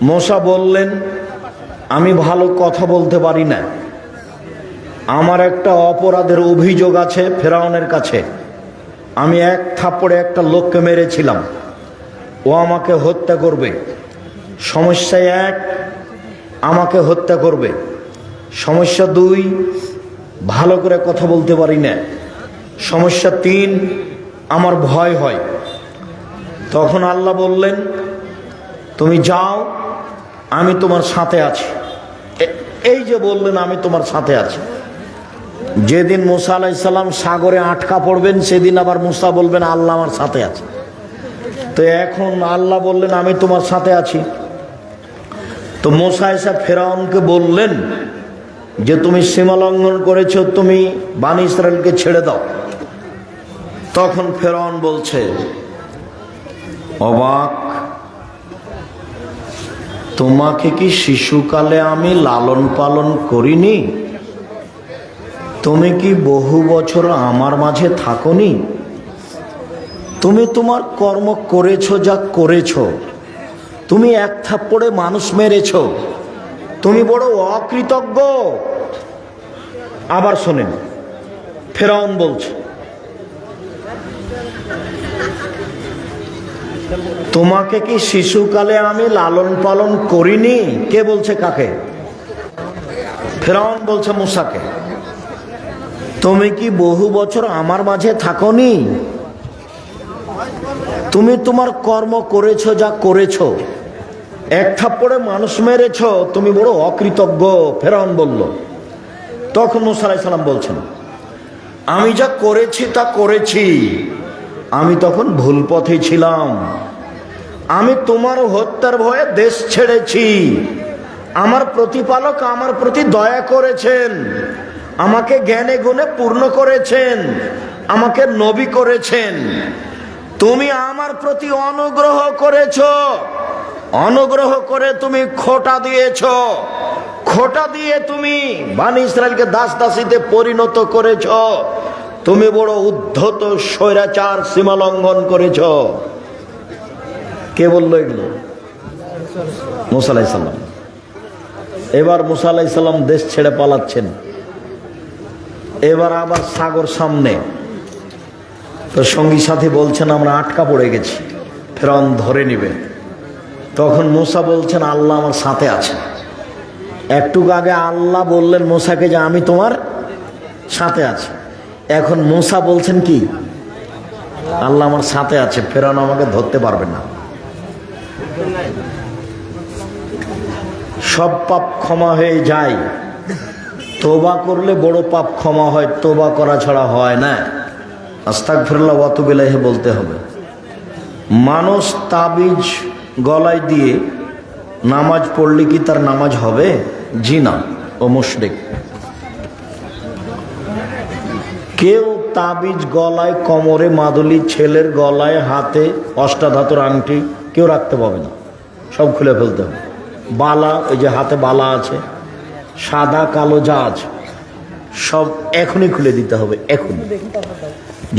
[SPEAKER 1] মুসা বললেন আমি ভালো কথা বলতে পারি না, আমার একটা অপরাধের অভিযোগ আছে ফেরাউনের কাছে। আমি এক থাপ্পড়ে একটা লোককে মেরেছিলাম, ও আমাকে হত্যা করবে। সমস্যা 1, আমাকে হত্যা করবে। সমস্যা 2, ভালো করে কথা বলতে পারি না। সমস্যা 3, আমার ভয় হয়। তখন আল্লাহ বললেন তুমি যাও, আমি তোমার সাথে আছি। এই যে বললেন আমি তোমার সাথে আছি। যেদিন মুসা আলাইহিস সালাম সাগরে আটকা পড়বেন সেদিন আবার মুসা বলবেন আল্লাহ আমার সাথে আছে। তো এখন আল্লাহ বললেন আমি তোমার সাথে আছি। তো মুসা এসে ফেরাউনকে বললেন যে তুমি সীমা লঙ্ঘন করেছো, তুমি বনী ইসরাইলকে ছেড়ে দাও। তখন ফেরাউন বলছে অবাক, তোমাকে কি শিশুকালে আমি লালন পালন করিনি? তুমি কি বহু বছর আমার মাঝে থাকোনি? তুমি তোমার কর্ম করেছো যা করেছো, তুমি এক থাপ্পড়ে মানুষ মেরেছো, তুমি বড় অকৃতজ্ঞ। আবার শোনেন, ফেরাউন বলছে তোমাকে কি শিশুকালে আমি লালন পালন করিনি? কে বলছে কাকে? ফেরাউন বলছে মুসাকে। তুমি কি বহু বছর আমার মাঝে থাকোনি? তুমি তোমার কর্ম করেছো যা করেছো, এক থাপ্পড়ে মানুষ মেরেছো, তুমি বড় অকৃতজ্ঞ। ফেরাউন বলল। তখন মুসা আলাইহিস সালাম বলছেন আমি যা করেছি তা করেছি, আমি তখন ভুল পথে ছিলাম। আমি তোমার হত্যার ভয়ে দেশ ছেড়েছি। আমার প্রতিপালক আমার প্রতি দয়া করেছেন, আমাকে জ্ঞানে গুণে পূর্ণ করেছেন, আমাকে নবী করেছেন। তুমি আমার প্রতি অনুগ্রহ করেছো, অনুগ্রহ করে তুমি খোঁটা দিয়েছো, খোঁটা দিয়ে তুমি বনী ইসরাইলকে দাস দাসীতে পরিণত করেছো। তুমি বড় উদ্ধত স্বৈরাচার, সীমা লঙ্ঘন করেছো। কে বললো এগুলো? মুসা আলাইহিস সালাম। এবার মুসা আলাইহিস সালাম দেশ ছেড়ে পালাচ্ছেন। এবার আবার সাগর সামনে, তো সঙ্গী সাথী বলছেন আমরা আটকা পড়ে গেছি, ফেরাউন ধরে নিবে। তখন মুসা বলছেন আল্লাহ আমার সাথে আছে। একটু আগে আল্লাহ বললেন মুসাকে যে আমি তোমার সাথে আছি। এখন মুসা বলছেন কি? আল্লাহ আমার সাথে আছে, ফেরাউন আমাকে ধরতে পারবে না। সব পাপ ক্ষমা হয়ে যায়, তওবা করলে বড় পাপ ক্ষমা হয়, তওবা করা ছাড়া হয় না। আস্তাগফিরুল্লাহ ওয়া আতুবু ইলাইহি বলতে হবে। মানুষ তাবিজ গলায় দিয়ে নামাজ পড়লে কি তার নামাজ হবে? জি না, ও মুশরিক। কেউ তাবিজ গলায়, কোমরে মাদুলি, ছেলের গলায়, হাতে অষ্টাধাতুর আংটি কেউ রাখতে পারবে না, সব খুলে ফেলতে হবে। বালা, ওই যে হাতে বালা আছে, সাদা কালো যা আছে সব এখনই খুলে দিতে হবে, এখনই।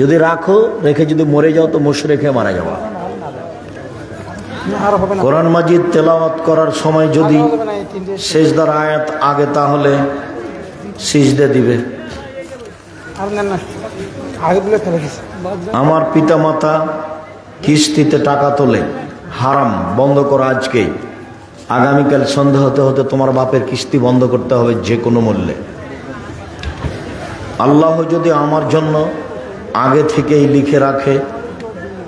[SPEAKER 1] যদি রাখো, রেখে যদি মরে যাও তো মুশরিকে মারা যাওয়া। কোরআন মাজিদ তেলাওয়াত করার সময় যদি সিজদার আয়াত আগে, তাহলে সিজদা দিবে। আমার পিতামাতা কিস্তিতে টাকা তোলে, হারাম, বন্ধ করো আজকেই। আগামীকাল সন্ধ্যা হতে হতে তোমার বাপের কিস্তি বন্ধ করতে হবে যে কোনো মূল্যে। আল্লাহ যদি আমার জন্য আগে থেকেই লিখে রাখে,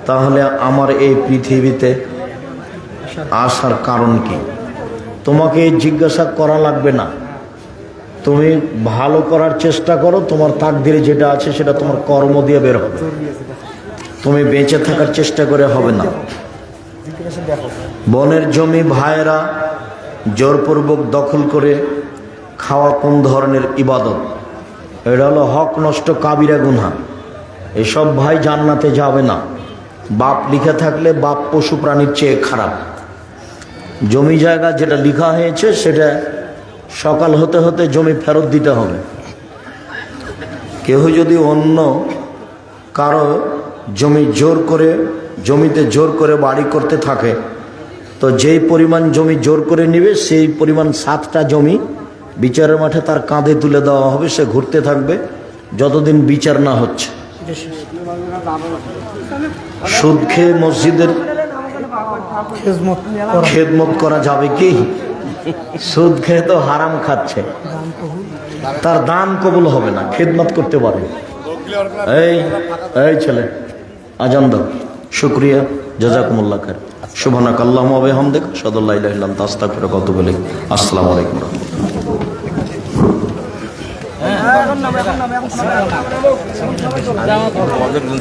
[SPEAKER 1] তাহলে আমার এই পৃথিবীতে আসার কারণ কি? তোমাকে জিজ্ঞাসা করা লাগবে না। তুমি ভালো করার চেষ্টা করো, তোমার তাকদিরে যেটা আছে সেটা তোমার কর্ম দিয়ে বের হবে। তুমি বেঁচে থাকার চেষ্টা করে হবে না। বনের জমি ভাইয়েরা জোরপূর্বক দখল করে খাওয়া কোন ধরনের ইবাদত? এটা হলো হক নষ্ট, কাবিরা গুনাহ। এসব ভাই জান্নাতে যাবে না। বাপ লিখে থাকলে বাপ পশু প্রাণীর চেয়ে খারাপ। জমি জায়গা যেটা লিখা হয়েছে সেটা সকাল হতে হতে জমি ফেরত দিতে হবে। কেউ যদি অন্য কারো জমিতে জোর করে বাড়ি করতে থাকে, তো যেই পরিমাণ জমি জোর করে নিবে সেই পরিমাণ 7টা জমি বিচারের মাঠে তার কাঁধে তুলে দেওয়া হবে। সে ঘুরতে থাকবে যতদিন বিচার না হচ্ছে। সুদ খেয়ে মসজিদের খেদমত করা যাবে কি? সুদ খেয়ে তো হারাম খাচ্ছে, তার দান কবুল হবে না। খেদমত করতে পারে। এই ছেলে, আজান দাও। শুকরিয়া, জাযাকুমুল্লাহ খায়র। সুবহানাকাল্লাহুম্মা ওয়া বিহামদিকা, আশহাদু আল্লা ইলাহা ইল্লা আনতা, আস্তাগফিরুকা ওয়া আতুবু ইলাইক। আসসালামু আলাইকুম ওয়া রাহমাতুল্লাহ।